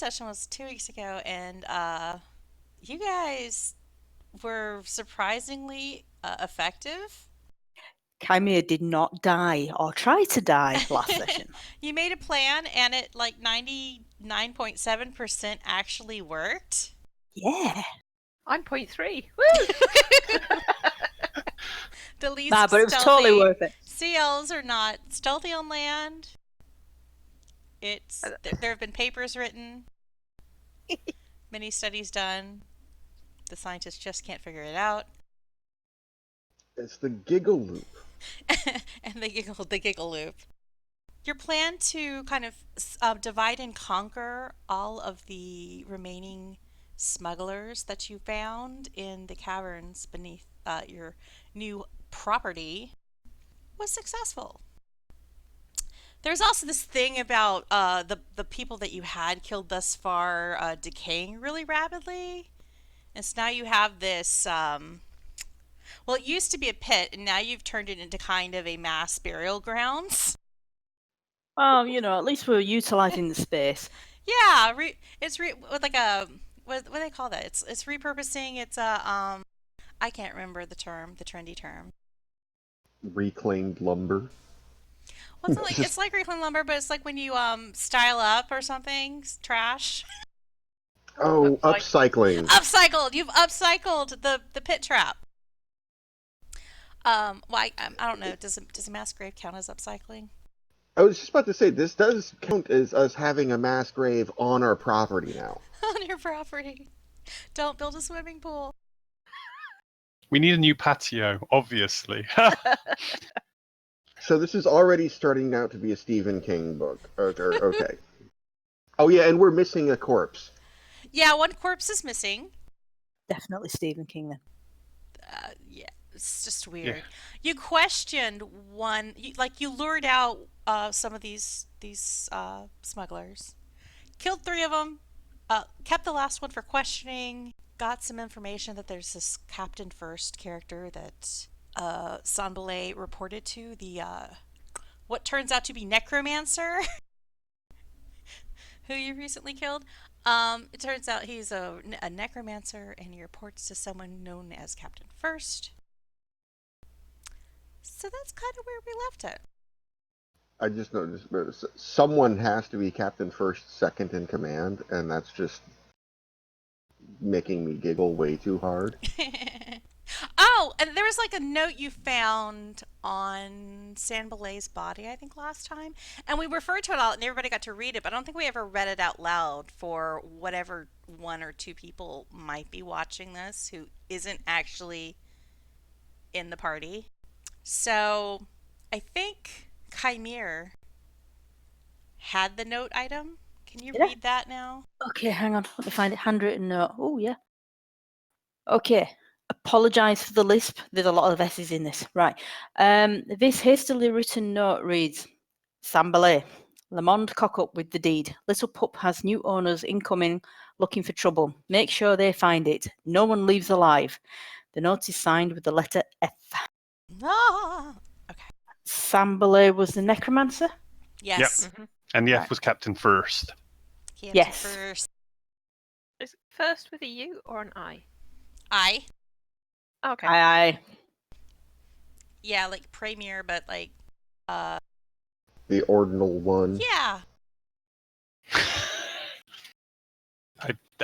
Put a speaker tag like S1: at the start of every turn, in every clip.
S1: session was 2 weeks ago, and you guys were surprisingly effective.
S2: Kymir did not die or try to die last session.
S1: You made a plan, and it like 99.7% actually worked.
S2: Yeah.
S3: I'm point three. Woo!
S1: The least
S2: Nah, but it was totally
S1: stealthy
S2: worth it.
S1: CLs are not stealthy on land.
S3: Uh,
S1: There have been papers written, many studies done. The scientists just can't figure it out.
S4: It's the giggle loop.
S1: And the giggle loop. Your plan to kind of divide and conquer all of the remaining smugglers that you found in the caverns beneath your new property was successful. There's also this thing about the people that you had killed thus far decaying really rapidly, and so now you have this. Well, it used to be a pit, and now you've turned it into kind of a mass burial grounds.
S2: Well, at least we're utilizing the space.
S1: Yeah, with like a what do they call that? It's repurposing. It's a I can't remember the term, the trendy term.
S4: Reclaimed lumber.
S1: Well, it's like reclaimed lumber, but it's like when you style up or something, trash.
S4: Oh,
S3: Upcycling.
S4: upcycling.
S1: Upcycled. You've upcycled the pit trap. Well, I don't know. Does a mass grave count as upcycling?
S4: I was just about to say, this does count as us having a mass grave on our property now.
S1: On your property. Don't build a swimming pool.
S5: We need a new patio, obviously.
S4: So this is already starting out to be a Stephen King book. Okay. Oh yeah, and we're missing a corpse.
S1: Yeah, one corpse is missing.
S2: Definitely Stephen King then.
S1: Yeah, it's just weird.
S5: Yeah.
S1: You questioned one, you lured out some of these smugglers, killed three of them, kept the last one for questioning. Got some information that there's this Captain First character that Sanbele reported to the what turns out to be necromancer who you recently killed. It turns out he's a necromancer, and he reports to someone known as Captain First. So that's kind of where we left it.
S4: I just noticed someone has to be Captain First, second in command, and that's just making me giggle way too hard.
S1: Oh, and there was like a note you found on Sanbele's body, I think, last time. And we referred to it all, and everybody got to read it, but I don't think we ever read it out loud for whatever one or two people might be watching this who isn't actually in the party. So I think Kymir had the note item. Can you
S2: Yeah.
S1: read that now?
S2: Okay, hang on. Let me find it. Handwritten note. Oh, yeah. Okay. Apologise for the lisp. There's a lot of S's in this. Right. This hastily written note reads, Sambalay, Lamond cock up with the deed. Little pup has new owners incoming looking for trouble. Make sure they find it. No one leaves alive. The note is signed with the letter F.
S1: Ah, okay.
S2: Sambalay was the necromancer?
S1: Yes.
S3: Mhm.
S5: And the F
S2: Right.
S5: was Captain First.
S1: Captain
S2: Yes.
S1: First.
S3: Is it first with a U or an I?
S1: I.
S3: Okay.
S2: Aye.
S1: Yeah, like Premier, but like,
S4: The ordinal one.
S1: yeah.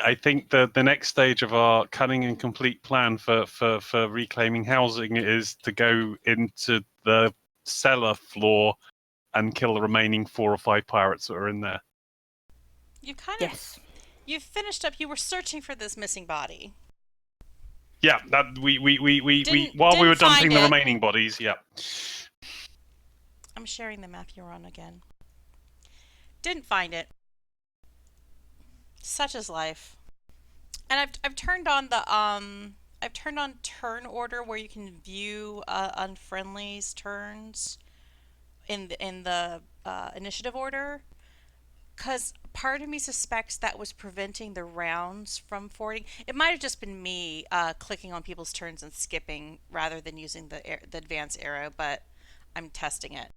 S5: I think the next stage of our cunning and complete plan for reclaiming housing is to go into the cellar floor and kill the remaining 4 or 5 pirates that are in there.
S1: You kind of,
S2: Yes.
S1: you finished up. You were searching for this missing body.
S5: Yeah, that we
S1: Didn't-
S5: while we
S1: didn't
S5: were dumping
S1: find
S5: the
S1: it.
S5: remaining bodies, yeah.
S1: I'm sharing the map you're on again. Didn't find it. Such is life. And I've turned on the I've turned on turn order where you can view unfriendly's turns in the initiative order. Because part of me suspects that was preventing the rounds from forwarding. It might have just been me clicking on people's turns and skipping rather than using the advanced arrow, but I'm testing it.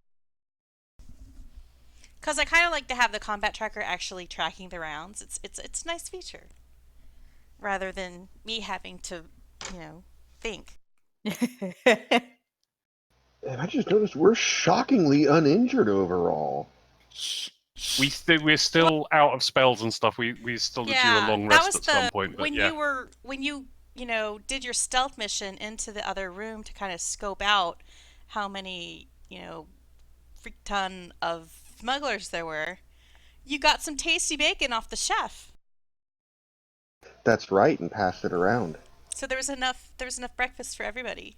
S1: Because I kind of like to have the combat tracker actually tracking the rounds. It's a nice feature. Rather than me having to, think.
S4: And I just noticed we're shockingly uninjured overall.
S5: We're still out of spells and stuff. We still do a
S1: Yeah,
S5: long
S1: that
S5: rest
S1: was
S5: at some point, but
S1: when
S5: yeah.
S1: you did your stealth mission into the other room to kind of scope out how many, freak ton of smugglers there were. You got some tasty bacon off the chef.
S4: That's right, and passed it around.
S1: So there was enough breakfast for everybody.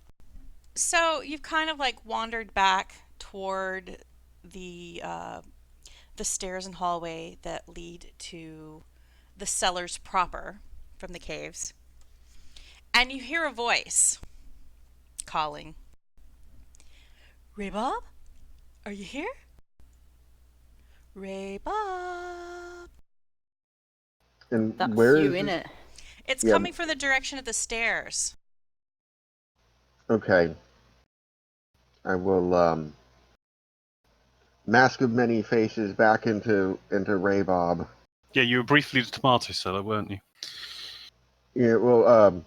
S1: So you've kind of like wandered back toward the stairs and hallway that lead to the cellars proper from the caves. And you hear a voice calling, Ray Bob? Are you here? Ray Bob.
S4: And
S2: That's
S4: where
S2: you,
S4: is
S2: innit?
S1: It's
S4: Yeah.
S1: coming from the direction of the stairs.
S4: Okay. I will mask of many faces back into Ray Bob.
S5: Yeah, you were briefly the tomato seller, weren't you?
S4: Yeah, well,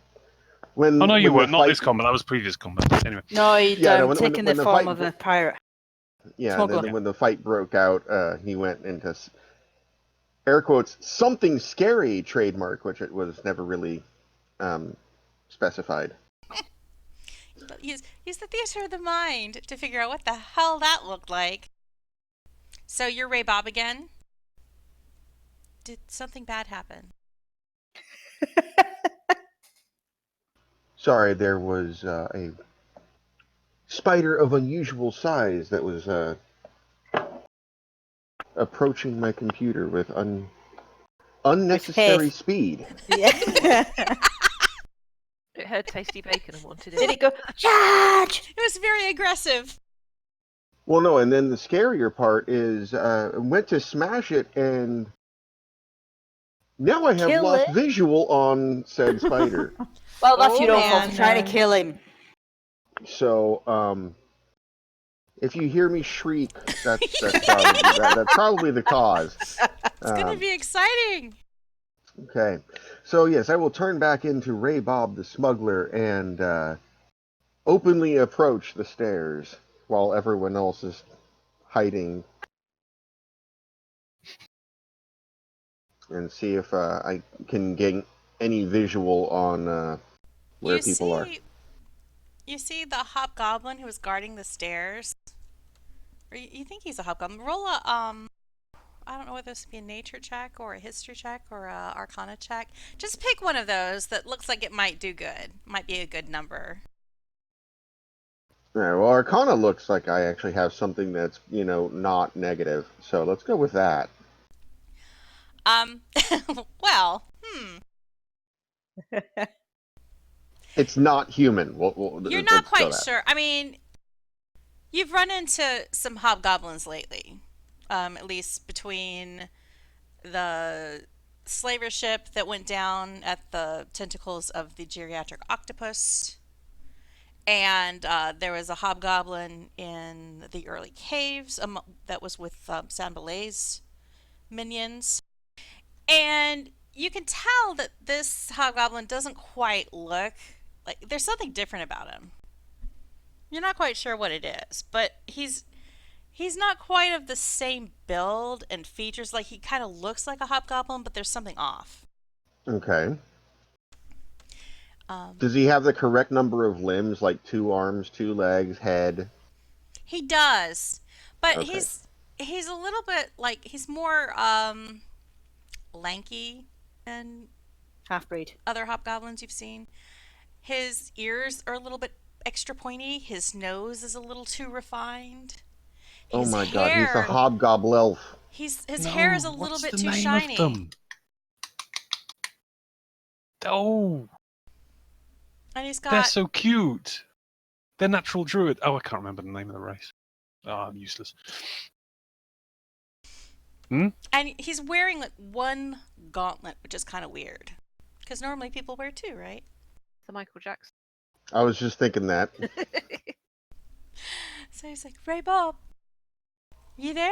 S4: when
S5: Oh no, you
S4: when the
S5: weren't. Not
S4: fight,
S5: this combat. That was previous combat. Anyway.
S2: No, he'd
S4: Yeah, no, when
S2: taken
S4: when
S2: the
S4: the
S2: form
S4: fight
S2: of a pirate.
S4: yeah, and
S2: Smuggler.
S4: then when the fight broke out, he went into air quotes something scary trademark, which it was never really specified.
S1: Use the theater of the mind to figure out what the hell that looked like. So you're Ray Bob again? Did something bad happen?
S4: Sorry, there was a spider of unusual size that was approaching my computer with unnecessary
S2: haste.
S4: speed.
S2: Yeah.
S3: It heard tasty bacon and wanted
S2: Did
S3: it.
S2: it go, charge?
S1: It was very aggressive.
S4: Well, no, and then the scarier part is went to smash it, and now I have
S2: Kill
S4: lost
S2: it?
S4: visual on said spider.
S2: Well, that's
S1: Oh,
S2: your own fault
S1: man.
S2: for trying to kill him.
S4: So, if you hear me shriek, that's probably the cause.
S1: It's going to be exciting.
S4: Okay, so yes, I will turn back into Ray Bob the smuggler and openly approach the stairs while everyone else is hiding, and see if I can gain any visual on where people are.
S1: You see the hobgoblin who was guarding the stairs? Or you think he's a hobgoblin? Roll a, I don't know whether this would be a nature check or a history check or a arcana check. Just pick one of those that looks like it might do good. Might be a good number.
S4: All right, well, Arcana looks like I actually have something that's, not negative. So let's go with that.
S1: Well,
S4: It's not human.
S1: You're
S4: Let's
S1: not
S4: go
S1: quite
S4: that.
S1: sure. I mean, you've run into some hobgoblins lately. At least between the slaver ship that went down at the tentacles of the geriatric octopus. And there was a hobgoblin in the early caves that was with Sanbalay's minions. And you can tell that this hobgoblin doesn't quite look like there's something different about him. You're not quite sure what it is, but he's not quite of the same build and features. Like he kind of looks like a hobgoblin, but there's something off.
S4: Okay. Does he have the correct number of limbs, like 2 arms, 2 legs, head?
S1: He does, but
S4: Okay.
S1: he's a little bit like he's more lanky than
S2: Half-breed.
S1: other hobgoblins you've seen. His ears are a little bit extra pointy. His nose is a little too refined.
S4: Oh
S1: His
S4: my god, he's a
S1: hair,
S4: hobgoblin elf.
S1: his hair is a little
S5: what's
S1: bit
S5: the
S1: too
S5: name
S1: shiny.
S5: Of them? Oh,
S1: And he's
S5: they're
S1: got
S5: so cute. They're natural druid. Oh, I can't remember the name of the race. Oh, I'm useless.
S1: and he's wearing like one gauntlet, which is kind of weird. Because normally people wear 2, right?
S3: The Michael Jackson.
S4: I was just thinking that.
S1: So he's like, Ray Bob, you there?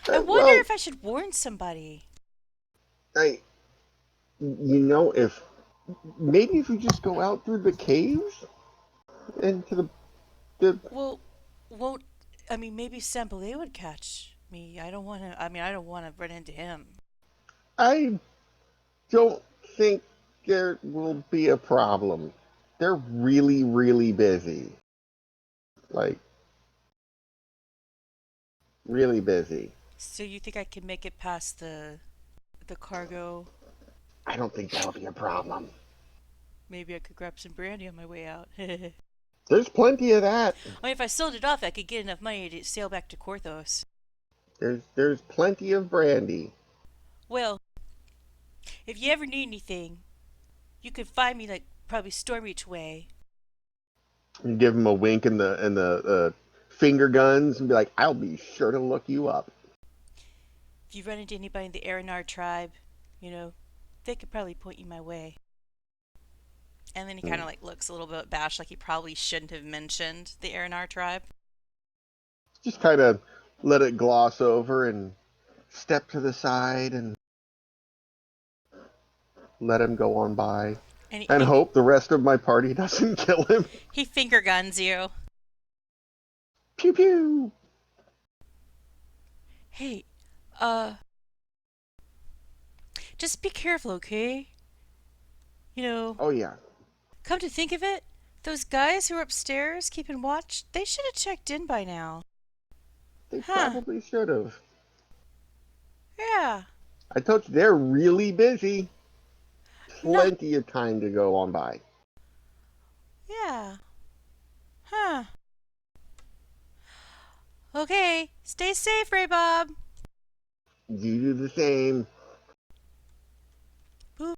S1: I wonder
S4: Well,
S1: if I should warn somebody.
S4: I, if maybe if you just go out through the caves into the
S1: Well, won't I mean maybe Sample would catch me. I don't want to. I don't want to run into him.
S4: I don't think there will be a problem. They're really, really busy. Like, really busy.
S1: So you think I can make it past the cargo?
S4: I don't think that'll be a problem.
S1: Maybe I could grab some brandy on my way out.
S4: There's plenty of that.
S1: If I sold it off, I could get enough money to sail back to Korthos.
S4: There's plenty of brandy.
S1: Well, if you ever need anything, you could find me like probably Stormreach way.
S4: You give them a wink and the finger guns and be like, I'll be sure to look you up.
S1: If you run into anybody in the Aranar tribe, they could probably point you my way. And then he kind of like looks a little bit abashed, like he probably shouldn't have mentioned the Aranar tribe.
S4: Just kind of let it gloss over and step to the side and let him go on by. And hope the rest of my party doesn't kill him.
S1: He finger guns you.
S4: Pew pew!
S1: Hey, just be careful, okay?
S4: Oh yeah.
S1: Come to think of it, those guys who are upstairs keeping watch, they should have checked in by now.
S4: They probably should have.
S1: Yeah.
S4: I told you, they're really busy. Plenty of time to go on by.
S1: Yeah. Huh. Okay, stay safe, Ray Bob.
S4: You do the same.
S1: Boop.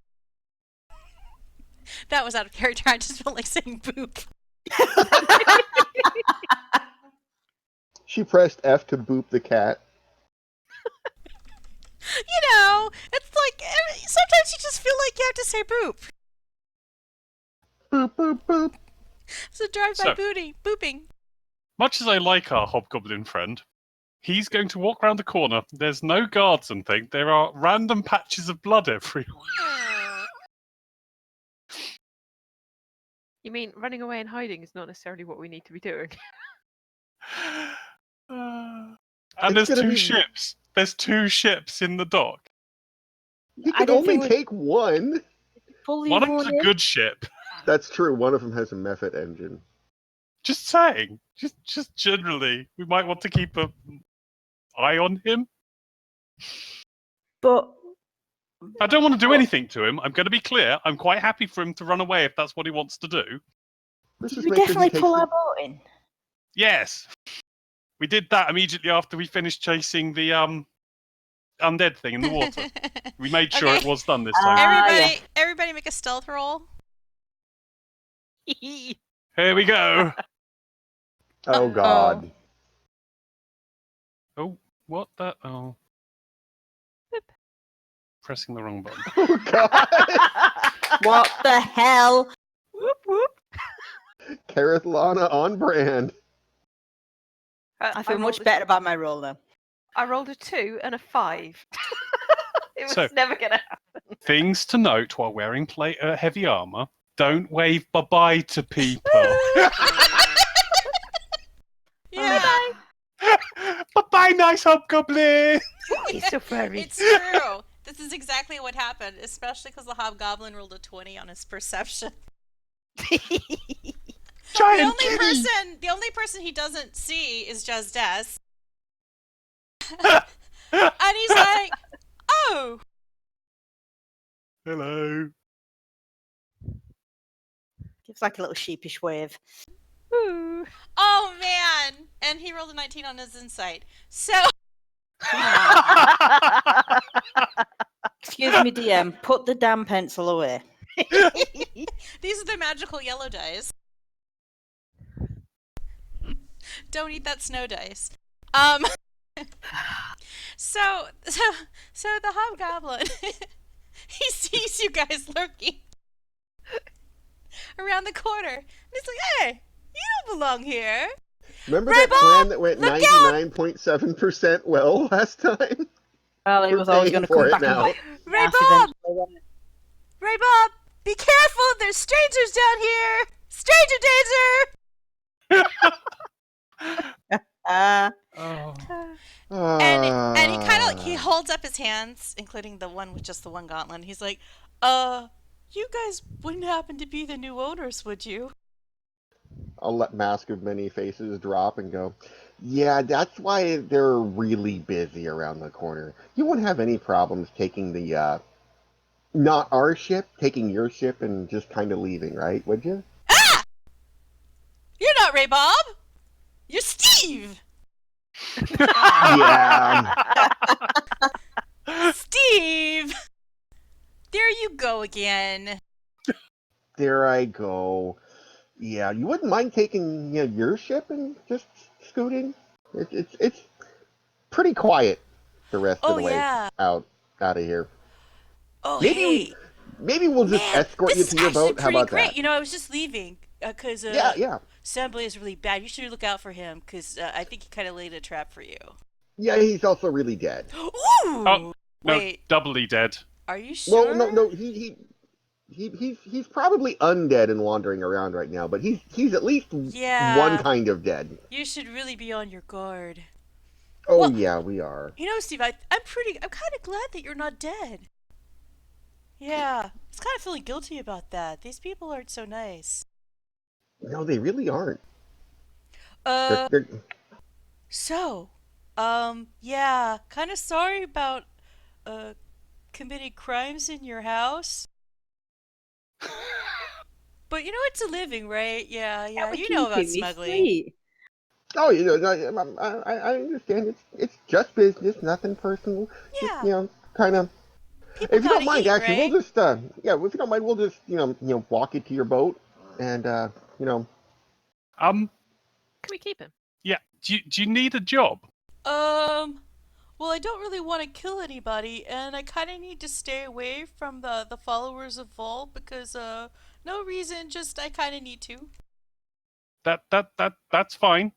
S1: That was out of character. I just felt like saying boop.
S4: She pressed F to boop the cat.
S1: It's like sometimes you just feel like you have to say boop.
S4: Boop, boop, boop.
S1: It's a drive-by booping.
S5: Much as I like our hobgoblin friend, he's going to walk around the corner. There's no guards and things. There are random patches of blood everywhere.
S3: You mean running away and hiding is not necessarily what we need to be doing?
S5: And there's two ships. There's 2 ships in the dock.
S4: You can only take one.
S5: One of them's a good ship.
S4: That's true. One of them has a method engine.
S5: Just saying. Just generally, we might want to keep an eye on him.
S2: But
S5: I don't want to do anything to him. I'm going to be clear. I'm quite happy for him to run away if that's what he wants to do.
S2: did we definitely pull our boat in?
S5: Yes. We did that immediately after we finished chasing the undead thing in the water. We made sure it was done this time.
S1: Everybody make a stealth roll.
S5: Here we go.
S4: Oh, God.
S5: Oh, what the? Oh. Pressing the wrong button.
S4: Oh, God.
S2: What the hell?
S3: Whoop whoop.
S4: Kereithlana on brand.
S2: I feel much better about my roll though.
S3: I rolled a 2 and a 5. It was
S5: So-
S3: never going to happen.
S5: Things to note while wearing heavy armor. Don't wave bye-bye to people.
S1: Yeah.
S5: Bye-bye, nice hobgoblin!
S3: He's so furry.
S1: It's true. This is exactly what happened, especially because the hobgoblin rolled a 20 on his perception.
S5: Giant
S1: The only person he doesn't see is Jozdess. And he's like, oh!
S5: Hello.
S2: Gives like a little sheepish wave.
S3: Ooh.
S1: Oh, man! And he rolled a 19 on his insight. So...
S2: Excuse me, DM. Put the damn pencil away.
S1: These are the magical yellow dice. Don't eat that snow dice. So the hobgoblin, he sees you guys lurking around the corner, and he's like, "Hey, you don't belong here."
S4: Remember
S1: Ray
S4: that plan
S1: Bob,
S4: that went
S1: look out!
S4: 99.7% well last time?
S2: Well, it
S4: We're
S2: was always going
S4: paying
S2: to
S4: for
S2: come
S4: it
S2: back and
S4: now.
S2: bite me in the
S1: Ray
S2: ass
S1: Bob!
S2: eventually, wasn't it?
S1: Ray Bob, be careful! There's strangers down here! Stranger danger!
S5: Oh.
S1: And he kind of like he
S4: Ah.
S1: holds up his hands, including the one with just the one gauntlet. And he's like, you guys wouldn't happen to be the new owners, would you?"
S4: I'll let Mask of Many Faces drop and go, yeah, that's why they're really busy around the corner. You won't have any problems taking the, not our ship, taking your ship and just kind of leaving, right? Would you?
S1: Ah! You're not Ray Bob. You're Stiiv.
S4: Yeah.
S1: Stiiv. There you go again.
S4: There I go. Yeah, you wouldn't mind taking your ship and just scooting? It's pretty quiet the rest of
S1: Oh
S4: the way
S1: yeah.
S4: out of here.
S1: Oh
S4: Maybe
S1: hey.
S4: maybe we'll just
S1: Man,
S4: escort
S1: this
S4: you
S1: is
S4: to your
S1: actually
S4: boat. How
S1: pretty
S4: about
S1: great.
S4: that?
S1: You know, I was just leaving because
S4: Yeah.
S1: Assembly is really bad. You should look out for him because I think he kind of laid a trap for you.
S4: Yeah, he's also really dead.
S1: Ooh!
S5: Oh, no,
S1: Wait,
S5: doubly dead.
S1: are you
S4: Well,
S1: sure?
S4: no, he's probably undead and wandering around right now, but he's at least one
S1: Yeah,
S4: kind of dead.
S1: you should really be on your guard.
S4: Oh
S1: Well,
S4: yeah, we are.
S1: you know, Steve, I'm kind of glad that you're not dead. Yeah, I was kind of feeling guilty about that. These people aren't so nice.
S4: No, they really aren't.
S1: Uh,
S4: They're
S1: so, yeah, kind of sorry about, uh, committing crimes in your house. But you know it's a living, right? Yeah,
S2: Yeah,
S1: yeah,
S2: we're
S1: you know about
S2: keeping me
S1: smuggling.
S2: sweet.
S4: Oh, I understand. It's just business, nothing personal. Just
S1: Yeah,
S4: kind of.
S1: people
S4: If you don't
S1: gotta
S4: mind,
S1: eat,
S4: actually, we'll
S1: right?
S4: just yeah. If you don't mind, we'll just walk you to your boat, and you know.
S5: Um,
S3: Can we keep him?
S5: yeah. Do you need a job?
S1: Well, I don't really want to kill anybody, and I kind of need to stay away from the followers of Vol because, no reason, just I kind of need to.
S5: That's fine.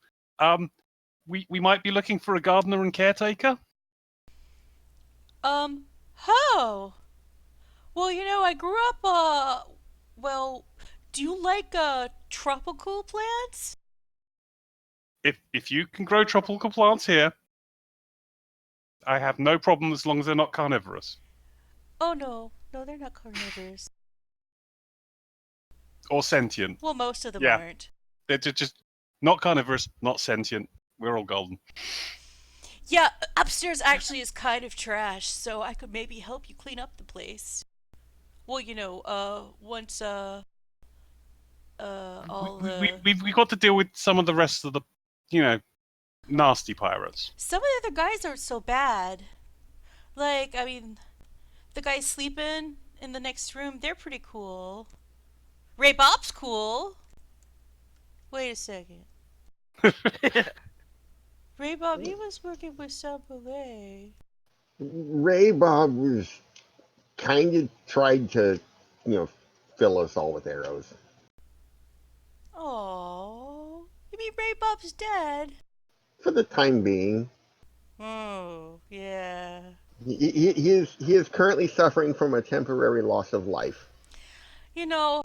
S5: We might be looking for a gardener and caretaker.
S1: How? Well, you know, I grew up, well, do you like, tropical plants?
S5: If you can grow tropical plants here, I have no problem as long as they're not carnivorous
S1: Oh, no. No, they're not carnivores.
S5: or sentient.
S1: Well, most of them
S5: Yeah.
S1: aren't.
S5: They're just not carnivorous, not sentient. We're all golden.
S1: Yeah, upstairs actually is kind of trash, so I could maybe help you clean up the place. Well, you know, once, all the...
S5: We got to deal with some of the rest of the, nasty pirates.
S1: Some of the other guys aren't so bad. Like, I mean, the guys sleeping in the next room, they're pretty cool. Ray Bob's cool. Wait a second. Ray Bob, he was working with Sampale.
S4: Ray Bob was kind of tried to, fill us all with arrows.
S1: Oh, you mean Ray Bob's dead?
S4: For the time being,
S1: Oh, yeah.
S4: he is currently suffering from a temporary loss of life.
S1: You know,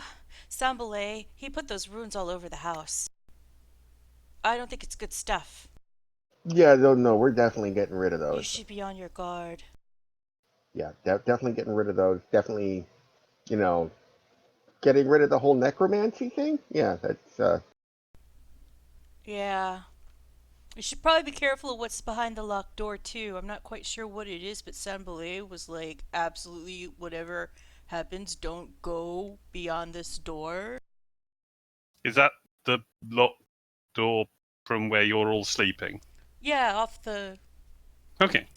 S1: Sambale, he put those runes all over the house. I don't think it's good stuff.
S4: Yeah, no, we're definitely getting rid of
S1: You
S4: those.
S1: should be on your guard.
S4: Yeah, definitely getting rid of those. Definitely, getting rid of the whole necromancy thing. Yeah, that's
S1: Yeah. You should probably be careful of what's behind the locked door, too. I'm not quite sure what it is, but Sambale was like, absolutely whatever happens, don't go beyond this door.
S5: Is that the locked door from where you're all sleeping?
S1: Yeah, off the
S5: Okay.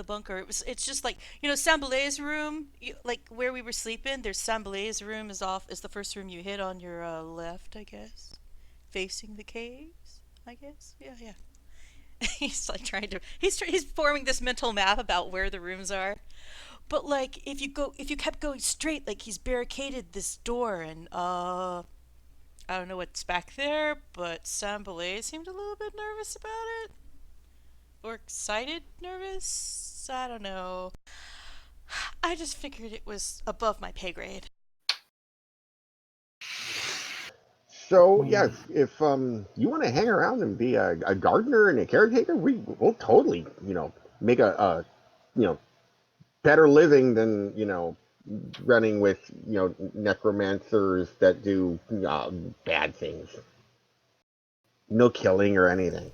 S1: bunker. It's just like, you know, Sambale's room, like where we were sleeping, there's Sambale's room is the first room you hit on your left, I guess. Facing the caves, I guess. Yeah. He's like he's forming this mental map about where the rooms are. But like if you kept going straight, like he's barricaded this door and I don't know what's back there, but Sambalay seemed a little bit nervous about it. Or excited nervous? I don't know. I just figured it was above my pay grade.
S4: So yes, if you want to hang around and be a gardener and a caretaker, we'll totally make a better living than running with necromancers that do bad things. No killing or anything.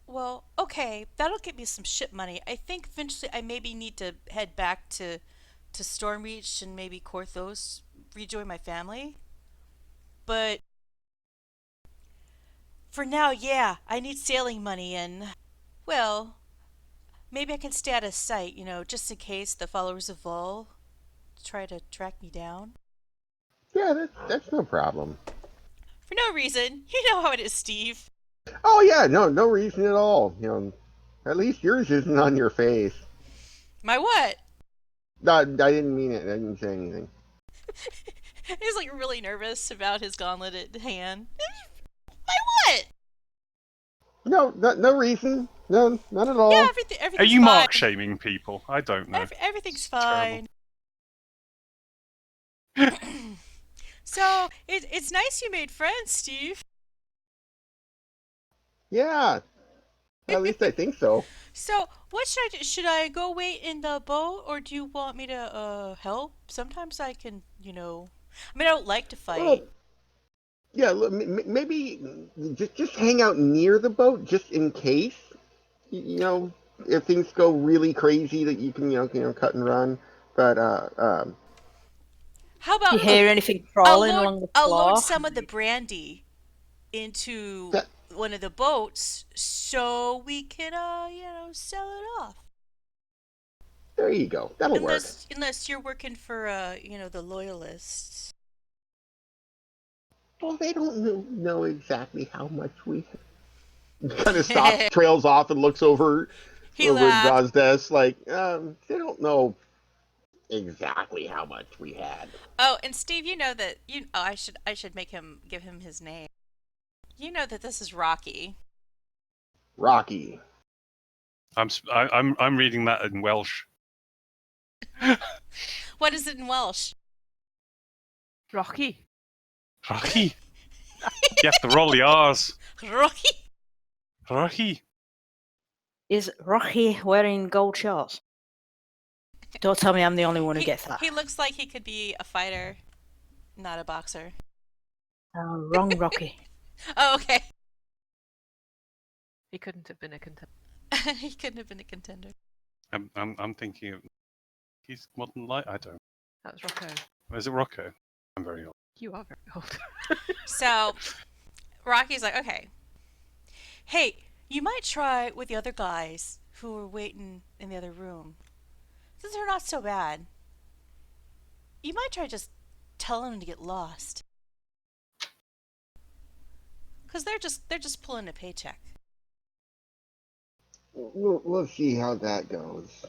S1: Well, okay, that'll get me some ship money. I think eventually I maybe need to head back to Stormreach and maybe Korthos, rejoin my family. But for now, yeah, I need sailing money and well, maybe I can stay out of sight, just in case the followers of Vol try to track me down.
S4: Yeah, that's no problem.
S1: For no reason. You know how it is, Stiiv.
S4: Oh yeah, no reason at all. At least yours isn't on your face.
S1: My what?
S4: No, I didn't mean it. I didn't say anything.
S1: He's like really nervous about his gauntleted hand. My what?
S4: No, no reason. No, none at
S1: Yeah,
S4: all.
S1: everything.
S5: Are
S1: Everything's
S5: you
S1: fine.
S5: mark shaming people? I don't know.
S1: Everything's
S5: It's terrible.
S1: fine. So it's nice you made friends, Stiiv.
S4: Yeah, at least I think so.
S1: So what should I do? Should I go wait in the boat, or do you want me to help? Sometimes I can, I mean, I don't like to fight.
S4: Well, yeah, maybe just hang out near the boat just in case. If things go really crazy, that you can cut and run. But
S1: How
S2: Do
S1: about
S2: you hear anything
S1: I'll
S2: crawling
S1: load,
S2: along the
S1: I'll
S2: floor?
S1: load some of the brandy into
S4: that
S1: one of the boats so we can, sell it off.
S4: there you go. That'll work.
S1: Unless you're working for, the loyalists.
S4: Well, they don't know exactly how much we. Kind of stops, trails off, and looks over
S1: He
S4: at
S1: laughed.
S4: Jozdess like, they don't know exactly how much we had.
S1: Oh, and Stiiv, you know that Oh, I should give him his name. You know that this is Rocky.
S4: Rocky.
S5: I'm reading that in Welsh.
S1: What is it in Welsh?
S3: Rocky.
S5: Rocky. You have to roll the R's.
S1: Rocky.
S5: Rocky.
S2: Is Rocky wearing gold shorts? Don't tell me I'm the only one who gets that.
S1: He looks like he could be a fighter, not a boxer.
S2: Wrong Rocky.
S1: Oh, okay.
S3: He couldn't have been a contender.
S1: He couldn't have been a contender.
S5: I'm thinking of. He's modern light. I don't.
S3: That was Rocco.
S5: Is it Rocco? I'm very old.
S3: You are very old.
S1: So, Rocky's like, okay. Hey, you might try with the other guys who were waiting in the other room. Since they're not so bad. You might try just telling them to get lost. Because they're just pulling a paycheck.
S4: We'll see how that goes.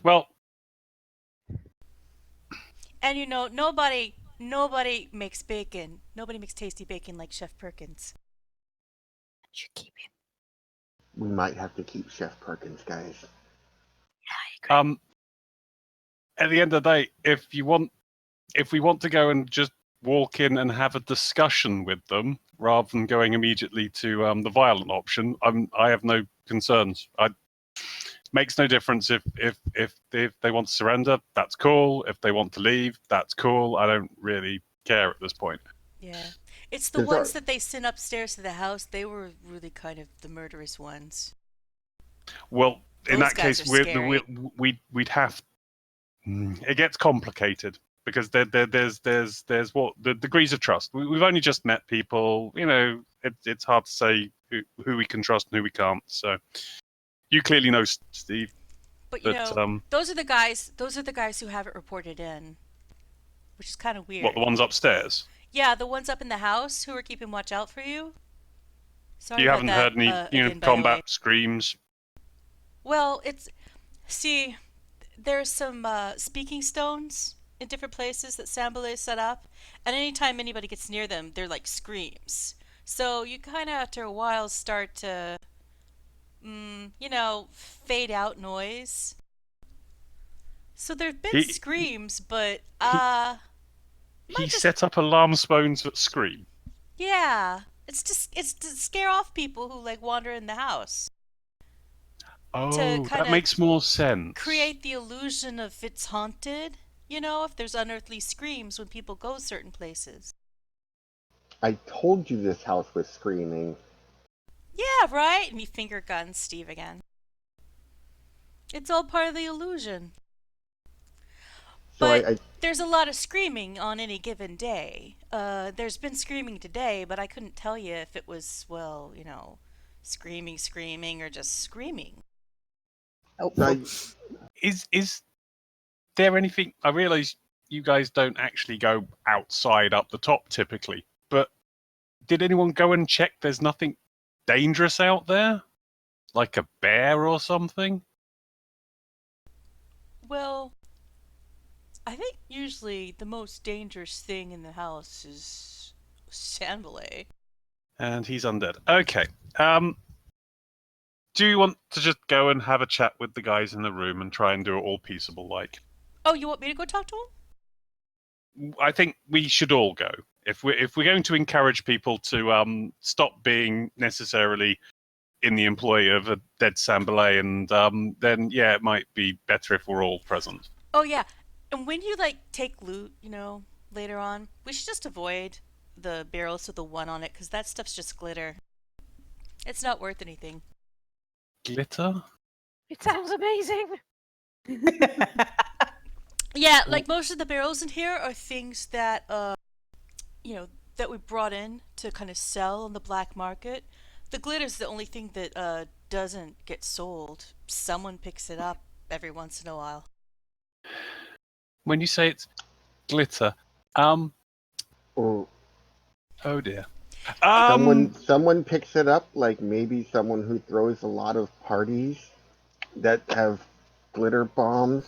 S5: Well,
S1: And nobody makes bacon. Nobody makes tasty bacon like Chef Perkins.
S2: Should keep him.
S4: We might have to keep Chef Perkins, guys.
S5: at the end of the day, if we want to go and just walk in and have a discussion with them rather than going immediately to the violent option, I have no concerns. Makes no difference if they want to surrender, that's cool. If they want to leave, that's cool. I don't really care at this point.
S1: Yeah. It's the ones that they sent upstairs to the house. They were really kind of the murderous ones.
S5: Well, in
S1: Those
S5: that
S1: guys
S5: case,
S1: are scary.
S5: we'd have. It gets complicated because there's what the degrees of trust. We've only just met people. It's hard to say who we can trust and who we can't. So you clearly know Stiiv.
S1: But
S5: But
S1: those are the guys. Those are the guys who haven't reported in, which is kind of weird.
S5: what, the ones upstairs?
S1: Yeah, the ones up in the house who are keeping watch out for you. Sorry
S5: You
S1: about
S5: haven't
S1: that,
S5: heard any
S1: again, by the way.
S5: combat screams.
S1: Well, there's some speaking stones in different places that Sambalay set up, and anytime anybody gets near them, they're like screams. So you kind of after a while start to, fade out noise. So there've been
S5: He
S1: screams, but
S5: he he
S1: might just
S5: set up alarm phones that scream.
S1: yeah. It's to scare off people who like wander in the house. To
S5: Oh,
S1: kind
S5: that
S1: of
S5: makes more sense.
S1: create the illusion of it's haunted. If there's unearthly screams when people go certain places.
S4: I told you this house was screaming.
S1: Yeah, right? And he finger guns Stiiv again. It's all part of the illusion.
S4: So
S1: But
S4: I
S1: there's a lot of screaming on any given day. There's been screaming today, but I couldn't tell you if it was, well, screaming, or just screaming.
S2: Helpful.
S5: Is there anything? I realise you guys don't actually go outside up the top typically, but did anyone go and check? There's nothing dangerous out there, like a bear or something.
S1: Well, I think usually the most dangerous thing in the house is Sandalay.
S5: And he's undead. Okay. Do you want to just go and have a chat with the guys in the room and try and do it all peaceable like?
S1: Oh, you want me to go talk to him?
S5: I think we should all go. If we're going to encourage people to stop being necessarily in the employ of a dead Sambalay, and then yeah, it might be better if we're all present.
S1: Oh, yeah. And when you, take loot, later on, we should just avoid the barrels with the one on it, because that stuff's just glitter. It's not worth anything.
S5: Glitter?
S3: It sounds amazing.
S1: Yeah, like most of the barrels in here are things that, that we brought in to kind of sell on the black market. The glitter's the only thing that doesn't get sold. Someone picks it up every once in a while.
S5: When you say it's glitter,
S4: oh,
S5: oh dear.
S4: someone picks it up, like maybe someone who throws a lot of parties that have glitter bombs.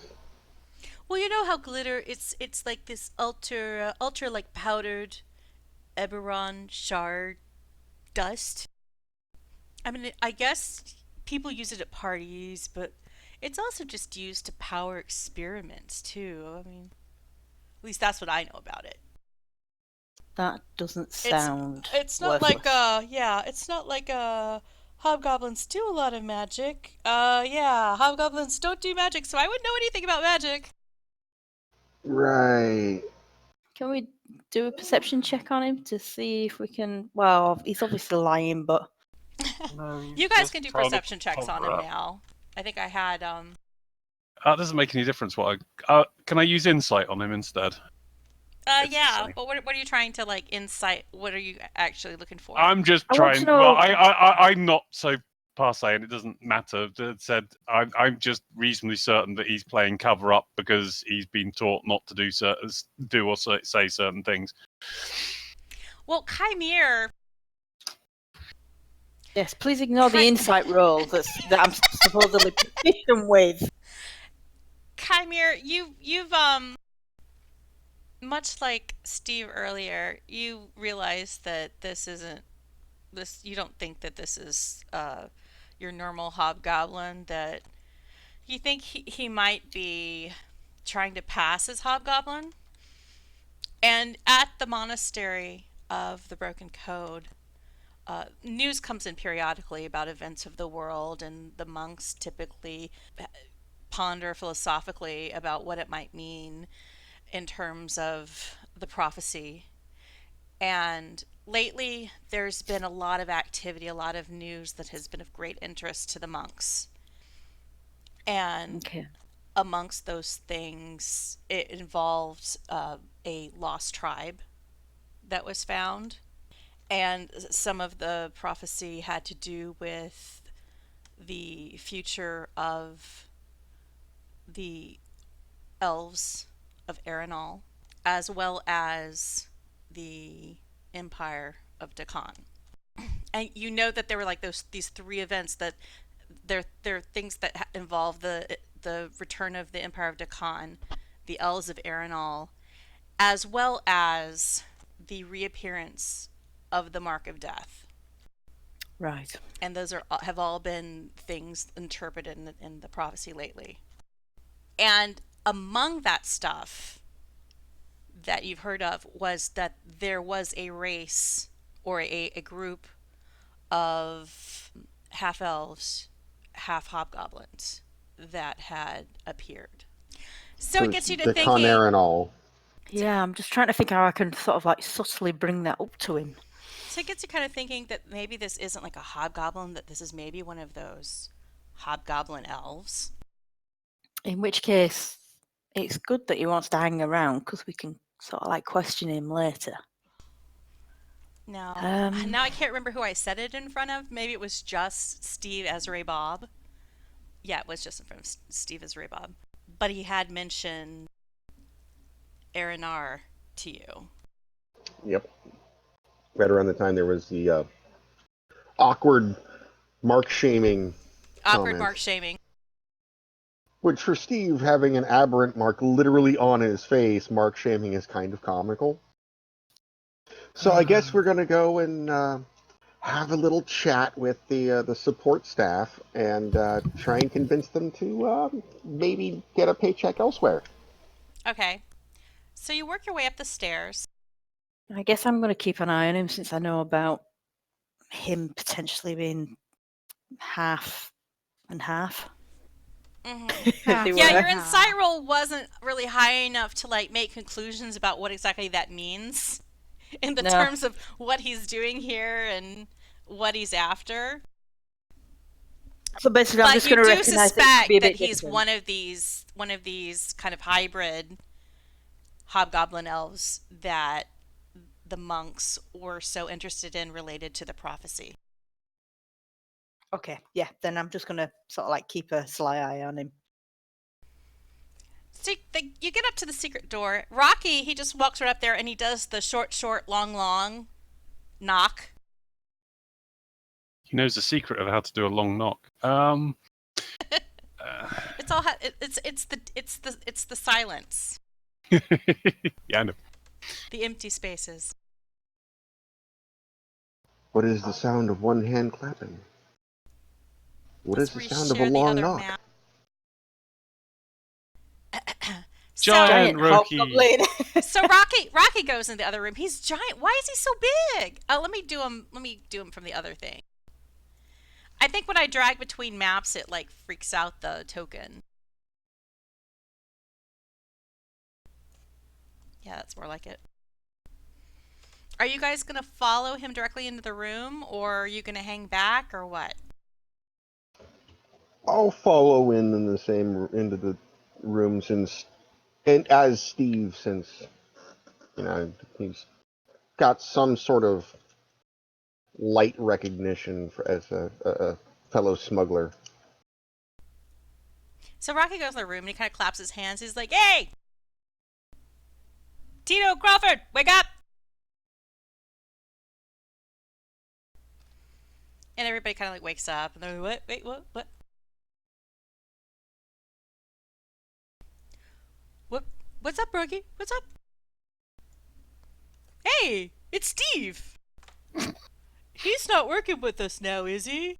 S1: Well, you know how glitter, it's like this ultra like powdered Eberron shard dust. I mean, I guess people use it at parties, but it's also just used to power experiments too. I mean, at least that's what I know about it.
S2: That doesn't sound
S1: It's not
S2: worthless.
S1: it's not like hobgoblins do a lot of magic. Yeah, hobgoblins don't do magic, so I wouldn't know anything about magic.
S4: Right.
S2: Can we do a perception check on him to see if we can? Well, he's obviously lying, but
S1: You guys can do perception checks on him now. I think I had
S5: It doesn't make any difference. Can I use insight on him instead? It's the
S1: yeah,
S5: same.
S1: but what are you trying to insight? What are you actually looking for?
S5: I'm just
S2: I want
S5: trying.
S2: to know-
S5: Well, I'm not so passe, and it doesn't matter. It said I'm just reasonably certain that he's playing cover up because he's been taught not to do or say certain things.
S1: Well, Kymir,
S2: yes, please ignore the insight roll that I'm supposedly proficient with.
S1: Kymir, you've much like Stiiv earlier, you realize that you don't think that this is your normal hobgoblin, that you think he might be trying to pass as hobgoblin. And at the monastery of the Broken Code, news comes in periodically about events of the world, and the monks typically ponder philosophically about what it might mean in terms of the prophecy. And lately, there's been a lot of activity, a lot of news that has been of great interest to the monks. And
S2: Okay.
S1: amongst those things, it involved a lost tribe that was found. And some of the prophecy had to do with the future of the elves of Erenal, as well as the Empire of Dakan. And you know that there were these three events that they're things that involve the return of the Empire of Dakan, the elves of Erenal, as well as the reappearance of the Mark of Death.
S2: Right.
S1: And those have all been things interpreted in the prophecy lately. And among that stuff that you've heard of was that there was a race or a group of half elves, half hobgoblins that had appeared. So it
S4: it's
S1: gets you to
S4: the
S1: thinking.
S4: Connerenal.
S2: Yeah, I'm just trying to think how I can sort of like subtly bring that up to him.
S1: So it gets you kind of thinking that maybe this isn't like a hobgoblin, that this is maybe one of those hobgoblin elves.
S2: In which case, it's good that he wants to hang around because we can sort of like question him later.
S1: Now
S2: Um,
S1: I can't remember who I said it in front of. Maybe it was just Stiiv Ezra Bob. Yeah, it was just in front of Stiiv Ezra Bob. But he had mentioned Erenar to you.
S4: Yep. Right around the time there was the awkward mark shaming
S1: Awkward
S4: comment.
S1: mark shaming.
S4: Which for Steve, having an aberrant mark literally on his face, mark shaming is kind of comical. So I guess we're gonna go and have a little chat with the support staff and try and convince them to maybe get a paycheck elsewhere.
S1: Okay. So you work your way up the stairs.
S2: I guess I'm going to keep an eye on him since I know about him potentially being half and half.
S1: Mm-hmm.
S2: As it
S1: Yeah,
S2: were.
S1: your insight roll wasn't really high enough to like make conclusions about what exactly that means in the
S2: No.
S1: terms of what he's doing here and what he's after.
S2: So basically, I'm
S1: But
S2: just
S1: you
S2: going to
S1: do
S2: recognize that, it could
S1: suspect
S2: be a
S1: that
S2: bit
S1: he's
S2: different.
S1: one of these kind of hybrid hobgoblin elves that the monks were so interested in related to the prophecy.
S2: Okay, yeah, then I'm just going to sort of like keep a sly eye on him.
S1: So you get up to the secret door. Rocky, he just walks right up there and he does the short, long knock.
S5: He knows the secret of how to do a long knock.
S1: It's all it's the silence,
S5: Yeah, I know.
S1: the empty spaces.
S4: What is the sound of one hand clapping? What is
S1: Let's
S4: the sound of a
S1: reshare the
S4: long
S1: other
S4: knock?
S1: map.
S5: Giant Rocky.
S2: hobgoblin.
S1: So Rocky goes in the other room. He's giant. Why is he so big? Let me do him from the other thing. I think when I drag between maps, it like freaks out the token. Yeah, that's more like it. Are you guys gonna follow him directly into the room, or are you gonna hang back, or what?
S4: I'll follow in the same into the room and as Steve, since he's got some sort of light recognition as a fellow smuggler.
S1: So Rocky goes in the room and he kind of claps his hands. He's like, "Hey, Tito Crawford, wake up!" And everybody kind of like wakes up and they're like, "What? Wait, what? What? What's up, Rocky? What's up? Hey, it's Stiiv. He's not working with us now, is he?"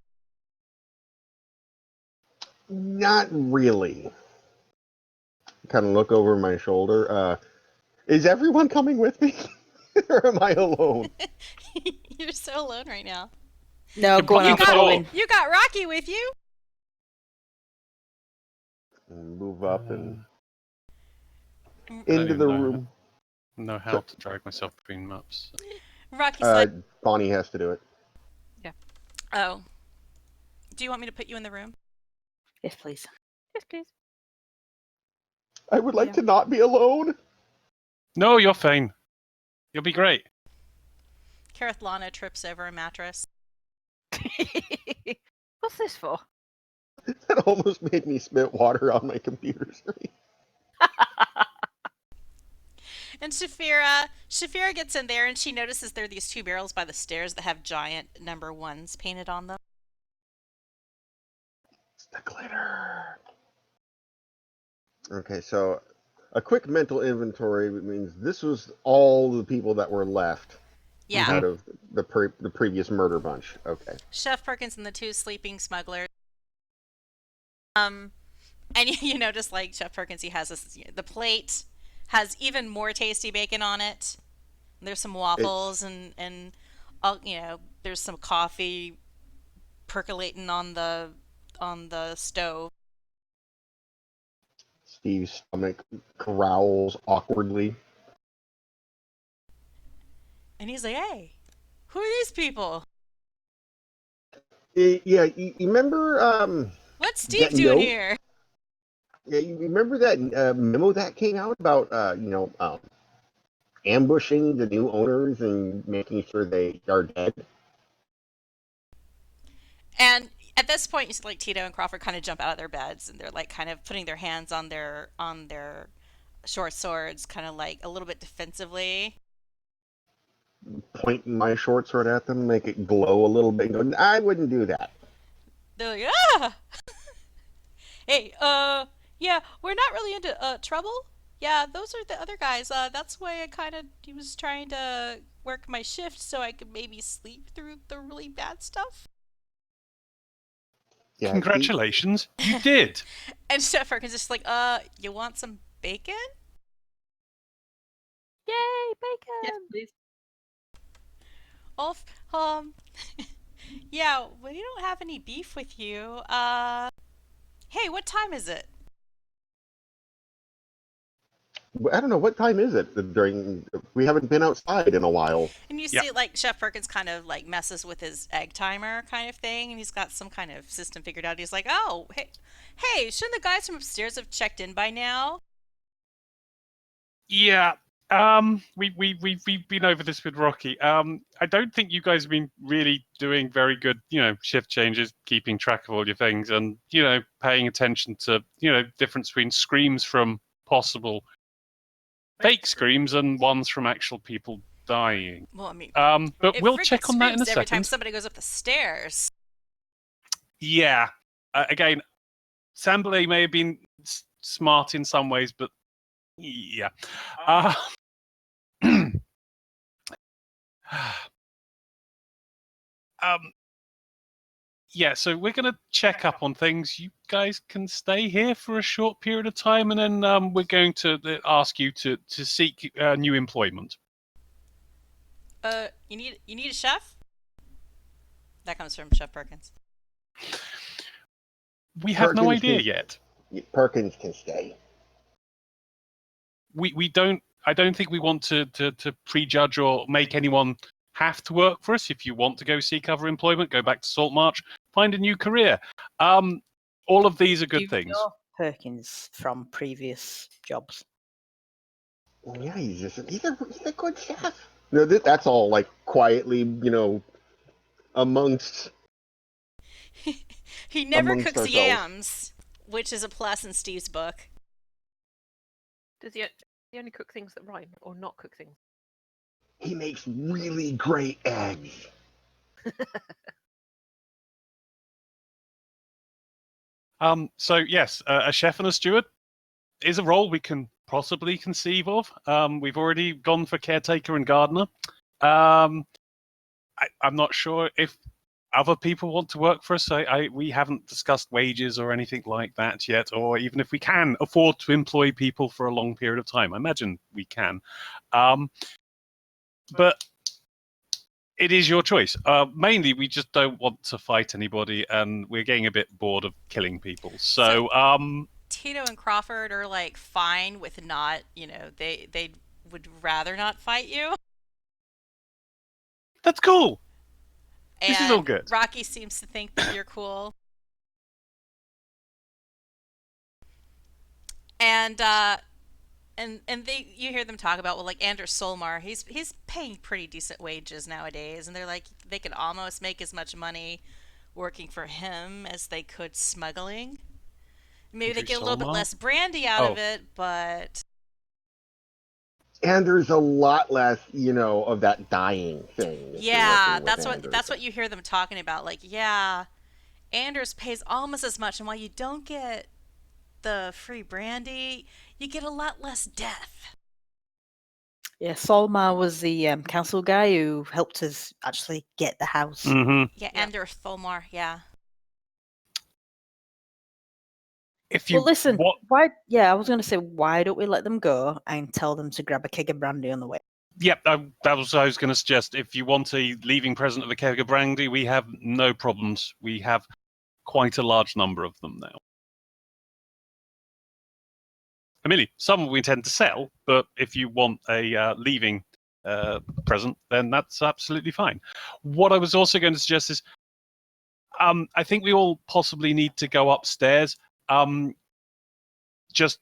S4: Not really. Kind of look over my shoulder. Is everyone coming with me? Or am I alone?
S1: You're so alone right now.
S2: No, go on,
S5: You
S2: I'll
S5: got-
S2: follow him.
S1: You got Rocky with you.
S4: Move up and
S5: I don't
S4: into
S5: even
S4: the room.
S5: know how to drag myself between maps.
S1: Rocky's like,
S4: Bonnie has to do it.
S1: "Oh, do you want me to put you in the room?"
S2: Yes, please.
S3: Yes, please.
S4: I would like
S3: Yeah.
S4: to not be alone.
S5: No, you're fine. You'll be great.
S1: Kereithlana trips over a mattress.
S3: What's this for?
S4: That almost made me spit water on my computer screen.
S1: And Shaefira gets in there and she notices there are these two barrels by the stairs that have giant number 1s painted on them.
S4: It's the glitter. Okay, so a quick mental inventory means this was all the people that were left
S1: Yeah.
S4: out of the previous murder bunch. Okay.
S1: Chef Perkins and the two sleeping smugglers. And you notice, like, Chef Perkins, he has this, the plate has even more tasty bacon on it. There's some waffles and there's some coffee percolating on the stove.
S4: Steve's stomach growls awkwardly.
S1: And he's like, "Hey, who are these people?
S4: Yeah, you remember
S1: What's
S4: that
S1: Stiiv doing
S4: note?
S1: here?"
S4: Yeah, you remember that memo that came out about ambushing the new owners and making sure they are dead?
S1: And at this point, you see, like, Tito and Crawford kind of jump out of their beds, and they're like kind of putting their hands on their short swords, kind of like a little bit defensively.
S4: Point my short sword at them, make it glow a little bit, and go, I wouldn't do that.
S1: They're like, "Ah, hey, yeah, we're not really into trouble. Yeah, those are the other guys. That's why he was trying to work my shift so I could maybe sleep through the really bad stuff."
S4: Yeah,
S5: Congratulations, you did.
S1: And Chef Perkins is just like, you want some bacon?
S3: Yay, bacon!
S2: Yes, please.
S1: Oh, yeah, we don't have any beef with you. Hey, what time is it?
S4: I don't know, what time is it? We haven't been outside in a while.
S1: And you
S5: Yep.
S1: see, like, Chef Perkins kind of, like, messes with his egg timer kind of thing, and he's got some kind of system figured out. He's like, "Oh, hey, shouldn't the guys from upstairs have checked in by now?"
S5: Yeah. We've been over this with Rocky. I don't think you guys have been really doing very good, shift changes, keeping track of all your things, and paying attention to difference between screams from possible fake screams and ones from actual people dying.
S1: Well, I mean,
S5: But
S1: it
S5: we'll
S1: freaking
S5: check on that in a
S1: screams every time
S5: second.
S1: somebody goes up the stairs.
S5: Yeah. Again, Sambalay may have been smart in some ways, but yeah. Yeah, so we're going to check up on things. You guys can stay here for a short period of time, and then we're going to ask you to seek new employment.
S1: You need a chef? That comes from Chef Perkins.
S5: We have no
S4: Perkins
S5: idea
S4: can-
S5: yet.
S4: Perkins can stay.
S5: We don't. I don't think we want to prejudge or make anyone have to work for us. If you want to go seek other employment, go back to Saltmarsh, find a new career. All of these are
S2: Do
S5: good
S2: you
S5: things.
S2: know Perkins from previous jobs?
S4: Well, yeah, he's a good chef. No, that's all like quietly, amongst
S1: He never
S4: Amongst
S1: cooks
S4: ourselves.
S1: yams, which is a plus in Steve's book.
S3: Does he only cook things that rhyme, or not cook things?
S4: he makes really great eggs.
S5: So yes, a chef and a steward is a role we can possibly conceive of. We've already gone for caretaker and gardener. I'm not sure if other people want to work for us. We haven't discussed wages or anything like that yet, or even if we can afford to employ people for a long period of time. I imagine we can. But it is your choice. Mainly, we just don't want to fight anybody, and we're getting a bit bored of killing people. So
S1: Tito and Crawford are like fine with not, they would rather not fight you.
S5: that's cool.
S1: And
S5: This is all good.
S1: Rocky seems to think that you're cool. And you hear them talk about, well, like Anders Solmar, he's paying pretty decent wages nowadays, and they're like they could almost make as much money working for him as they could smuggling. Maybe they
S5: Andrew
S1: get a little bit
S5: Solmar?
S1: less brandy out of
S5: Oh.
S1: it, but
S4: And there's a lot less, of that dying thing. if you're
S1: yeah,
S4: working with
S1: that's
S4: Anders.
S1: what you hear them talking about. Like, yeah, Anders pays almost as much, and while you don't get the free brandy, you get a lot less death.
S2: Yeah, Solmar was the council guy who helped us actually get the house.
S5: Mm-hmm.
S1: Yeah,
S3: Yeah.
S1: and there's Tholmar, yeah.
S5: If you
S2: Well, listen,
S5: what?
S2: why? Yeah, I was going to say, why don't we let them go and tell them to grab a keg of brandy on the way?
S5: Yep, that was what I was going to suggest. If you want a leaving present of a keg of brandy, we have no problems. We have quite a large number of them now. I mean, some we tend to sell, but if you want a leaving present, then that's absolutely fine. What I was also going to suggest is, I think we all possibly need to go upstairs, just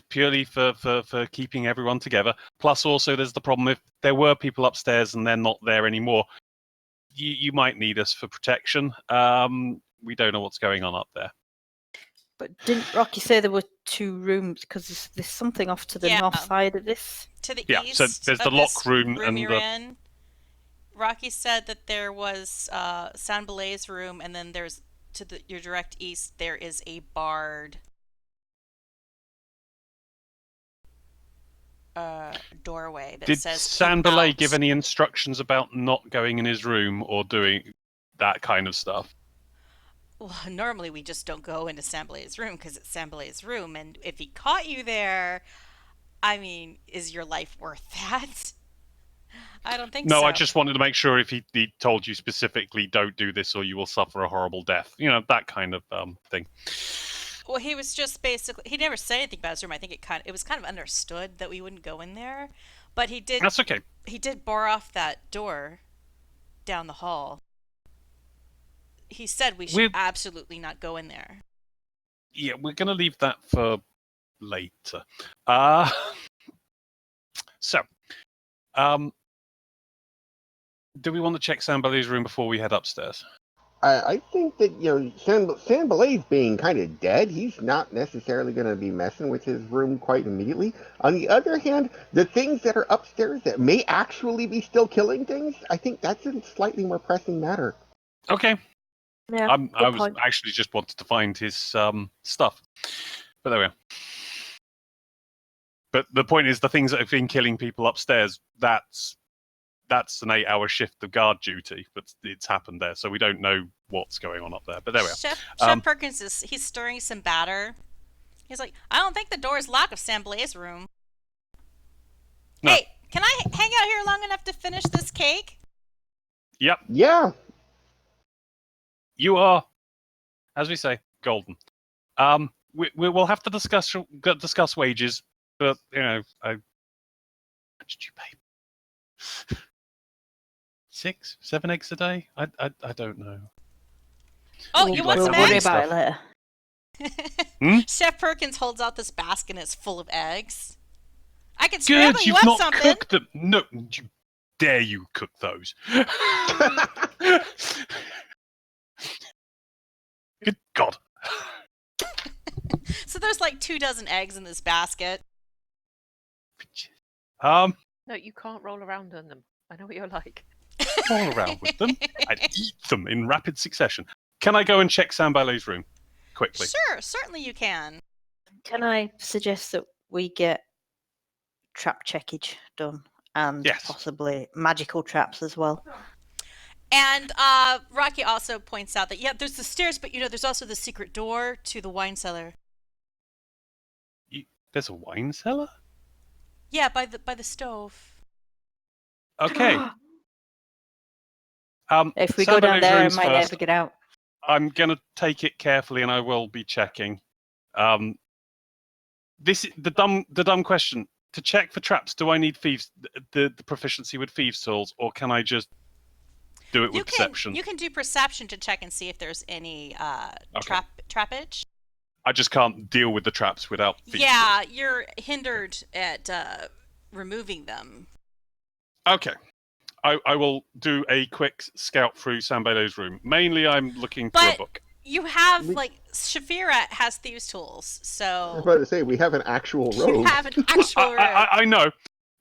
S5: purely for keeping everyone together. Plus, also, there's the problem if there were people upstairs and they're not there anymore, you might need us for protection. We don't know what's going on up there.
S2: But didn't Rocky say there were 2 rooms? Because there's something off to the
S1: Yeah.
S2: north side of this.
S1: To the
S5: Yeah,
S1: east
S5: so there's the
S1: of
S5: lock
S1: this
S5: room and
S1: you're
S5: the-
S1: in, Rocky said that there was San Belay's room, and then there's to your direct east there is a barred doorway that
S5: Did
S1: says
S5: San
S1: "Keep
S5: Belay
S1: out."
S5: give any instructions about not going in his room or doing that kind of stuff?
S1: Well, normally we just don't go into San Belay's room because it's San Belay's room, and if he caught you there, I mean, is your life worth that? I don't think
S5: No,
S1: so.
S5: I just wanted to make sure if he told you specifically, don't do this or you will suffer a horrible death. You know, that kind of thing.
S1: Well, he was just basically, he never said anything about his room. I think it was kind of understood that we wouldn't go in there, but he did
S5: That's okay.
S1: bar off that door down the hall. He said we should absolutely not go in there.
S5: Yeah, we're going to leave that for later. So, do we want to check San Belay's room before we head upstairs?
S4: I think that, San Belay's being kind of dead. He's not necessarily going to be messing with his room quite immediately. On the other hand, the things that are upstairs that may actually be still killing things, I think that's a slightly more pressing matter.
S5: Okay.
S2: Yeah,
S5: I
S2: good
S5: was
S2: point.
S5: actually just wanted to find his stuff. But there we are. But the point is, the things that have been killing people upstairs, that's an 8-hour shift of guard duty, but it's happened there, so we don't know what's going on up there. But there we are.
S1: Chef Perkins he's stirring some batter. He's like, I don't think the door is locked of San Belay's room.
S5: No.
S1: Hey, can I hang out here long enough to finish this cake?
S5: Yep.
S4: Yeah.
S5: You are, as we say, golden. We'll have to discuss wages, but how much did you pay? 6, 7 eggs a day? I don't know.
S1: Oh,
S2: We'll-
S1: you want
S2: we'll
S1: some
S2: worry
S1: eggs?
S2: about it later.
S1: Chef Perkins holds out this basket and it's full of eggs. I can
S5: Good,
S1: scramble you
S5: you've
S1: up
S5: not
S1: something.
S5: cooked them. No, dare you cook those? Good God.
S1: So there's like 24 eggs in this basket.
S3: No, you can't roll around on them. I know what you're like.
S5: Roll around with them. I'd eat them in rapid succession. Can I go and check San Belay's room quickly?
S1: Sure, certainly you can.
S2: Can I suggest that we get trap checkage done and
S5: Yes.
S2: possibly magical traps as well?
S1: And Rocky also points out that, yeah, there's the stairs, but there's also the secret door to the wine cellar.
S5: There's a wine cellar?
S1: Yeah, by the stove.
S5: Okay.
S2: If we
S5: San
S2: go down
S5: Belay's
S2: there, I
S5: rooms
S2: might
S5: first.
S2: never get out.
S5: I'm going to take it carefully, and I will be checking. The dumb question: to check for traps, do I need thieves the proficiency with thieves' tools, or can I just do it with perception?
S1: You can do perception to check and see if there's any trappage.
S5: I just can't deal with the traps without thieves'
S1: Yeah, you're hindered at removing them.
S5: tools. Okay. I will do a quick scout through San Belay's room. Mainly, I'm looking for a book.
S1: You have, Shaefira has thieves' tools,
S4: I was
S1: so...
S4: about to say, we have an actual rogue.
S1: You have an actual rogue.
S5: I know,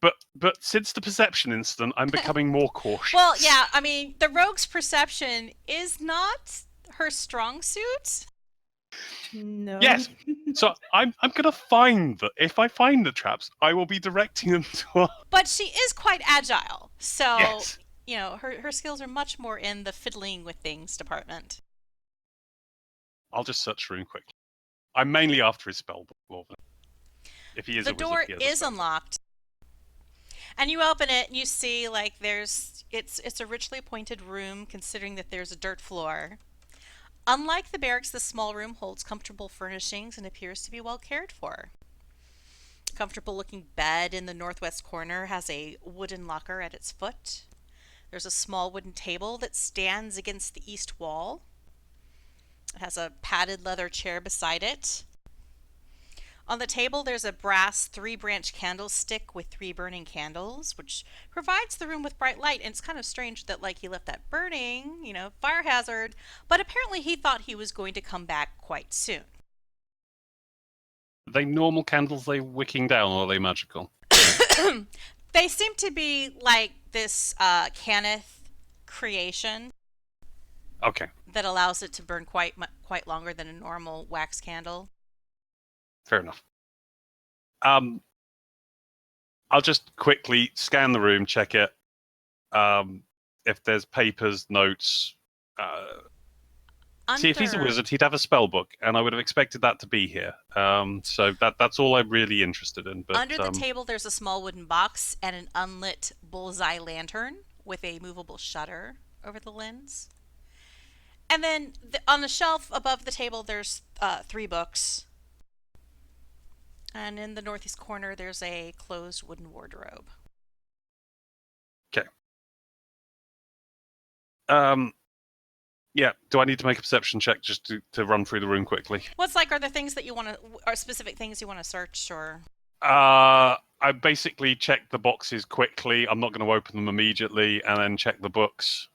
S5: but since the perception incident, I'm becoming more cautious.
S1: Well, yeah, I mean, the rogue's perception is not her strong suit.
S2: No.
S5: Yes. So I'm gonna find the. If I find the traps, I will be directing them to.
S1: But she is quite agile, so
S5: Yes.
S1: her skills are much more in the fiddling with things department.
S5: I'll just search the room quickly. I'm mainly after his spell book. If he is
S1: The
S5: a wizard,
S1: door
S5: he has a
S1: is
S5: spell book.
S1: unlocked, and you open it and you see like it's a richly appointed room, considering that there's a dirt floor. Unlike the barracks, the small room holds comfortable furnishings and appears to be well cared for. A comfortable looking bed in the northwest corner has a wooden locker at its foot. There's a small wooden table that stands against the east wall. It has a padded leather chair beside it. On the table, there's a brass 3-branch candlestick with 3 burning candles, which provides the room with bright light. And it's kind of strange that, like, he left that burning, fire hazard. But apparently he thought he was going to come back quite soon.
S5: Are they normal candles they wicking down, or are they magical?
S1: They seem to be like this Cannith creation
S5: Okay,
S1: that allows it to burn quite longer than a normal wax candle.
S5: fair enough. I'll just quickly scan the room, check it. If there's papers, notes. See, if he's a wizard, he'd have a spell book, and I would have expected that to be here. So that's all I'm really interested in. But
S1: Under the table, there's a small wooden box and an unlit bullseye lantern with a movable shutter over the lens. And then on the shelf above the table, there's 3 books. And in the northeast corner, there's a closed wooden wardrobe.
S5: Okay. Yeah. Do I need to make a perception check just to run through the room quickly?
S1: Are there things that you want to, are specific things you want to search, or?
S5: I basically check the boxes quickly. I'm not going to open them immediately, and then check the books.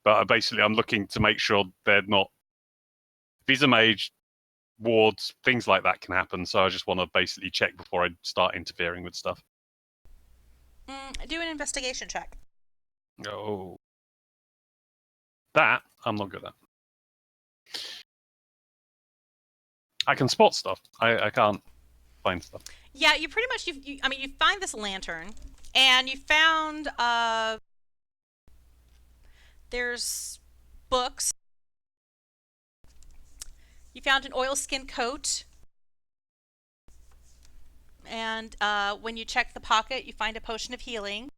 S5: But basically, I'm looking to make sure they're not. If he's a mage, wards, things like that can happen. So I just want to basically check before I start interfering with stuff.
S1: Do an investigation check.
S5: Oh. That I'm not good at. I can spot stuff. I can't find stuff.
S1: Yeah, you pretty much, you find this lantern, and you found, there's books. You found an oilskin coat. And when you check the pocket, you find a potion of healing.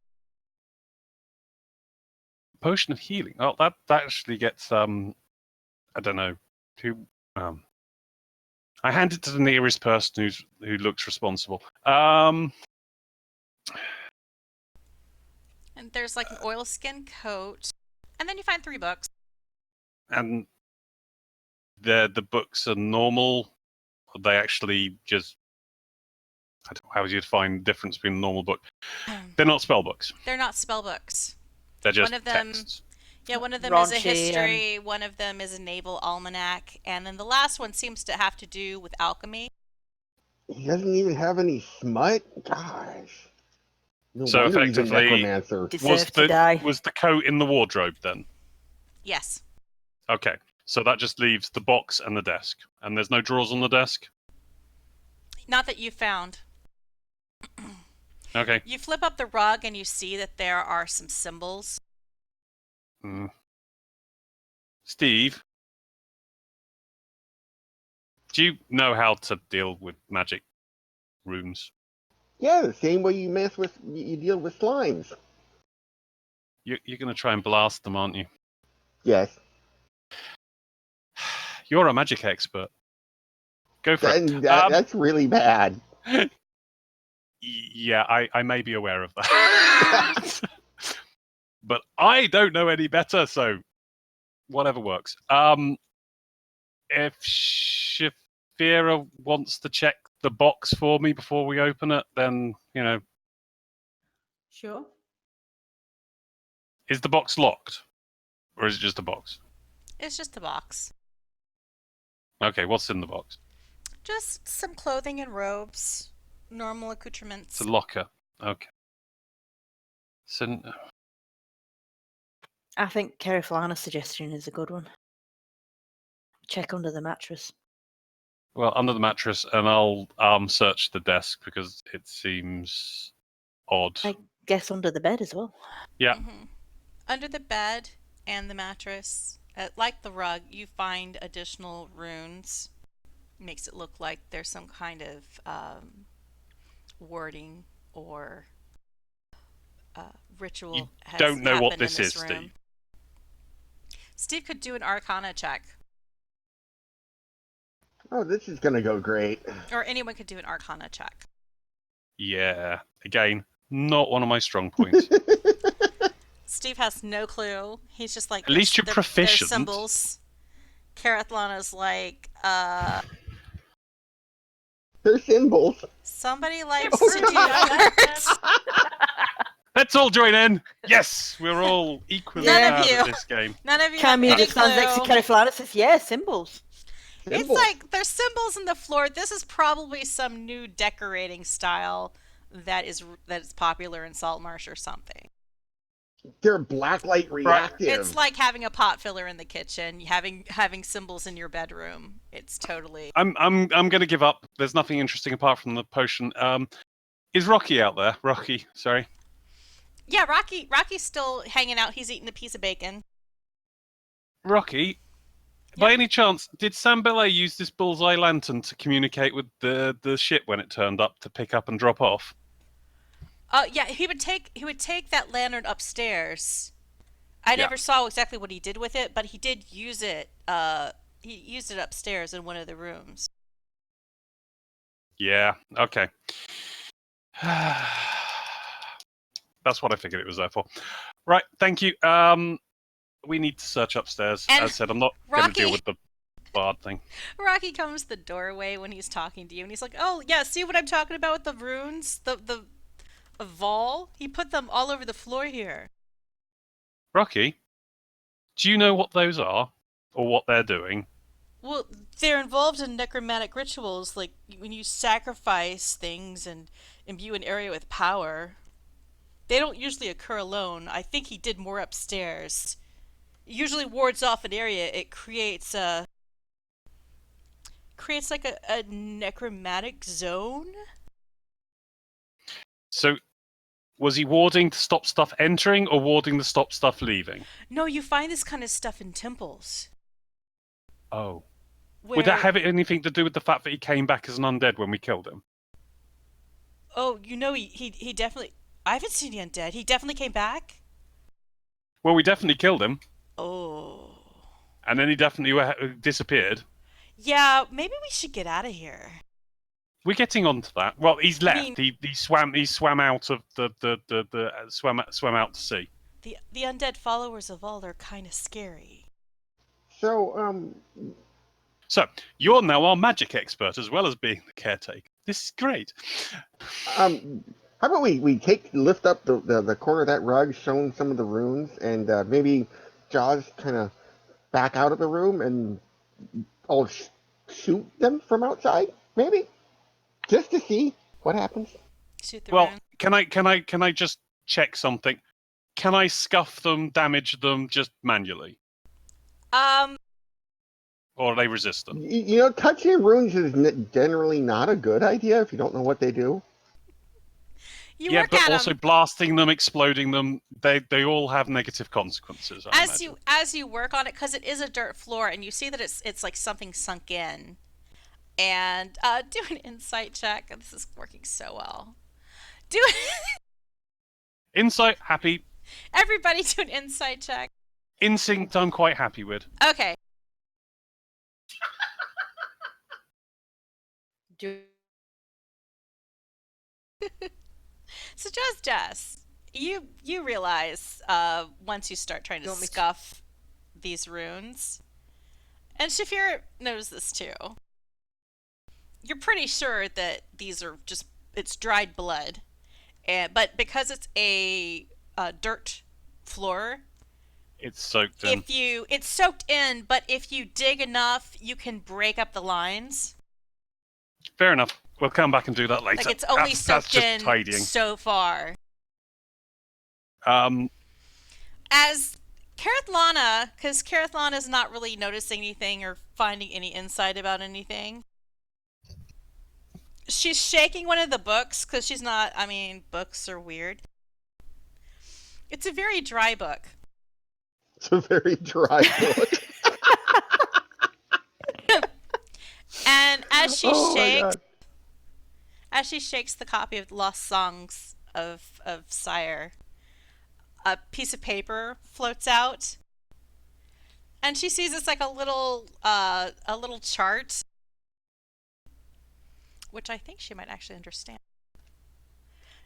S5: Potion of healing. Oh, that actually gets I don't know who. I hand it to the nearest person who looks responsible.
S1: And there's like an oilskin coat, and then you find 3 books.
S5: And the books are normal. Or they actually just. I don't know, how would you define the difference between a normal book? They're not spell books.
S1: They're not spell books.
S5: They're just
S1: One of them,
S5: texts.
S1: Yeah, one of them
S2: Raunchy,
S1: is a history, one of them is a naval almanac, and then the last one seems to have to do with alchemy.
S4: He doesn't even have any smut? Gosh. No
S5: So
S4: wonder he's a
S5: effectively,
S4: necromancer.
S2: Deserve to die.
S5: Was the coat in the wardrobe then?
S1: Yes.
S5: Okay, so that just leaves the box and the desk, and there's no drawers on the desk.
S1: Not that you found.
S5: Okay.
S1: You flip up the rug and you see that there are some symbols.
S5: Stiiv, do you know how to deal with magic rooms?
S4: Yeah, the same way you deal with slimes.
S5: You're going to try and blast them, aren't you?
S4: Yes.
S5: You're a magic expert. Go for it.
S4: That's really bad.
S5: Yeah, I may be aware of that. But I don't know any better, so whatever works. If Shaefira wants to check the box for me before we open it, then,
S2: Sure.
S5: is the box locked? Or is it just a box?
S1: It's just a box.
S5: Okay, what's in the box?
S1: Just some clothing and robes. Normal accoutrements.
S5: It's a locker. Okay. So,
S2: I think Kereithlana's suggestion is a good one. Check under the mattress.
S5: Well, under the mattress, and I'll search the desk because it seems odd.
S2: I guess under the bed as well.
S5: Yeah.
S1: Mm-hmm. Under the bed and the mattress, like the rug, you find additional runes. Makes it look like there's some kind of wording or ritual
S5: You
S1: has
S5: don't know what
S1: happened in
S5: this
S1: this
S5: is,
S1: room.
S5: Steve.
S1: Steve could do an Arcana check,
S4: Oh, this is gonna go great.
S1: or anyone could do an Arcana check.
S5: Yeah. Again, not one of my strong points.
S1: Steve has no clue. He's just like,
S5: At least you're
S1: they're
S5: proficient.
S1: symbols. Kereithlana's like,
S4: They're symbols.
S1: somebody likes
S4: Oh,
S1: to
S4: no.
S1: do arts.
S5: Let's all join in. Yes, we're all equally
S1: None of
S5: bad
S1: you.
S5: at this game.
S1: None of you have
S2: Kymir
S1: any
S2: just stands next to
S1: clue.
S2: Kereithlana and says, yeah, symbols.
S1: It's
S4: Symbols.
S1: like there's symbols in the floor. This is probably some new decorating style that is popular in Saltmarsh or something.
S4: They're blacklight reactive.
S1: It's like having a pot filler in the kitchen, having symbols in your bedroom. It's totally.
S5: I'm gonna give up. There's nothing interesting apart from the potion. Is Rocky out there? Rocky, sorry.
S1: Yeah, Rocky's still hanging out. He's eating a piece of bacon.
S5: Rocky, by any chance, did Sambele use this bullseye lantern to communicate with the ship when it turned up to pick up and drop off?
S1: Yeah, he would take that lantern upstairs. I never saw exactly what he did with it, but he did use it. He used it upstairs in one of the rooms.
S5: Yeah. Okay. That's what I figured it was there for. Right. Thank you. We need to search upstairs.
S1: And
S5: As I said, I'm not going to
S1: Rocky-
S5: deal with the bard thing.
S1: Rocky comes to the doorway when he's talking to you, and he's like, "Oh yeah, see what I'm talking about with the runes, the Vol? He put them all over the floor here."
S5: Rocky, do you know what those are or what they're doing?
S1: Well, they're involved in necromantic rituals, like when you sacrifice things and imbue an area with power. They don't usually occur alone. I think he did more upstairs. It usually wards off an area. It creates like a necromantic zone.
S5: So, was he warding to stop stuff entering or warding to stop stuff leaving?
S1: No, you find this kind of stuff in temples.
S5: Oh.
S1: Where...
S5: Would that have anything to do with the fact that he came back as an undead when we killed him?
S1: Oh, you know, he definitely... I haven't seen the undead. He definitely came back?
S5: Well, we definitely killed him,
S1: Oh.
S5: and then he definitely disappeared.
S1: Yeah, maybe we should get out of here.
S5: We're getting onto that. Well, he's left.
S1: mean-
S5: He swam out of the swam out to sea.
S1: The undead followers of all are kind of scary.
S4: So,
S5: So you're now our magic expert as well as being the caretaker. This is great.
S4: how about we lift up the corner of that rug, showing some of the runes, and maybe Jaws kind of back out of the room and I'll shoot them from outside, maybe, just to see what happens.
S1: Shoot the
S5: Well,
S1: rune.
S5: can I just check something? Can I scuff them, damage them just manually, or are they resistant?
S4: You know, touching runes is generally not a good idea if you don't know what they do.
S1: You
S5: Yeah,
S1: work
S5: but
S1: at
S5: also
S1: 'em.
S5: blasting them, exploding them, they all have negative consequences. I imagine.
S1: As you work on it, because it is a dirt floor, and you see that it's like something sunk in. And do an insight check. This is working so well. Do
S5: Insight, happy.
S1: everybody do an insight check.
S5: Instinct, I'm quite happy with.
S1: Okay. So Jozdess, you realize once you start trying
S2: You
S1: to
S2: want me to-
S1: scuff these runes, and Shaefira knows this too. You're pretty sure that these are it's dried blood, but because it's a dirt floor,
S5: It's soaked in.
S1: it's soaked in, but if you dig enough, you can break up the lines.
S5: Fair enough. We'll come back and do that later.
S1: Like it's only
S5: that's
S1: soaked
S5: just
S1: in
S5: tidying.
S1: so far.
S5: As
S1: Kereithlana, because Kereithlana is not really noticing anything or finding any insight about anything. She's shaking one of the books because she's not. I mean, books are weird. It's a very dry book.
S4: It's a very dry book.
S1: And
S4: Oh my god.
S1: as she shakes the copy of Lost Songs of Sire, a piece of paper floats out, and she sees it's like a little chart, which I think she might actually understand.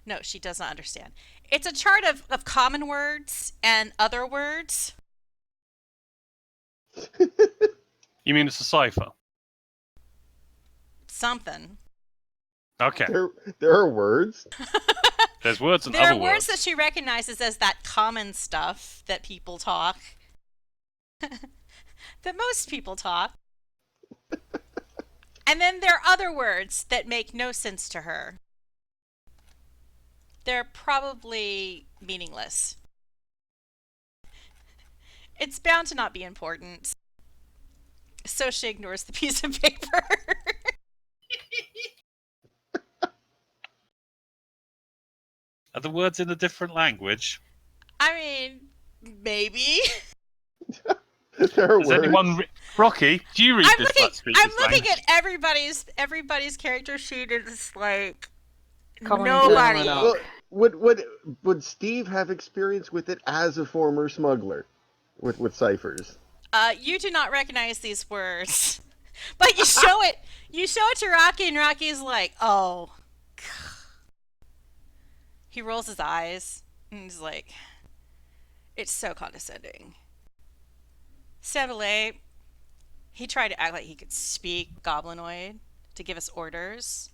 S1: No, she does not understand. It's a chart of common words and other words.
S5: You mean it's a cipher?
S1: Something.
S5: Okay.
S4: There are words.
S5: There's words and
S1: There
S5: other
S1: are words that she recognizes as that common stuff that people talk. That most people talk. And then there are other words that make no sense to her. They're probably meaningless. It's bound to not be important. So she ignores the piece of paper.
S5: Are the words in a different language?
S1: I mean, maybe.
S4: There are
S5: Does
S4: words.
S5: anyone... Rocky, do you read this
S1: I'm looking at everybody's character sheet and it's like
S2: Common
S1: nobody.
S2: internal
S4: Well, would Stiiv have experience with it as a former smuggler with ciphers?
S1: You do not recognize these words. But you show it to Rocky and Rocky's like, "Oh." He rolls his eyes and he's like, "It's so condescending." Savelet, he tried to act like he could speak Goblinoid to give us orders,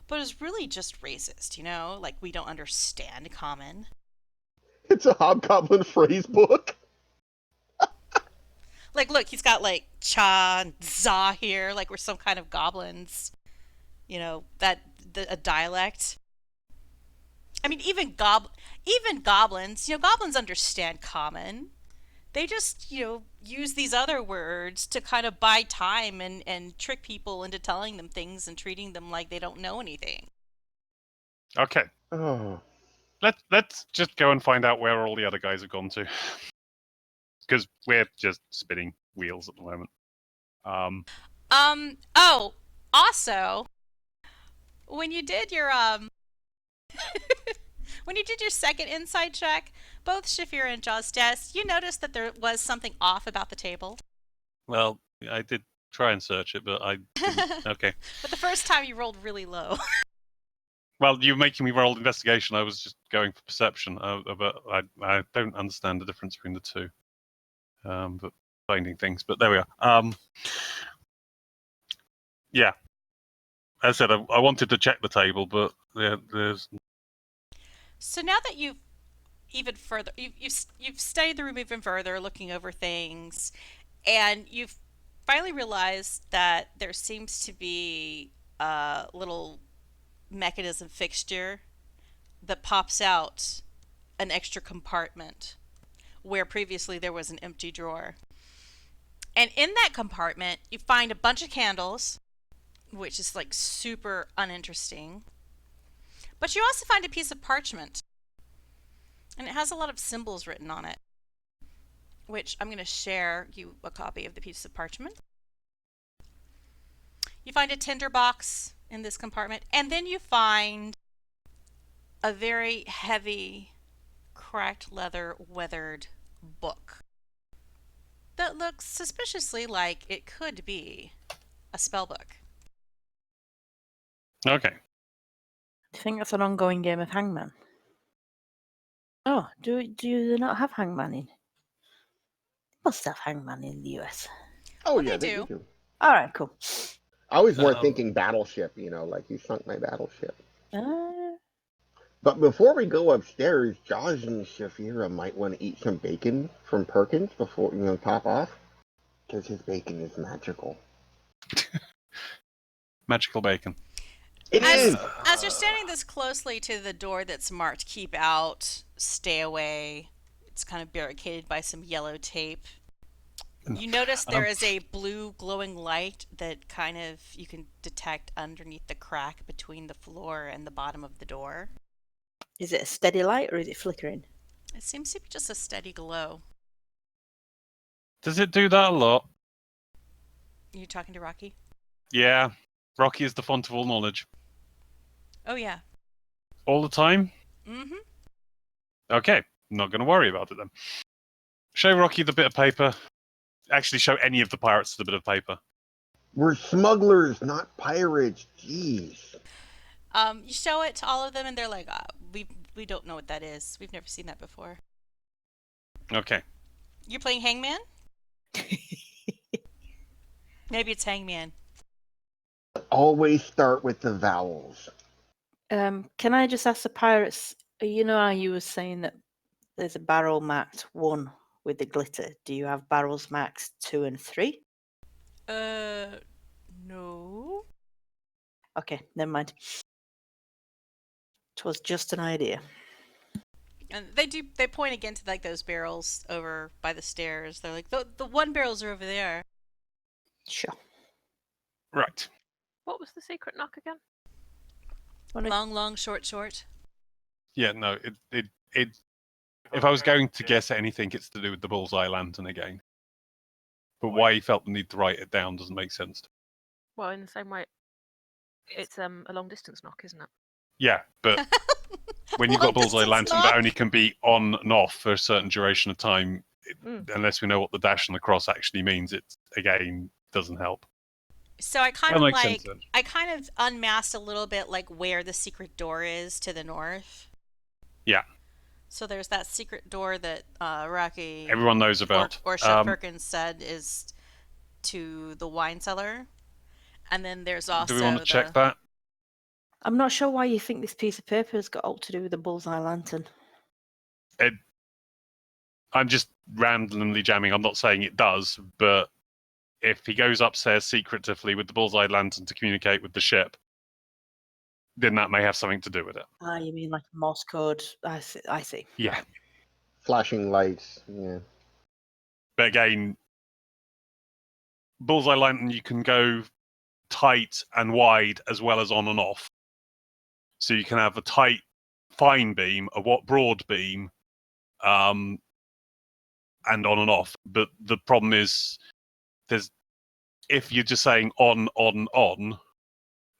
S1: but it was really just racist, like we don't understand common.
S4: It's a hobgoblin phrase book.
S1: Like, look, he's got like cha and za here, like we're some kind of goblins, a dialect. I mean, even goblins, goblins understand common. They just, use these other words to kind of buy time and trick people into telling them things and treating them like they don't know anything.
S5: Okay.
S4: Oh.
S5: Let's just go and find out where all the other guys have gone to. Because we're just spinning wheels at the moment.
S1: Oh, also, when you did your when you did your second insight check, both Shaefira and Jozdess, you noticed that there was something off about the table.
S5: Well, I did try and search it, but I didn't. Okay.
S1: But the first time you rolled really low.
S5: Well, you're making me roll investigation. I was just going for perception, but I don't understand the difference between the two. But finding things. But there we are. Yeah. As I said, I wanted to check the table, but there's.
S1: So now that you've even further, you've studied the room even further, looking over things, and you've finally realized that there seems to be a little mechanism fixture that pops out an extra compartment where previously there was an empty drawer. And in that compartment, you find a bunch of candles, which is like super uninteresting. But you also find a piece of parchment. And it has a lot of symbols written on it, which I'm going to share you a copy of the piece of parchment. You find a tinderbox in this compartment, and then you find a very heavy, cracked leather, weathered book that looks suspiciously like it could be a spell book.
S5: Okay.
S2: Do you think that's an ongoing game of Hangman? Oh, do they not have Hangman in? Must have Hangman in the US.
S4: Oh,
S1: Well,
S4: yeah,
S1: they
S4: they
S1: do.
S4: do.
S2: All right, cool.
S4: I was more thinking battleship, like you sunk my battleship. But before we go upstairs, Josh and Shaefira might want to eat some bacon from Perkins before, top off. Because his bacon is magical.
S5: Magical bacon.
S4: It is!
S1: As you're standing this closely to the door that's marked "Keep Out," "Stay Away," it's kind of barricaded by some yellow tape. You notice there
S5: Um,
S1: is a blue glowing light that kind of you can detect underneath the crack between the floor and the bottom of the door.
S2: Is it a steady light or is it flickering?
S1: It seems to be just a steady glow.
S5: Does it do that a lot?
S1: You talking to Rocky?
S5: Yeah. Rocky is the font of all knowledge.
S1: Oh yeah.
S5: All the time?
S1: Mm-hmm.
S5: Okay. Not going to worry about it then. Show Rocky the bit of paper. Actually, show any of the pirates the bit of paper.
S4: We're smugglers, not pirates. Jeez.
S1: You show it to all of them, and they're like, we don't know what that is. We've never seen that before."
S5: Okay.
S1: You're playing Hangman? Maybe it's Hangman.
S4: Always start with the vowels.
S2: Can I just ask the pirates? You know how you were saying that there's a barrel marked 1 with the glitter. Do you have barrels marked 2 and 3?
S1: No.
S2: Okay, never mind. It was just an idea.
S1: And they point again to like those barrels over by the stairs. They're like, the one barrels are over there.
S2: Sure.
S5: Right.
S3: What was the secret knock again?
S1: Long, long, short, short.
S5: Yeah, no, it if I was going to guess at anything, it's to do with the bullseye lantern again. But why he felt the need to write it down doesn't make sense.
S3: Well, in the same way, it's a long distance knock, isn't it?
S5: Yeah, but when you've got a bullseye
S1: Long-distance
S5: lantern
S1: knock?
S5: that only can be on and off for a certain duration of time, unless we know what the dash and the cross actually means, it again doesn't help.
S1: So I kind
S5: That
S1: of
S5: makes sense then.
S1: I kind of unmasked a little bit like where the secret door is to the north.
S5: Yeah,
S1: So there's that secret door that Rocky
S5: everyone knows about.
S1: or Chef Perkins said is to the wine cellar. And then there's also
S5: Do we want to check that?
S2: I'm not sure why you think this piece of paper has got all to do with the bullseye lantern.
S5: I'm just randomly jamming. I'm not saying it does, but if he goes upstairs secretively with the bullseye lantern to communicate with the ship, then that may have something to do with it.
S2: Ah, you mean like a Morse code? I see.
S5: Yeah.
S4: Flashing lights. Yeah.
S5: But again, bullseye lantern, you can go tight and wide as well as on and off. So you can have a tight, fine beam, a broad beam, and on and off. But the problem is, if you're just saying on,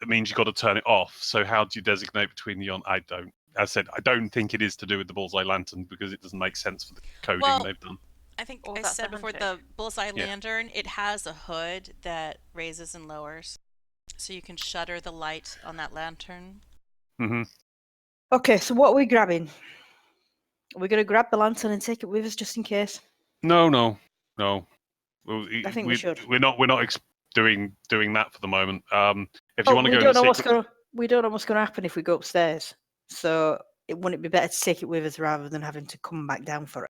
S5: it means you've got to turn it off. So how do you designate between the on? I don't. As I said, I don't think it is to do with the bullseye lantern because it doesn't make sense for the coding they've done.
S1: I think
S3: Or
S1: I
S3: that's
S1: said
S3: a
S1: before the
S3: handshake.
S1: bullseye
S5: Yeah.
S1: lantern, it has a hood that raises and lowers. So you can shutter the light on that lantern.
S5: Mm-hmm.
S2: Okay, so what are we grabbing? Are we going to grab the lantern and take it with us just in case?
S5: No.
S2: I think we should.
S5: We're not doing that for the moment. If you
S2: Oh,
S5: want to
S2: we
S5: go,
S2: don't know what's going. We don't know what's going to happen if we go upstairs. So wouldn't it be better to take it with us rather than having to come back down for it?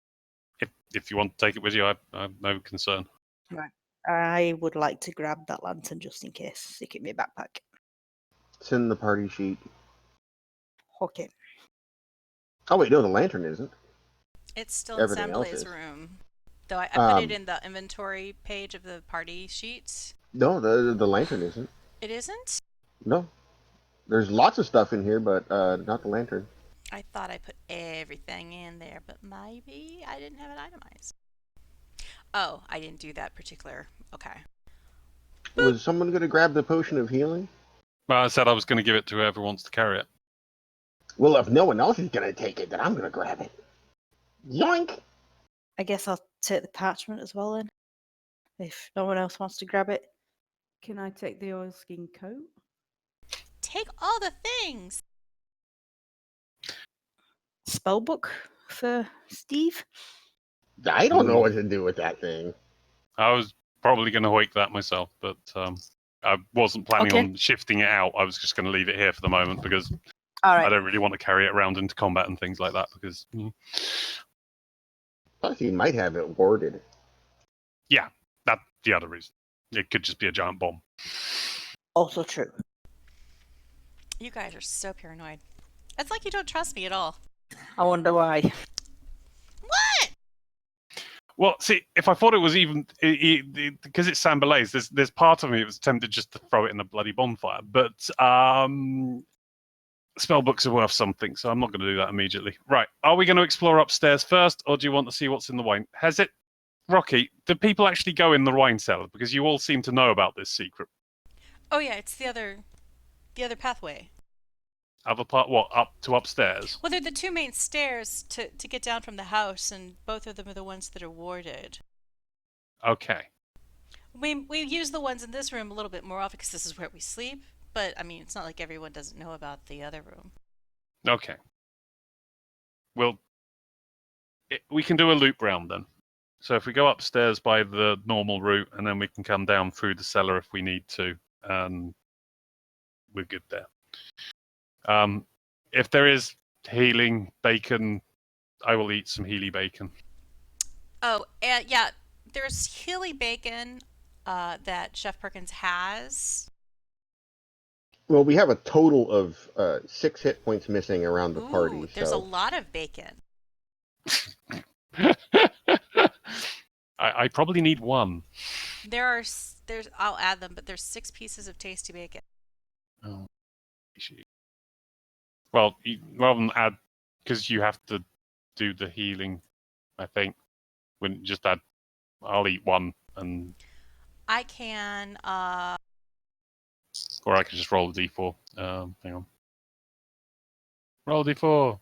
S5: if you want to take it with you, I have no concern.
S2: Right. I would like to grab that lantern just in case. Stick it in my backpack.
S4: It's in the party sheet.
S2: Okay.
S4: Oh wait, no, the lantern isn't.
S1: It's still in
S4: Everything else
S1: Sambley's
S4: is.
S1: room. Though I put it in the inventory page of the party sheets.
S4: No, the lantern isn't.
S1: It isn't?
S4: No. There's lots of stuff in here, but not the lantern.
S1: I thought I put everything in there, but maybe I didn't have it itemized. Oh, I didn't do that particular. Okay.
S4: Was someone going to grab the potion of healing?
S5: Well, I said I was going to give it to whoever wants to carry it.
S4: Well, if no one else is going to take it, then I'm going to grab it. Yoink!
S2: I guess I'll take the parchment as well then. If no one else wants to grab it.
S6: Can I take the oilskin coat?
S1: Take all the things.
S2: Spellbook for Stiiv?
S4: I don't know what to do with that thing.
S5: I was probably going to hoik that myself, but I wasn't planning
S2: Okay.
S5: on shifting it out. I was just going to leave it here for the moment because
S2: All
S5: I
S2: right.
S5: don't really want to carry it around into combat and things like that because
S4: Plus, you might have it warded.
S5: that's the other reason. It could just be a giant bomb.
S2: Also true.
S1: You guys are so paranoid. It's like you don't trust me at all.
S2: I wonder why.
S1: What?
S5: Well, see, if I thought it was even because it's Sambalese, there's part of me that was tempted just to throw it in a bloody bonfire. But spell books are worth something, so I'm not going to do that immediately. Right? Are we going to explore upstairs first, or do you want to see what's in the wine? Has it, Rocky? Do people actually go in the wine cellar? Because you all seem to know about this secret.
S1: Oh yeah, it's the other pathway.
S5: Other part, what, up to upstairs?
S1: Well, they're the two main stairs to get down from the house, and both of them are the ones that are warded.
S5: Okay.
S1: We use the ones in this room a little bit more often because this is where we sleep. But I mean, it's not like everyone doesn't know about the other room.
S5: Okay. Well, we can do a loop round then. So if we go upstairs by the normal route, and then we can come down through the cellar if we need to, and we're good there. If there is healing bacon, I will eat some Healy bacon.
S1: Oh, and yeah, there's Healy bacon that Chef Perkins has.
S4: Well, we have a total of 6 hit points missing around the party.
S1: Ooh, there's a
S4: So
S1: lot of bacon.
S5: I probably need one.
S1: There's I'll add them, but there's 6 pieces of tasty bacon.
S5: Oh, well, rather than add, because you have to do the healing, I think. Wouldn't just add. I'll eat one, and
S1: I can
S5: or I could just roll a d4. Hang on. Roll a d4.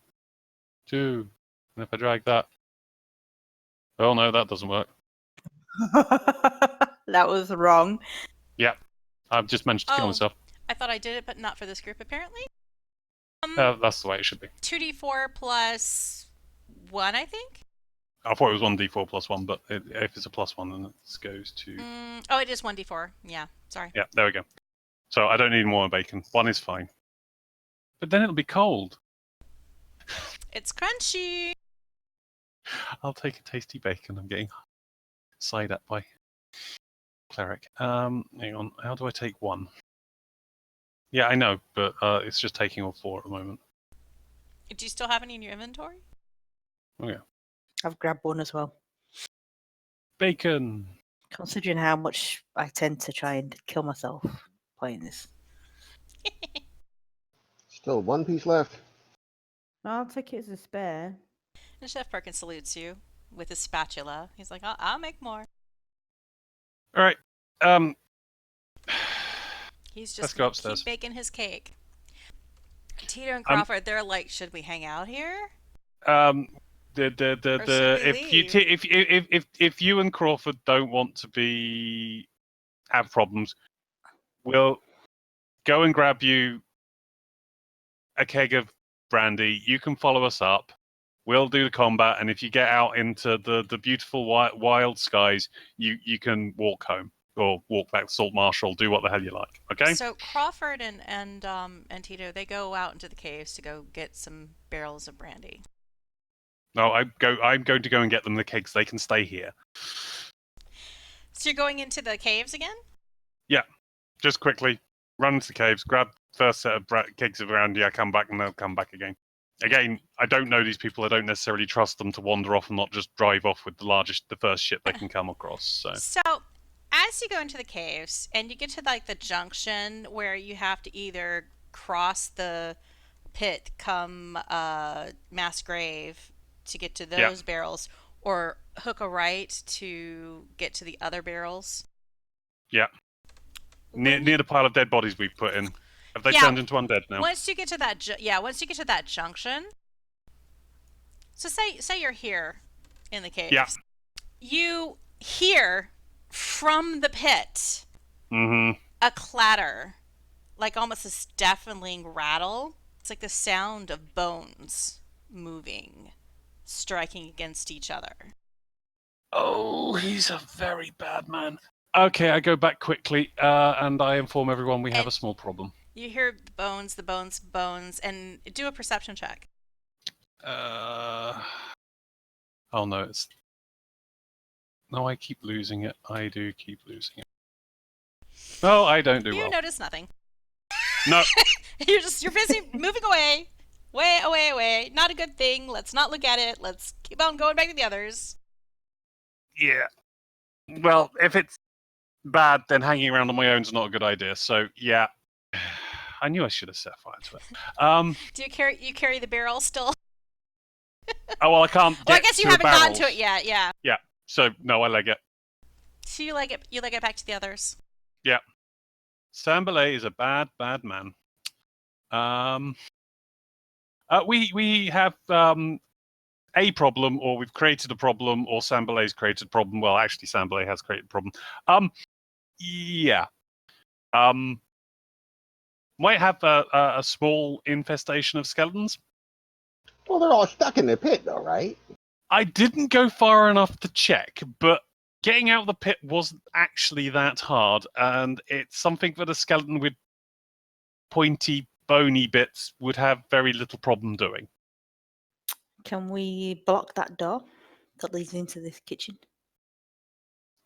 S5: 2. And if I drag that, oh no, that doesn't work.
S2: That was wrong.
S5: Yeah, I've just managed to kill myself.
S1: I thought I did it, but not for this group apparently.
S5: That's the way it should be.
S1: 2d4 plus 1, I think.
S5: I thought it was 1d4 plus 1, but if it's a plus 1, then it goes to...
S1: Oh, it is 1d4. Yeah, sorry.
S5: Yeah, there we go. So I don't need more bacon. 1 is fine. But then it'll be cold.
S1: It's crunchy.
S5: I'll take a tasty bacon. I'm getting sighed at by cleric. Hang on. How do I take 1? Yeah, I know, but it's just taking all 4 at the moment.
S1: Do you still have any in your inventory?
S5: Oh yeah.
S2: I've grabbed one as well.
S5: Bacon.
S2: Considering how much I tend to try and kill myself playing this.
S4: still 1 piece left.
S6: I'll take it as a spare.
S1: And Chef Perkins salutes you with his spatula. He's like, I'll make more.
S5: All right.
S1: He's
S5: Let's
S1: just
S5: go
S1: gonna
S5: upstairs.
S1: keep baking his cake. Tito and Crawford, they're like, should we hang out here?
S5: If you and Crawford don't want to have problems, we'll go and grab you a keg of brandy. You can follow us up. We'll do the combat, and if you get out into the beautiful wild skies, you can walk home or walk back to Saltmarsh or do what the hell you like. Okay?
S1: So Crawford and Tito, they go out into the caves to go get some barrels of brandy.
S5: No, I'm going to go and get them the kegs. They can stay here.
S1: So you're going into the caves again?
S5: Yeah. Just quickly run into the caves, grab first set of kegs of brandy. I come back and they'll come back again. Again, I don't know these people. I don't necessarily trust them to wander off and not just drive off with the first ship they can come across.
S1: So as you go into the caves and you get to like the junction where you have to either cross the pit, come mass grave to get to those barrels, or hook a right to get to the other barrels.
S5: Yeah. Near the pile of dead bodies we've put in. Have they turned into undead now?
S1: Once you get to that junction. So say you're here in the caves.
S5: Yeah.
S1: You hear from the pit
S5: a
S1: clatter, like almost a deafening rattle. It's like the sound of bones moving, striking against each other.
S5: Oh, he's a very bad man. Okay, I go back quickly and I inform everyone we have a small problem.
S1: You hear the bones, and do a perception check.
S5: Oh no, No, I keep losing it. I do keep losing it. No, I don't do well.
S1: You notice nothing.
S5: No.
S1: You're busy moving away. Away. Not a good thing. Let's not look at it. Let's keep on going back to the others.
S5: Yeah. Well, if it's bad, then hanging around on my own is not a good idea. So, yeah. I knew I should have set fire to it.
S1: Do you carry the barrel still?
S5: Oh, well, I can't get
S1: Well, I guess you
S5: to
S1: haven't gotten to
S5: barrels.
S1: it yet. Yeah.
S5: Yeah. So, no, I leg it.
S1: So you leg it back to the others.
S5: Yeah. Sambalay is a bad, bad man. We have a problem, or we've created a problem, or Sambalay's created a problem. Well, actually, Sambalay has created a problem. Yeah. Might have a small infestation of skeletons.
S4: Well, they're all stuck in the pit, though, right?
S5: I didn't go far enough to check, but getting out of the pit wasn't actually that hard, and it's something that a skeleton with pointy, bony bits would have very little problem doing.
S2: Can we block that door that leads into this kitchen?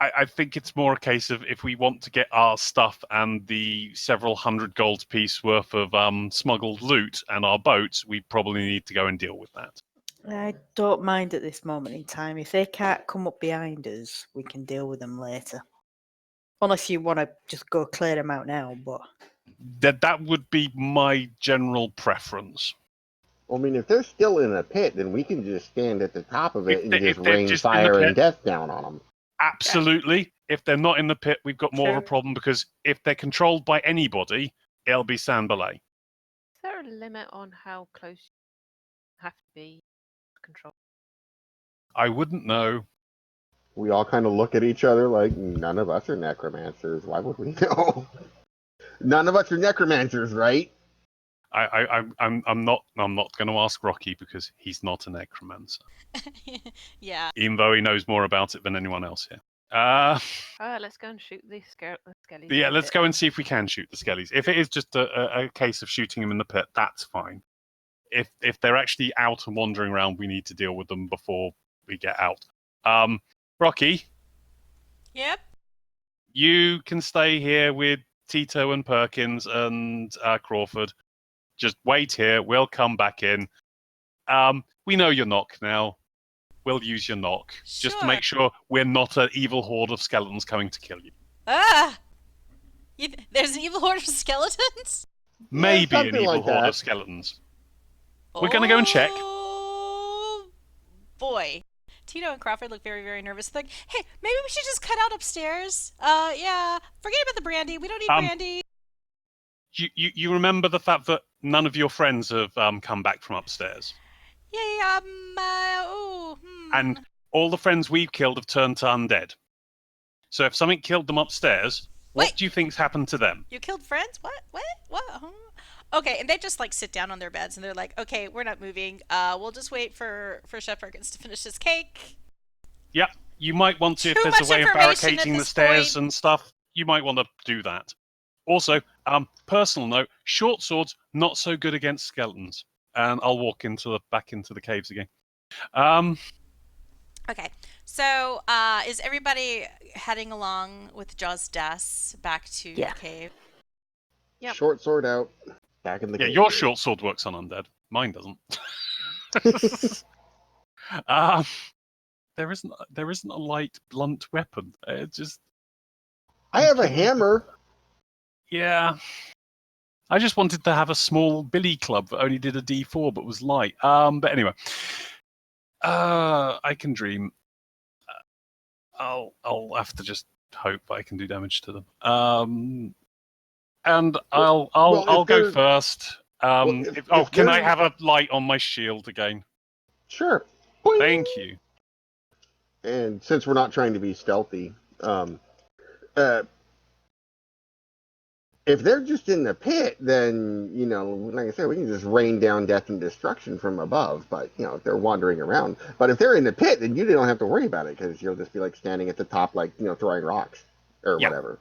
S5: I think it's more a case of if we want to get our stuff and the several hundred gold piece worth of smuggled loot and our boats, we probably need to go and deal with that.
S2: I don't mind at this moment in time. If they can't come up behind us, we can deal with them later. Unless you want to just go clear them out now, but...
S5: That would be my general preference.
S4: I mean, if they're still in a pit, then we can just stand at the top of it and
S5: If
S4: just
S5: they're
S4: rain
S5: just in the
S4: fire and
S5: pit.
S4: death down on them.
S5: Absolutely. If they're not in the pit, we've got more of a
S2: True.
S5: problem, because if they're controlled by anybody, it'll be Sambalay.
S3: Is there a limit on how close you have to be to control?
S5: I wouldn't know.
S4: We all kind of look at each other like, none of us are necromancers. Why would we know? None of us are necromancers, right?
S5: I'm not going to ask Rocky because he's not a necromancer,
S1: Yeah.
S5: even though he knows more about it than anyone else here.
S3: Let's go and shoot the skellies.
S5: Yeah,
S3: in the
S5: let's
S3: pit.
S5: go and see if we can shoot the skellies. If it is just a case of shooting them in the pit, that's fine. If they're actually out and wandering around, we need to deal with them before we get out. Rocky,
S1: Yep.
S5: you can stay here with Tito and Perkins and Crawford. Just wait here. We'll come back in. We know your knock now. We'll use your knock just to
S1: Sure.
S5: make sure we're not an evil horde of skeletons coming to kill you.
S1: Ah! There's an evil horde of skeletons?
S5: Maybe an
S4: something
S5: evil
S4: like
S5: horde
S4: that.
S5: of skeletons. We're gonna go and check.
S1: Oh, boy. Tito and Crawford look very, very nervous. They're like, hey, maybe we should just cut out upstairs. Yeah. Forget about the brandy. We don't need brandy.
S5: You remember the fact that none of your friends have come back from upstairs?
S1: Yeah.
S5: And all the friends we've killed have turned to undead. So if something killed them upstairs, what
S1: Wait.
S5: do you think's happened to them?
S1: You killed friends? What? Huh? Okay, and they just like sit down on their beds and they're like, okay, we're not moving. We'll just wait for Chef Perkins to finish his cake.
S5: Yep. You might want to, if
S1: Too
S5: there's
S1: much
S5: a way of
S1: information at
S5: barricading the
S1: this
S5: stairs
S1: point.
S5: and stuff, you might want to do that. Also, personal note, short swords, not so good against skeletons. And I'll walk back into the caves again.
S1: Okay, so is everybody heading along with Jozdess back to
S2: Yeah.
S1: the cave?
S3: Yep.
S4: Short sword out. Back in the
S5: Yeah,
S4: cave.
S5: your short sword works on undead. Mine doesn't. There isn't a light, blunt weapon. It just...
S4: I have a hammer.
S5: Yeah. I just wanted to have a small billy club that only did a D4 but was light. But anyway. I can dream. I'll have to just hope I can do damage to them. And I'll
S4: if
S5: go
S4: they're-
S5: first.
S4: if
S5: Can I
S4: they're-
S5: have a light on my shield again?
S4: Sure. Boing.
S5: Thank you.
S4: And since we're not trying to be stealthy, if they're just in the pit, then, like I said, we can just rain down death and destruction from above. But, if they're wandering around. But if they're in the pit, then you don't have to worry about it, because you'll just be, like, standing at the top, like, throwing rocks or
S5: Yeah.
S4: whatever.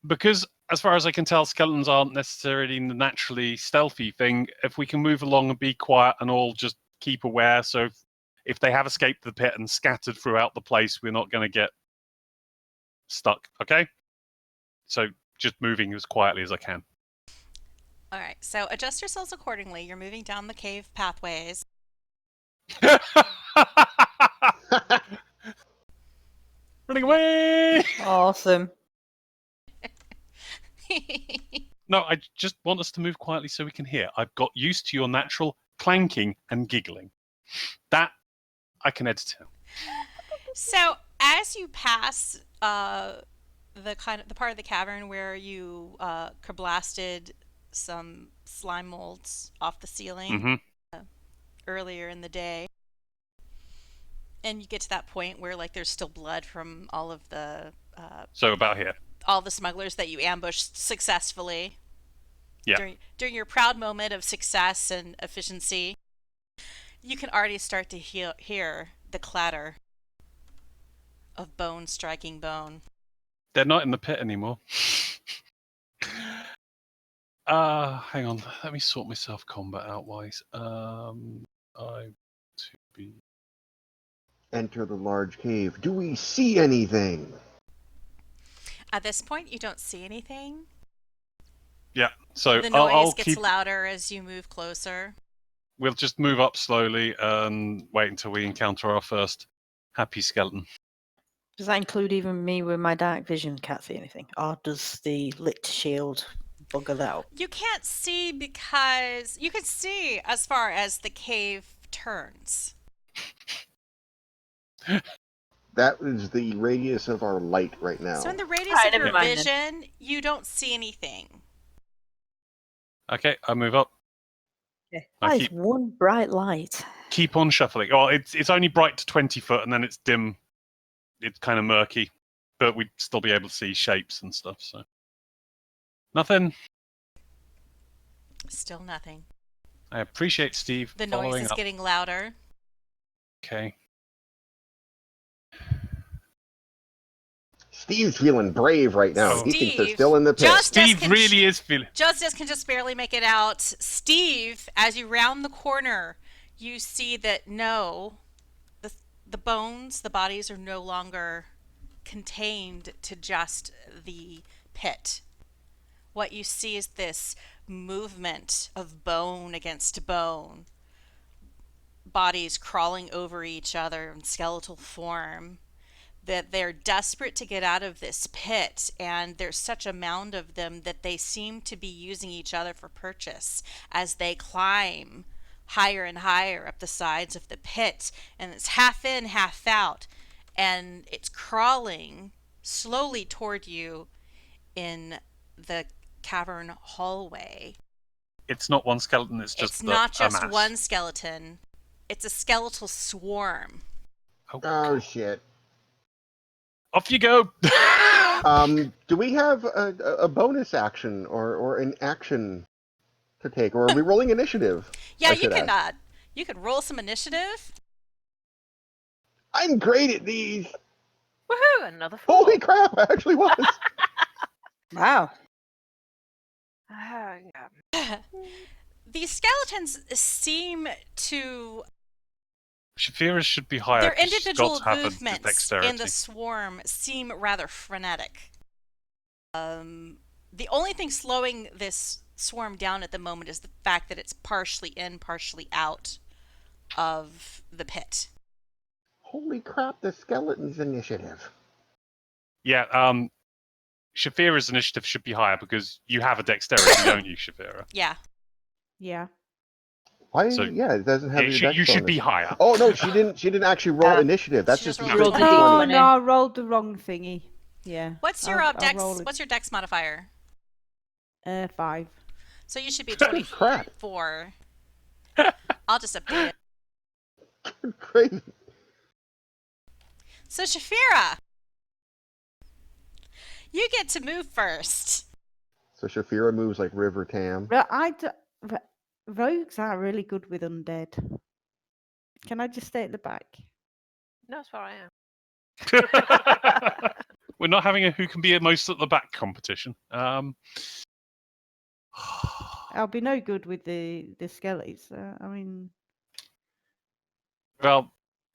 S5: Because, as far as I can tell, skeletons aren't necessarily the naturally stealthy thing. If we can move along and be quiet and all just keep aware, so if they have escaped the pit and scattered throughout the place, we're not going to get stuck, okay? So just moving as quietly as I can.
S1: All right, so adjust yourselves accordingly. You're moving down the cave pathways.
S5: Running away!
S2: Awesome.
S5: No, I just want us to move quietly so we can hear. I've got used to your natural clanking and giggling. That I can edit out.
S1: So as you pass the part of the cavern where you blasted some slime molds off the ceiling earlier in the day, and you get to that point where like there's still blood from all of the
S5: So about here.
S1: all the smugglers that you ambushed successfully.
S5: Yeah.
S1: During your proud moment of success and efficiency, you can already start to hear the clatter of bone striking bone.
S5: They're not in the pit anymore. Hang on. Let me sort myself combat outwise. I to be.
S4: Enter the large cave. Do we see anything?
S1: At this point, you don't see anything.
S5: Yeah. So
S1: The noise
S5: I'll
S1: gets
S5: keep.
S1: louder as you move closer.
S5: We'll just move up slowly and wait until we encounter our first happy skeleton.
S2: Does that include even me with my dark vision? Can't see anything, or does the lit shield bugger that out?
S1: You can't see because you can see as far as the cave turns.
S4: That is the radius of our light right now.
S1: So in the radius
S2: Alright,
S1: of your
S2: never mind then.
S1: vision, you don't see anything.
S5: Okay, I move up.
S2: Okay.
S5: I
S2: That is
S5: keep-
S2: one bright light.
S5: Keep on shuffling. Oh, it's only bright to 20 foot, and then it's dim. It's kind of murky, but we'd still be able to see shapes and stuff. So nothing.
S1: Still nothing.
S5: I appreciate Steve
S1: The noise
S5: following
S1: is
S5: up.
S1: getting louder.
S5: Okay.
S4: Steve's feeling brave right now.
S5: Oh.
S4: He thinks they're
S1: Steve,
S4: still in the pit.
S1: just-
S5: Steve
S1: can
S5: really is feeling.
S1: Jozdess can just barely make it out. Steve, as you round the corner, you see that no, the bones, the bodies are no longer contained to just the pit. What you see is this movement of bone against bone, bodies crawling over each other in skeletal form, that they're desperate to get out of this pit, and there's such a mound of them that they seem to be using each other for purchase as they climb higher and higher up the sides of the pit, and it's half in, half out, and it's crawling slowly toward you in the cavern hallway.
S5: It's not one skeleton. It's just
S1: It's not
S5: a
S1: just
S5: mass.
S1: one skeleton. It's a skeletal swarm.
S4: Oh, shit.
S5: Off you go.
S4: Do we have a bonus action or an action to take? Or are we rolling initiative?
S1: Yeah,
S4: I
S1: you
S4: should
S1: can
S4: ask.
S1: you can roll some initiative.
S4: I'm great at these.
S3: Woohoo! Another 4.
S4: Holy crap, I actually was.
S2: Wow.
S3: Oh, yeah.
S1: These skeletons seem to
S5: Shaefira should be higher.
S1: their
S5: 'cause she's
S1: individual
S5: got to have a
S1: movements
S5: dexterity.
S1: in the swarm seem rather frenetic. The only thing slowing this swarm down at the moment is the fact that it's partially in, partially out of the pit.
S4: Holy crap, the skeleton's initiative.
S5: Yeah. Shaefira's initiative should be higher because you have a dexterity, don't you, Shaefira?
S1: Yeah.
S6: Yeah.
S4: Why?
S5: So,
S4: yeah, it doesn't have your dex
S5: you should be
S4: bonus.
S5: higher.
S4: Oh no, she didn't actually roll initiative. That's
S1: She
S4: just
S1: just
S4: a
S1: rolled
S4: straight
S1: a
S2: Roll the
S6: Oh
S4: d20.
S2: d20.
S6: no, I rolled the wrong thingy. Yeah.
S1: What's your
S6: I'll
S1: dex?
S6: roll it.
S1: What's your dex modifier?
S6: 5.
S1: So you should be
S4: Holy crap.
S1: 24. I'll just update it.
S4: Crazy.
S1: So Shaefira, you get to move first.
S4: So Shaefira moves like River Tam.
S6: But rogues are really good with undead. Can I just stay at the back?
S3: No, that's where I am.
S5: We're not having a who can be most at the back competition.
S6: I'll be no good with the skellies. I mean,
S5: Well,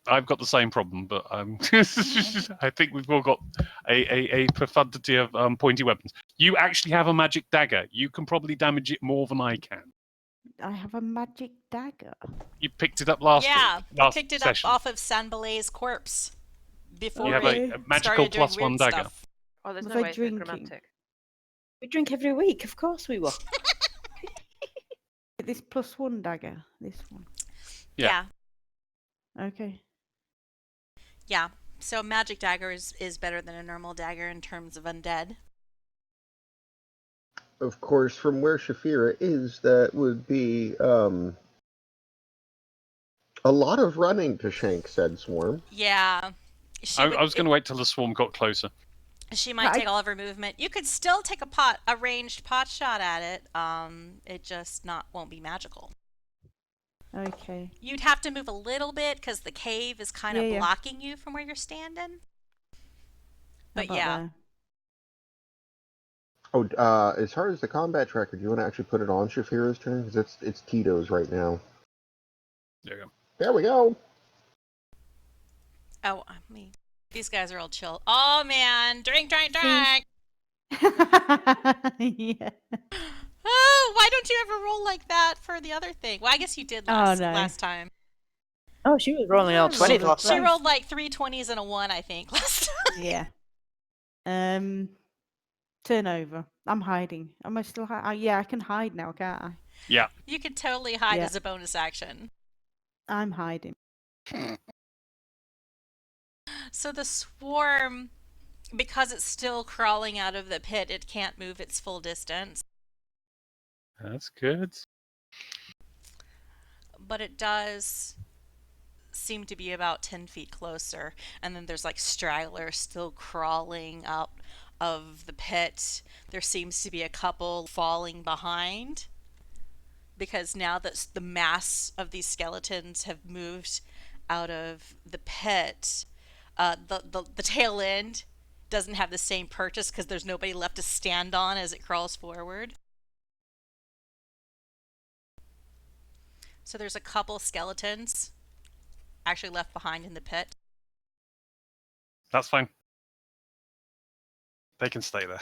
S5: I've got the same problem, but I think we've all got a profundity of pointy weapons. You actually have a magic dagger. You can probably damage it more than I can.
S6: I have a magic dagger.
S5: You picked it up last
S1: Yeah,
S5: week.
S1: you
S5: Last
S1: picked it
S5: session.
S1: up off of Sanbalay's corpse. before
S5: You have
S1: it
S5: a magical
S1: started doing
S5: plus
S1: weird
S5: one dagger.
S1: stuff.
S3: Oh, there's
S6: Was
S3: no
S6: I
S3: way it's
S6: drinking?
S3: necromantic.
S2: We drink every week, of course we will.
S6: This +1 dagger. This one.
S5: Yeah.
S6: Okay.
S1: Yeah. So magic dagger is better than a normal dagger in terms of undead.
S4: Of course, from where Shaefira is, that would be a lot of running to shank said swarm.
S1: Yeah.
S5: I was going to wait till the swarm got closer.
S1: She might take all of her movement. You could still take a ranged pot shot at it. It just won't be magical.
S6: Okay.
S1: You'd have to move a little bit because the cave is kind of
S6: Yeah.
S1: blocking you from where you're standing.
S6: How
S1: But
S6: about
S1: yeah.
S6: there?
S4: Oh, as far as the combat tracker, do you want to actually put it on Shaefira's turn? Because it's Tito's right now.
S5: There you go.
S4: There we go.
S1: Oh, these guys are all chill. Oh man, drink.
S6: Yeah.
S1: Oh, why don't you ever roll like that for the other thing? Well, I guess you did last
S6: no.
S1: time.
S2: Oh, she was rolling all
S6: Yeah,
S2: 20s
S6: rolled
S2: last
S1: She
S2: time.
S1: rolled like 3 20s and a 1, I think, last time.
S6: Yeah. Turn over. I'm hiding. Am I still hiding? Yeah, I can hide now, can't I?
S5: Yeah.
S1: You could totally hide
S6: Yeah.
S1: as a bonus action.
S6: I'm hiding.
S1: So the swarm, because it's still crawling out of the pit, it can't move its full distance.
S5: That's good.
S1: But it does seem to be about 10 feet closer. And then there's like stragglers still crawling out of the pit. There seems to be a couple falling behind. Because now that the mass of these skeletons have moved out of the pit, the tail end doesn't have the same purchase because there's nobody left to stand on as it crawls forward. So there's a couple skeletons actually left behind in the pit.
S5: That's fine. They can stay there.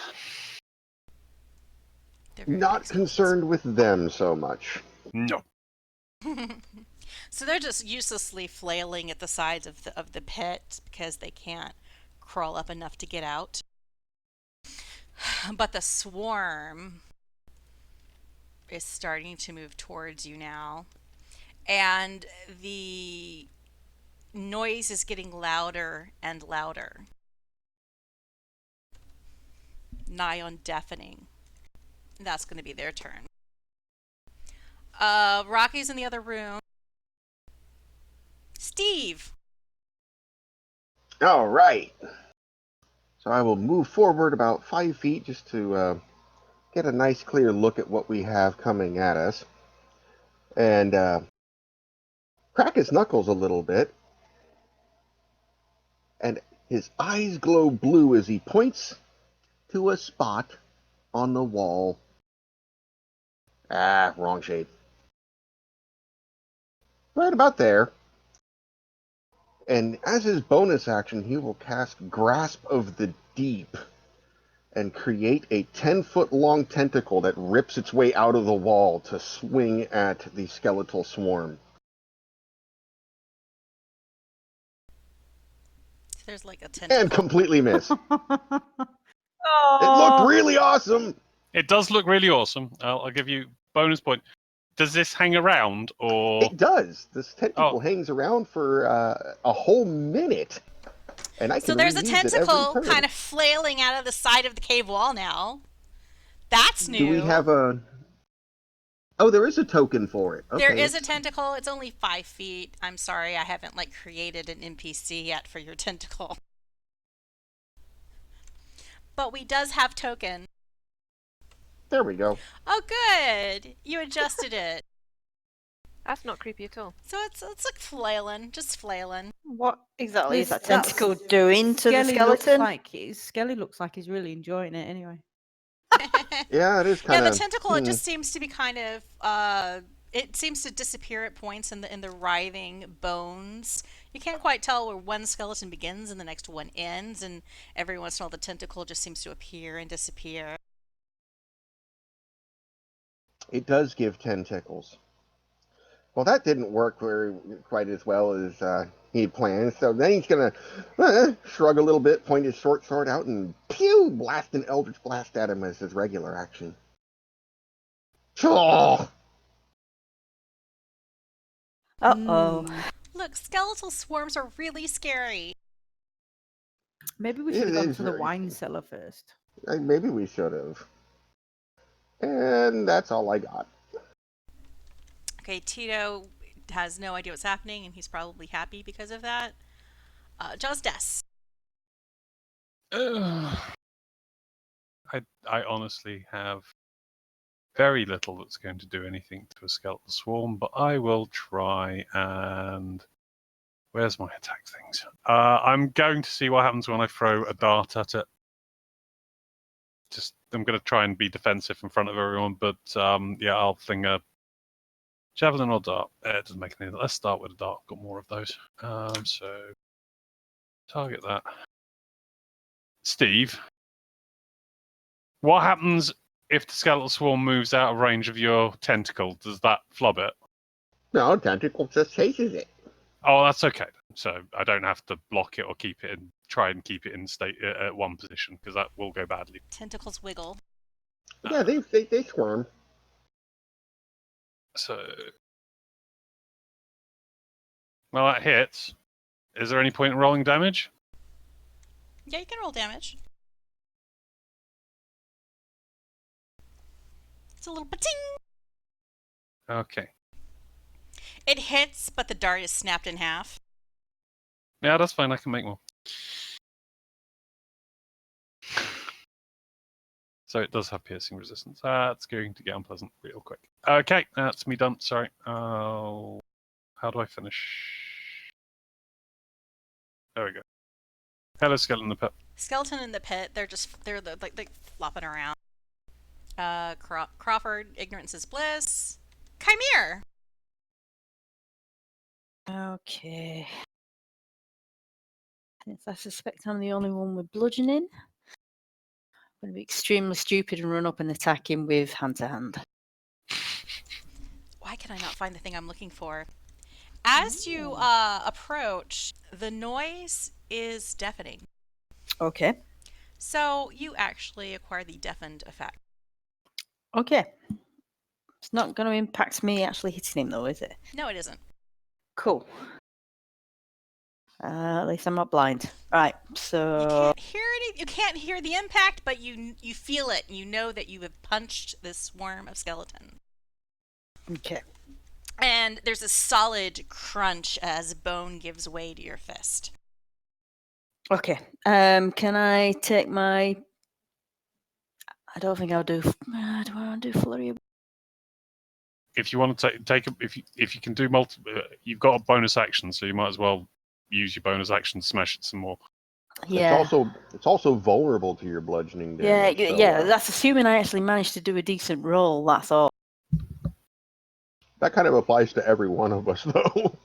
S1: They're very
S4: Not
S1: big
S4: concerned with them so much.
S5: No.
S1: skeletons. So they're just uselessly flailing at the sides of the pit because they can't crawl up enough to get out. But the swarm is starting to move towards you now. And the noise is getting louder and louder. Nigh on deafening. That's going to be their turn. Rocky's in the other room. Stiiv!
S4: All right. So I will move forward about 5 feet just to get a nice clear look at what we have coming at us. And crack his knuckles a little bit. And his eyes glow blue as he points to a spot on the wall. Ah, wrong shape. Right about there. And as his bonus action, he will cast Grasp of the Deep and create a 10-foot long tentacle that rips its way out of the wall to swing at the skeletal swarm.
S1: There's like a tentacle.
S4: And completely miss. It
S2: Oh,
S4: looked really awesome!
S5: It does look really awesome. I'll give you bonus point. Does this hang around or?
S4: It does. This tentacle hangs around for a whole minute. And I can
S1: So there's a
S4: reuse it every
S1: tentacle
S4: turn.
S1: kind of flailing out of the side of the cave wall now. That's new.
S4: Do we have a... Oh, there is a token for it. Okay.
S1: There is a tentacle. It's only 5 feet. I'm sorry, I haven't created an NPC yet for your tentacle. But we does have token.
S4: There we go.
S1: Oh, good. You adjusted it.
S3: That's not creepy at all.
S1: So it's like flailing, just flailing.
S2: what exactly is that
S6: That's-
S2: tentacle doing to the skeleton?
S6: Skelly looks like he's really enjoying it anyway.
S4: Yeah, it is kind
S1: Yeah,
S4: of...
S1: the tentacle, it just seems to be kind of, it seems to disappear at points in the writhing bones. You can't quite tell where one skeleton begins and the next one ends, and every once in a while the tentacle just seems to appear and disappear.
S4: It does give 10 tickles. Well, that didn't work quite as well as he plans. So then he's gonna shrug a little bit, point his short sword out, and pew! Blast an Eldritch Blast at him as his regular action. Oh!
S2: Uh-oh.
S1: Look, skeletal swarms are really scary.
S6: Maybe we
S4: It
S6: should have gone
S4: is
S6: to the
S4: very
S6: wine cellar first.
S4: Maybe we should have. And that's all I got.
S1: Okay, Tito has no idea what's happening, and he's probably happy because of that. Jozdess.
S5: I honestly have very little that's going to do anything to a skeletal swarm, but I will try and... Where's my attack things? I'm going to see what happens when I throw a dart at it. I'm going to try and be defensive in front of everyone, but yeah, I'll fling a javelin or dart. It doesn't make any. Let's start with a dart. Got more of those. So target that. Stiiv, what happens if the skeletal swarm moves out of range of your tentacle? Does that flub it?
S4: No, Tentacle just chases it.
S5: Oh, that's okay. So I don't have to block it or keep it in. Try and keep it in state at one position because that will go badly.
S1: Tentacles wiggle.
S4: Yeah, they squirm.
S5: So, well, that hits. Is there any point in rolling damage?
S1: Yeah, you can roll damage. It's a little ba-ting!
S5: Okay.
S1: It hits, but the dart is snapped in half.
S5: Yeah, that's fine. I can make more. So it does have piercing resistance. That's going to get unpleasant real quick. Okay, that's me done. Sorry. How do I finish? There we go. Hello, skeleton in the pit.
S1: Skeleton in the pit. They're like flopping around. Crawford, ignorance is bliss. Kymir.
S2: Okay. Since I suspect I'm the only one with bludgeoning, I'm going to be extremely stupid and run up and attack him with hand-to-hand.
S1: Why can I not find the thing I'm looking for? As you approach, the noise is deafening.
S2: Okay.
S1: So you actually acquire the deafened effect.
S2: Okay. It's not going to impact me actually hitting him, though, is it?
S1: No, it isn't.
S2: Cool. At least I'm not blind. Right,
S1: You
S2: so...
S1: can't hear it. You can't hear the impact, but you feel it. You know that you have punched this swarm of skeleton.
S2: Okay.
S1: And there's a solid crunch as bone gives way to your fist.
S2: Okay. Can I take my... I don't think I'll do... do I want to do flurry of...
S5: If you want to take if you can do you've got a bonus action, so you might as well use your bonus action to smash it some more.
S2: Yeah.
S4: It's also vulnerable to your bludgeoning damage.
S2: Yeah. That's assuming I actually managed to do a decent roll. That's all.
S4: That kind of applies to every one of us, though.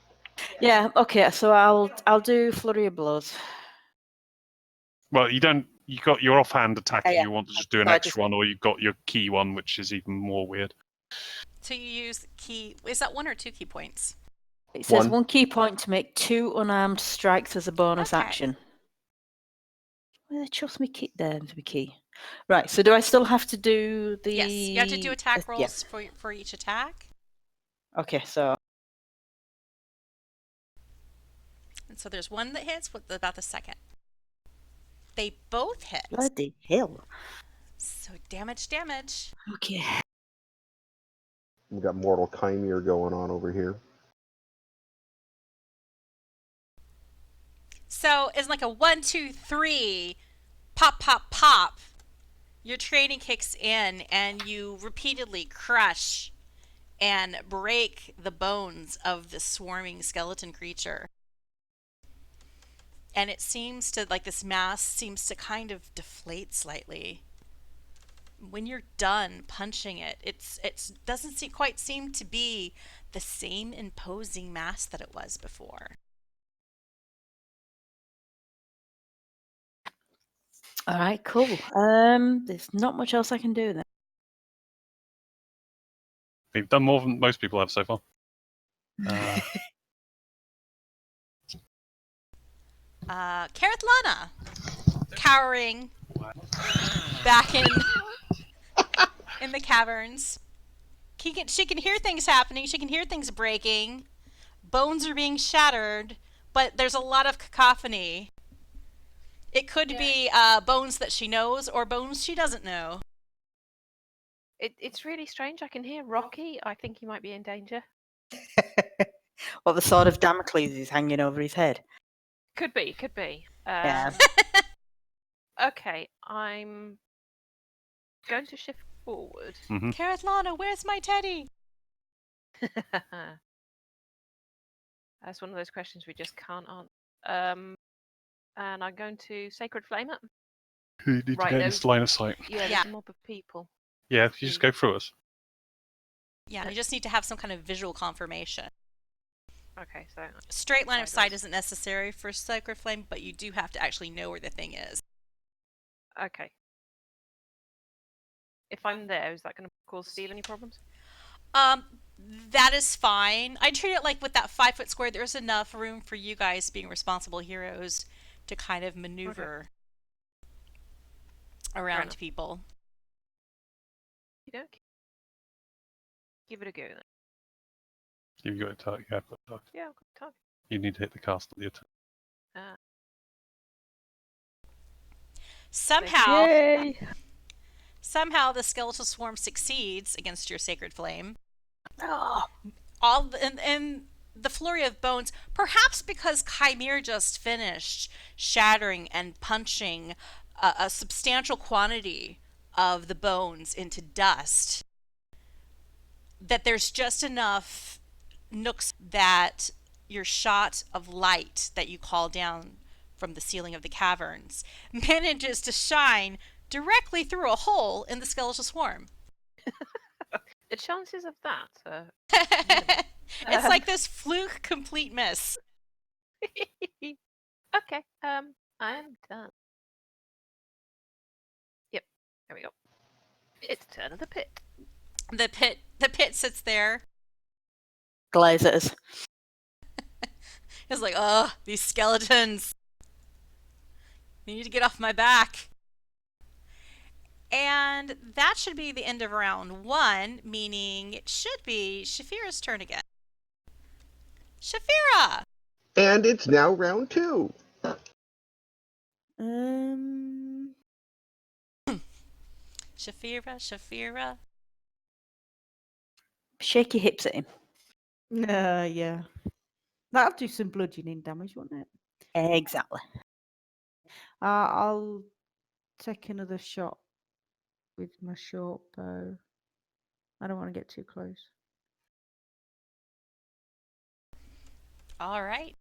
S2: Yeah. Okay. So I'll do flurry of blows.
S5: Well, you don't. You got your offhand attack if
S2: Yeah.
S5: you want to just do an
S2: So I
S5: extra one, or you've got your key one, which is even more weird.
S1: So you use key. Is that 1 or 2 key points?
S2: It says
S4: One.
S2: one key point to make 2 unarmed strikes as a bonus
S1: Okay.
S2: action. Well, they trust me key there to be key. Right. So do I still have to do the?
S1: Yes, you have to do attack
S2: yeah.
S1: rolls for each attack.
S2: Okay. So
S1: And so there's one that hits. What about the second? They both hit.
S2: bloody hell.
S1: So damage.
S2: Okay.
S4: We got Mortal Kymir going on over here.
S1: So it's like a 1, 2, 3, pop, pop, pop. Your training kicks in, and you repeatedly crush and break the bones of the swarming skeleton creature. And it seems to, like, this mass seems to kind of deflate slightly. When you're done punching it, it doesn't quite seem to be the same imposing mass that it was before.
S2: All right. Cool. There's not much else I can do then.
S5: We've done more than most people have so far.
S1: Kereithlana, cowering back in the caverns. She can hear things happening. She can hear things breaking. Bones are being shattered, but there's a lot of cacophony. It could be bones that she knows or bones she doesn't know.
S3: It's really strange. I can hear Rocky. I think he might be in danger.
S2: Well, the sword of Damocles is hanging over his head.
S3: Could be.
S2: Yeah.
S3: Okay, I'm going to shift forward.
S1: Kereithlana, where's my teddy?
S3: That's one of those questions we just can't answer. And I'm going to Sacred Flame it.
S5: You need to
S3: Right,
S5: get into line of sight.
S3: Yeah, there's a mob of people.
S5: Yeah, you just go through us.
S1: Yeah, you just need to have some kind of visual confirmation.
S3: Okay, so
S1: Straight line of sight
S3: sideways.
S1: isn't necessary for Sacred Flame, but you do have to actually know where the thing is.
S3: Okay. If I'm there, is that going to cause Stiiv any problems?
S1: That is fine. I treat it like with that 5-foot square, there's enough room for you guys being responsible heroes to kind of maneuver around
S3: enough.
S1: people.
S3: Okay. Give it a go then.
S5: You've got a target. Yeah, I've got a target.
S3: Yeah, I've got a target.
S5: You need to hit the cast at the attack.
S1: Somehow,
S2: Yay!
S1: somehow the skeletal swarm succeeds against your Sacred Flame.
S2: Oh,
S1: And the flurry of bones, perhaps because Kymir just finished shattering and punching a substantial quantity of the bones into dust, that there's just enough nooks that your shot of light that you call down from the ceiling of the caverns manages to shine directly through a hole in the skeletal swarm.
S3: The chances of that
S1: It's like this fluke complete miss.
S3: Okay, I am done. Yep, there we go. It's turn of the pit.
S1: The pit sits there.
S2: glaze at us.
S1: It's like, oh, these skeletons. You need to get off my back. And that should be the end of round 1, meaning it should be Shaefira's turn again. Shaefira!
S4: And it's now round 2.
S1: Shaefira.
S2: Shake your hips at him.
S6: Yeah. That'll do some bludgeoning damage, won't it?
S2: Exactly.
S6: I'll take another shot with my short bow. I don't want to get too close.
S1: All right.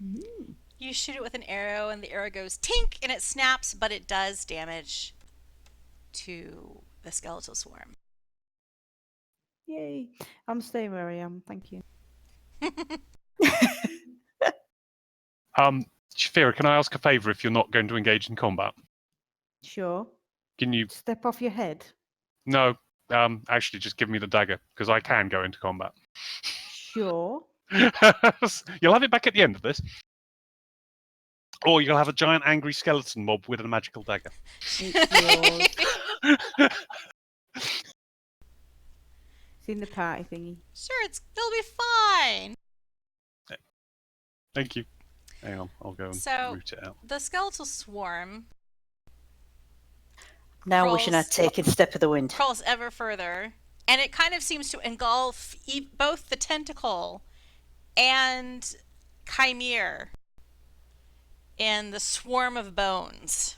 S6: Mm.
S1: You shoot it with an arrow, and the arrow goes tink, and it snaps, but it does damage to the skeletal swarm.
S6: Yay. I'm staying where I am. Thank you.
S5: Shaefira, can I ask a favour if you're not going to engage in combat?
S6: Sure.
S5: Can you...
S6: Step off your head.
S5: No, actually just give me the dagger, because I can go into combat.
S6: Sure.
S5: You'll have it back at the end of this. Or you'll have a giant angry skeleton mob with a magical dagger.
S6: It's yours. It's in the party thingy.
S1: Sure, it'll be fine.
S5: Thank you. Hang on, I'll go and
S1: So-
S5: root it out.
S1: The skeletal swarm
S2: Now wishing I'd taken Step of the Wind.
S1: crawls ever further, and it kind of seems to engulf both the tentacle and Kymir in the swarm of bones.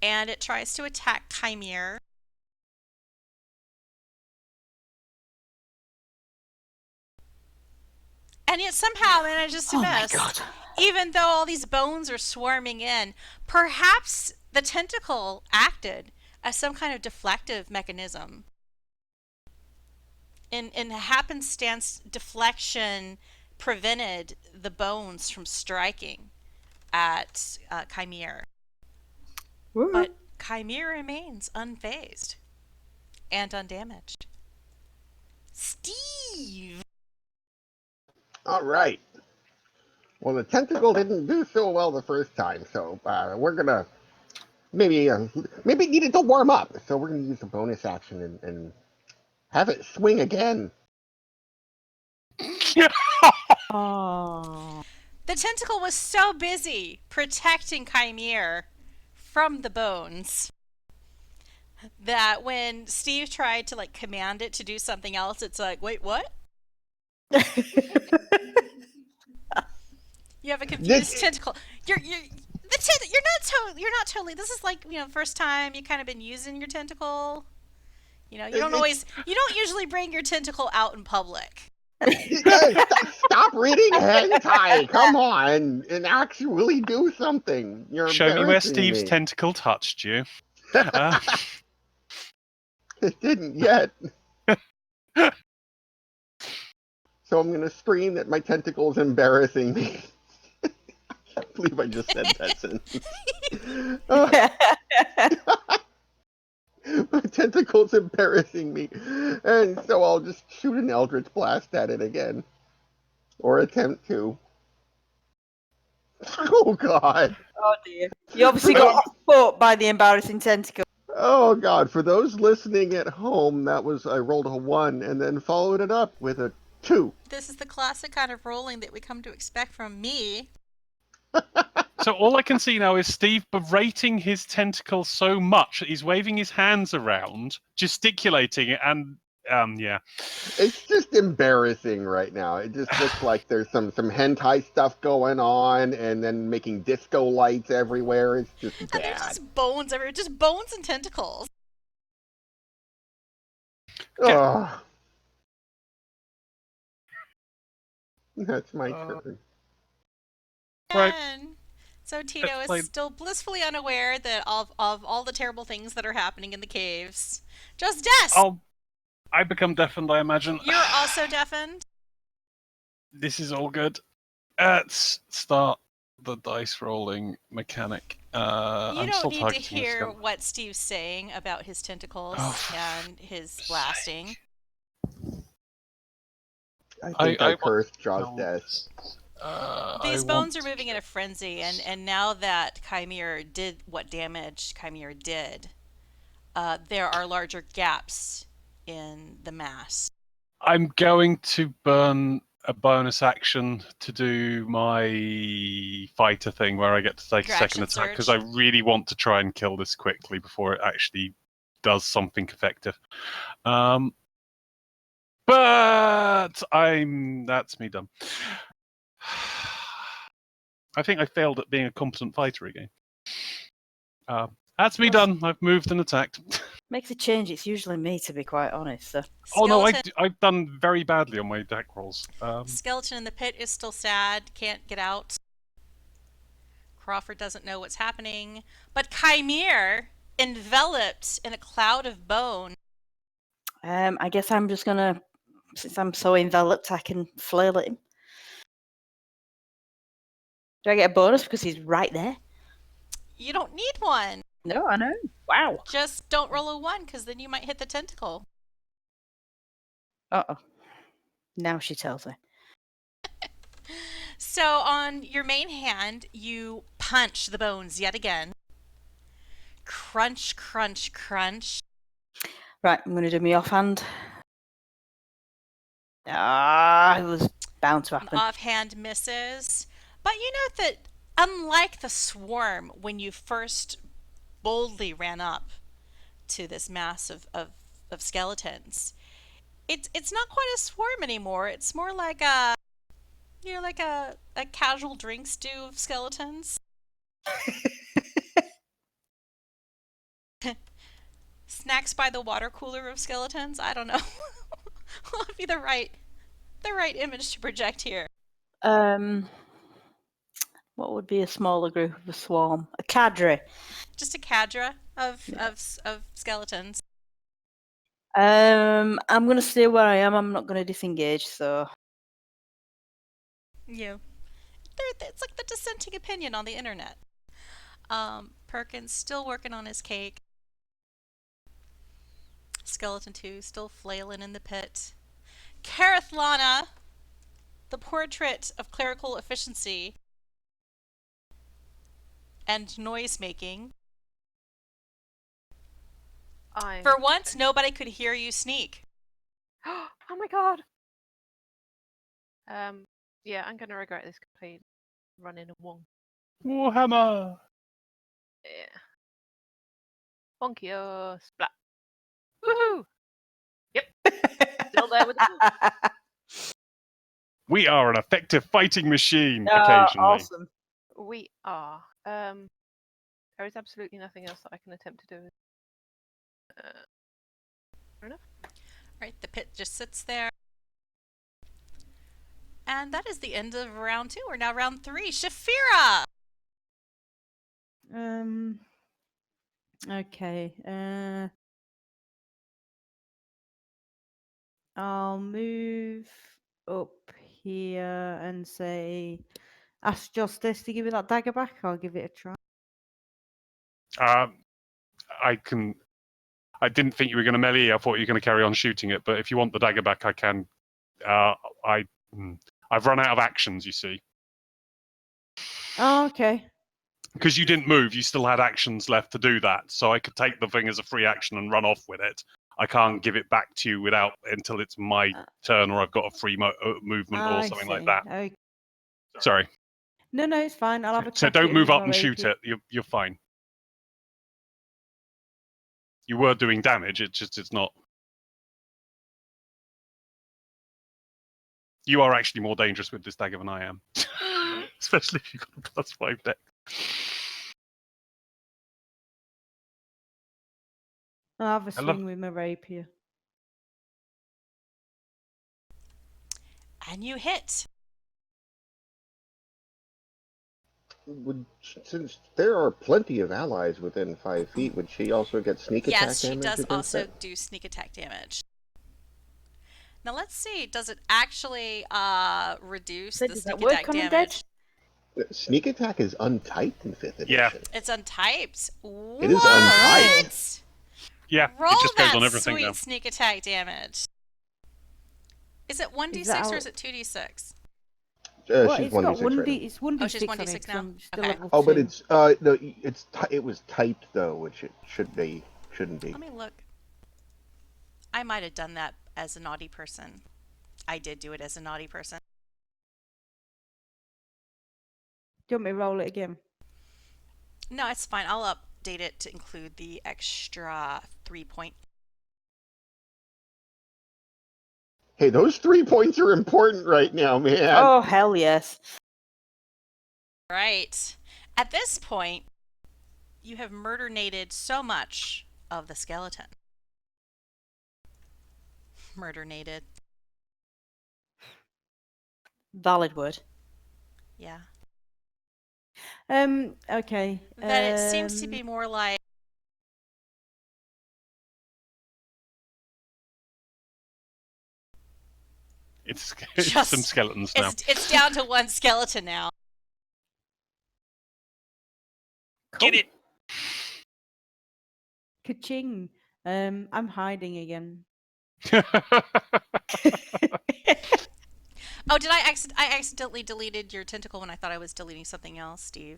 S1: And it tries to attack Kymir. And yet somehow manages to
S2: Oh my
S1: miss.
S2: god.
S1: Even though all these bones are swarming in, perhaps the tentacle acted as some kind of deflective mechanism. In happenstance, deflection prevented the bones from striking at Kymir. But Kymir remains unfazed and undamaged. Stiiv!
S4: All right. Well, the tentacle didn't do so well the first time, so we're gonna maybe maybe it needed to warm up. So we're gonna use a bonus action and have it swing again.
S2: Oh.
S1: The tentacle was so busy protecting Kymir from the bones that when Stiiv tried to like command it to do something else, it's like, wait, what? You have a confused tentacle. You're not totally. This is like, first time you kind of been using your tentacle. You don't usually bring your tentacle out in public.
S4: Stop reading hentai. Come on, and actually do something. You're
S5: Show me where
S4: embarrassing
S5: Steve's
S4: me.
S5: tentacle touched you.
S4: It didn't yet. So I'm gonna scream that my tentacle's embarrassing me. I can't believe I just said that sentence. My tentacle's embarrassing me. And so I'll just shoot an Eldritch Blast at it again. Or attempt to. Oh, God.
S2: Oh, dear. You obviously got caught by the embarrassing tentacle.
S4: Oh, God. For those listening at home, I rolled a 1 and then followed it up with a 2.
S1: This is the classic kind of rolling that we come to expect from me.
S5: So all I can see now is Steve berating his tentacle so much that he's waving his hands around, gesticulating, and yeah.
S4: It's just embarrassing right now. It just looks like there's some hentai stuff going on and then making disco lights everywhere. It's just
S1: And there's
S4: bad.
S1: just bones everywhere. Just bones and tentacles.
S4: Oh. That's my turn.
S5: Right.
S1: And so Tito
S5: Let's
S1: is
S5: play-
S1: still blissfully unaware that of all the terrible things that are happening in the caves. Jozdess!
S5: I become deafened, I imagine.
S1: You're also deafened?
S5: This is all good. Let's start the dice rolling mechanic.
S1: You
S5: I'm
S1: don't
S5: still
S1: need to
S5: targeting
S1: hear
S5: skeleton.
S1: what Steve's saying about his tentacles and his
S5: sake.
S1: blasting.
S4: I think I cursed Jozdess.
S1: These bones are moving in a frenzy, and now that Kymir did what damage Kymir did, there are larger gaps in the mass.
S5: I'm going to burn a bonus action to do my fighter thing where I get to take
S1: Your
S5: a second
S1: action
S5: attack because
S1: surge.
S5: I really want to try and kill this quickly before it actually does something effective. But that's me done. I think I failed at being a competent fighter again. That's me done. I've moved and attacked.
S2: Makes a change. It's usually me, to be quite honest. So.
S5: Oh no,
S1: Skeleton,
S5: I've done very badly on my attack rolls.
S1: skeleton in the pit is still sad, can't get out. Crawford doesn't know what's happening. But Kymir, enveloped in a cloud of bone.
S2: I guess I'm just gonna, since I'm so enveloped, I can flail at him. Do I get a bonus because he's right there?
S1: You don't need one.
S2: No, I know. Wow.
S1: Just don't roll a 1, because then you might hit the tentacle.
S2: Uh-oh. Now she tells her.
S1: So on your main hand, you punch the bones yet again. Crunch, crunch, crunch.
S2: Right, I'm going to do my offhand. It was bound to happen.
S1: Offhand misses. But you note that unlike the swarm, when you first boldly ran up to this mass of skeletons, it's not quite a swarm anymore. It's more like a casual drink stew of skeletons. Snacks by the water cooler of skeletons. I don't know. What would be the right image to project here?
S2: What would be a smaller group of a swarm? A cadre.
S1: Just a cadre of skeletons.
S2: I'm going to stay where I am. I'm not going to disengage, so...
S1: It's like the dissenting opinion on the internet. Perkins still working on his cake. Skeleton 2 still flailing in the pit. Kereithlana, the portrait of clerical efficiency and noise making. For once, nobody could hear you sneak.
S3: Oh my god. Yeah, I'm gonna regret this complete running a wong.
S5: Warhammer.
S3: Yeah. Bonkio splat. Woohoo! Yep. Still there with the
S5: We are an effective fighting machine. Occasionally.
S2: Awesome.
S3: We are. There is absolutely nothing else that I can attempt to do. Fair enough.
S1: Right, the pit just sits there. And that is the end of round 2. We're now round 3. Shaefira!
S6: Okay. I'll move up here and say, ask Jozdess to give me that dagger back. I'll give it a try.
S5: I didn't think you were going to melee. I thought you were going to carry on shooting it. But if you want the dagger back, I can. I've run out of actions. You see,
S6: Oh, okay.
S5: because you didn't move, you still had actions left to do that. So I could take the thing as a free action and run off with it. I can't give it back to you until it's my turn or I've got a free movement or
S6: I
S5: something like
S6: see.
S5: that.
S6: Okay.
S5: Sorry.
S6: No, it's fine. I'll have a
S5: So
S6: crack
S5: don't
S6: at it
S5: move
S6: with
S5: up
S6: my
S5: and shoot
S6: rapier.
S5: it. You're fine. You were doing damage. It's not. You are actually more dangerous with this dagger than I am, especially if you've got a +5 deck.
S6: I'll have a
S5: I love-
S6: swing with my rapier.
S1: And you hit.
S4: Since there are plenty of allies within 5 feet, would she also get sneak attack
S1: Yes, she
S4: damage
S1: does
S4: against
S1: also
S4: that?
S1: do sneak attack damage. Now let's see, does it actually reduce
S2: So
S1: the
S2: does that
S1: sneak
S2: work
S1: attack
S2: on
S1: damage?
S2: undead?
S4: Sneak attack is untyped in 5th
S5: Yeah.
S4: edition.
S1: It's untyped.
S4: It is
S1: What?
S4: untyped.
S5: Yeah,
S1: Roll
S5: it just goes
S1: that
S5: on everything
S1: sweet
S5: now.
S1: sneak attack damage. Is it 1d6
S6: Is that
S1: or
S6: how-
S1: is it 2d6?
S6: Well,
S4: She's
S6: it's got
S4: 1d6 right
S6: 1d.
S4: now.
S6: It's 1d6
S1: Oh, she's
S6: on it
S1: 1d6
S6: 'cause
S1: now?
S6: I'm still
S1: Okay.
S6: level
S4: Oh, but
S6: 2.
S4: it's no, it was typed though, which it shouldn't be.
S1: Let me look. I might have done that as a naughty person. I did do it as a naughty person.
S6: Do you want me to roll it again?
S1: No, it's fine. I'll update it to include the extra 3 point.
S4: Hey, those 3 points are important right now, man.
S2: Oh, hell yes.
S1: Right. At this point, you have murder-nated so much of the skeleton. Murder-nated.
S2: Valid word.
S1: Yeah.
S6: Okay.
S1: That it seems to be more like
S5: It's
S1: Just-
S5: some skeletons now.
S1: it's down to one skeleton now.
S5: Get it!
S6: Ka-ching. I'm hiding again.
S1: Oh, did I accidentally deleted your tentacle when I thought I was deleting something else, Stiiv?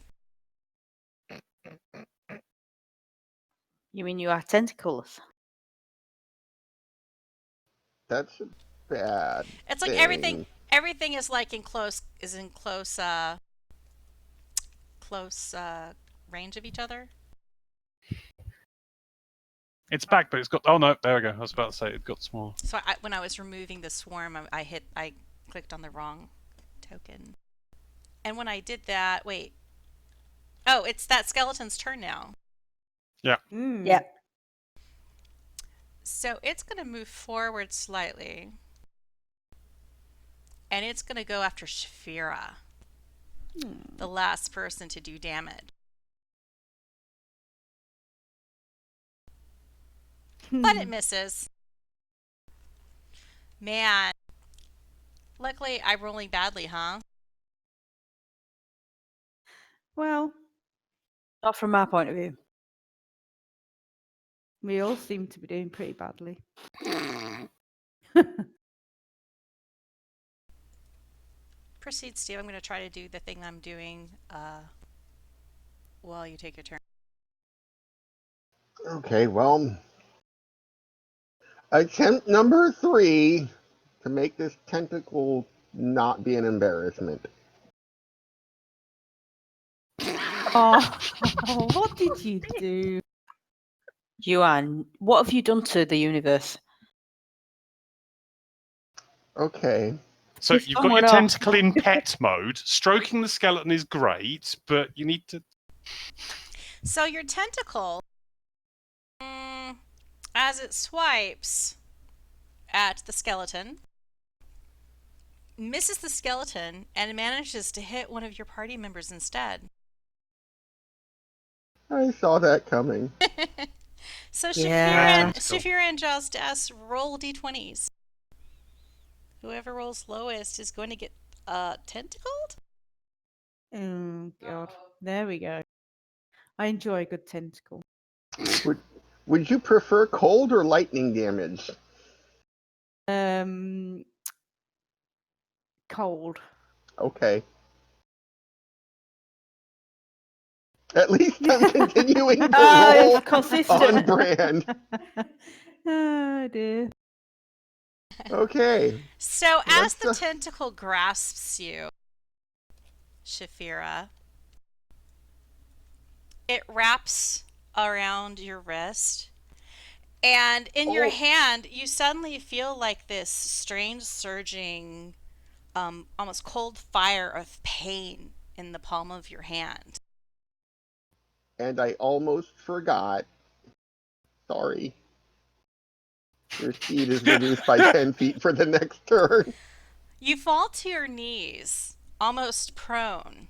S2: You mean you are tentacles?
S4: That's a bad.
S1: It's like
S4: thing.
S1: everything is like in close range of each other.
S5: It's back, but it's got. Oh no, there we go. I was about to say it got smaller.
S1: So when I was removing the swarm, I clicked on the wrong token. And when I did that, wait. Oh, it's that skeleton's turn now.
S6: Mm.
S2: Yeah.
S1: So it's going to move forward slightly. And it's going to go after Shaefira, the last person to do damage. But it misses. Man. Luckily, I'm rolling badly, huh?
S6: Well,
S2: Not from my point of view.
S6: we all seem to be doing pretty badly.
S1: Proceed, Steve. I'm going to try to do the thing I'm doing while you take your turn.
S4: Okay, well, attempt number 3 to make this tentacle not be an embarrassment.
S6: Oh, what did you do?
S2: Yuan, what have you done to the universe?
S4: Okay.
S5: So
S2: Piss
S5: you've got your
S2: someone off.
S5: tentacle in pet mode. Stroking the skeleton is great, but you need to.
S1: So your tentacle, as it swipes at the skeleton, misses the skeleton and manages to hit one of your party members instead.
S4: I saw that coming.
S1: So
S2: Yeah.
S1: Shaefira and Jozdess roll d20s. Whoever rolls lowest is going to get tentacled?
S6: Oh, God. There we go. I enjoy a good tentacle.
S4: Would you prefer cold or lightning damage?
S6: Cold.
S4: Okay. At least I'm continuing to roll
S2: consistent.
S4: on brand.
S6: Oh, dear.
S4: Okay.
S1: So as the
S4: Let's,
S1: tentacle grasps you, Shaefira, it wraps around your wrist, and in your
S4: Oh.
S1: hand, you suddenly feel like this strange surging, almost cold fire of pain in the palm of your hand.
S4: And I almost forgot. Sorry. Your speed is reduced by 10 feet for the next turn.
S1: You fall to your knees, almost prone,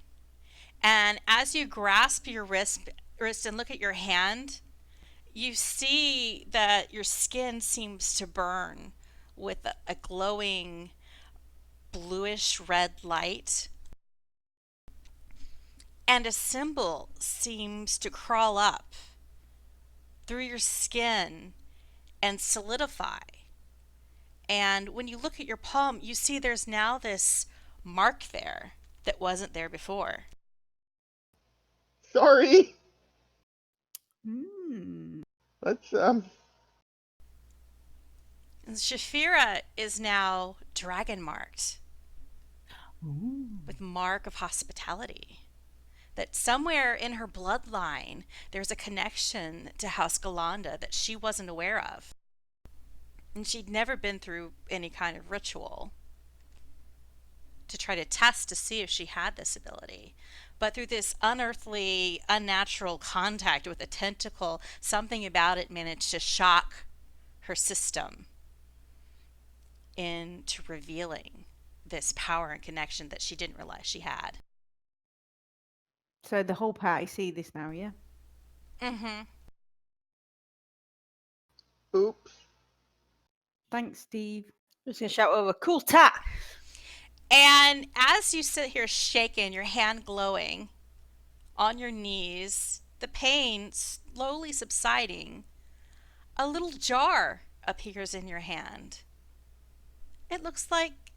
S1: and as you grasp your wrist and look at your hand, you see that your skin seems to burn with a glowing bluish red light, and a symbol seems to crawl up through your skin and solidify. And when you look at your palm, you see there's now this mark there that wasn't there before.
S4: Sorry.
S6: Let's.
S1: And Shaefira is now dragon marked with mark of hospitality. That somewhere in her bloodline there's a connection to House Galanda that she wasn't aware of. And she'd never been through any kind of ritual to try to test to see if she had this ability. But through this unearthly, unnatural contact with a tentacle, something about it managed to shock her system into revealing this power and connection that she didn't realize she had.
S6: So the whole party see this now, yeah?
S1: Mm-hmm.
S4: Oops.
S6: Thanks, Steve.
S2: Just gonna shout over, cool tat.
S1: And as you sit here shaken, your hand glowing, on your knees, the pain slowly subsiding, a little jar appears in your hand. It looks like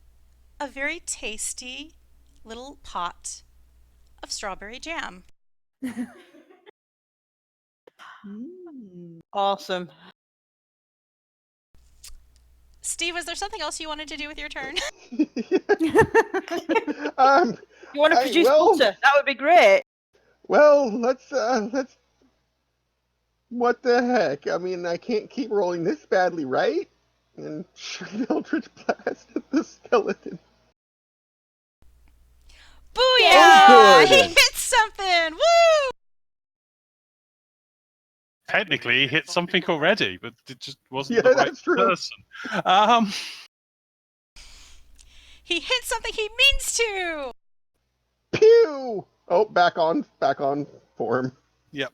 S1: a very tasty little pot of strawberry jam.
S2: Awesome.
S1: Steve, was there something else you wanted to do with your turn?
S2: You want to produce
S4: well,
S2: butter? That would be great.
S4: Well, let's. What the heck? I mean, I can't keep rolling this badly, right? And shoot an Eldritch Blast at the skeleton.
S1: Booyah!
S4: Oh, good.
S1: He hit something! Woo!
S5: Technically, he hit something already, but it just wasn't
S4: Yeah,
S5: the right
S4: that's true.
S5: person.
S1: He hit something he means to!
S4: Pew! Oh, back on form.
S5: Yep.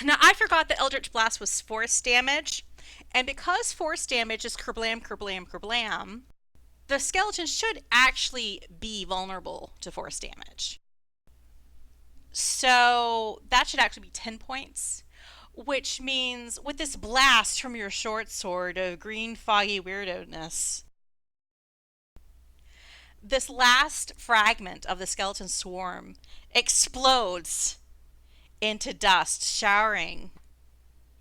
S1: Now, I forgot that Eldritch Blast was force damage, and because force damage is kerblam, kerblam, kerblam, the skeleton should actually be vulnerable to force damage. So that should actually be 10 points, which means with this blast from your short sword of green foggy weirdoness, this last fragment of the skeleton swarm explodes into dust, showering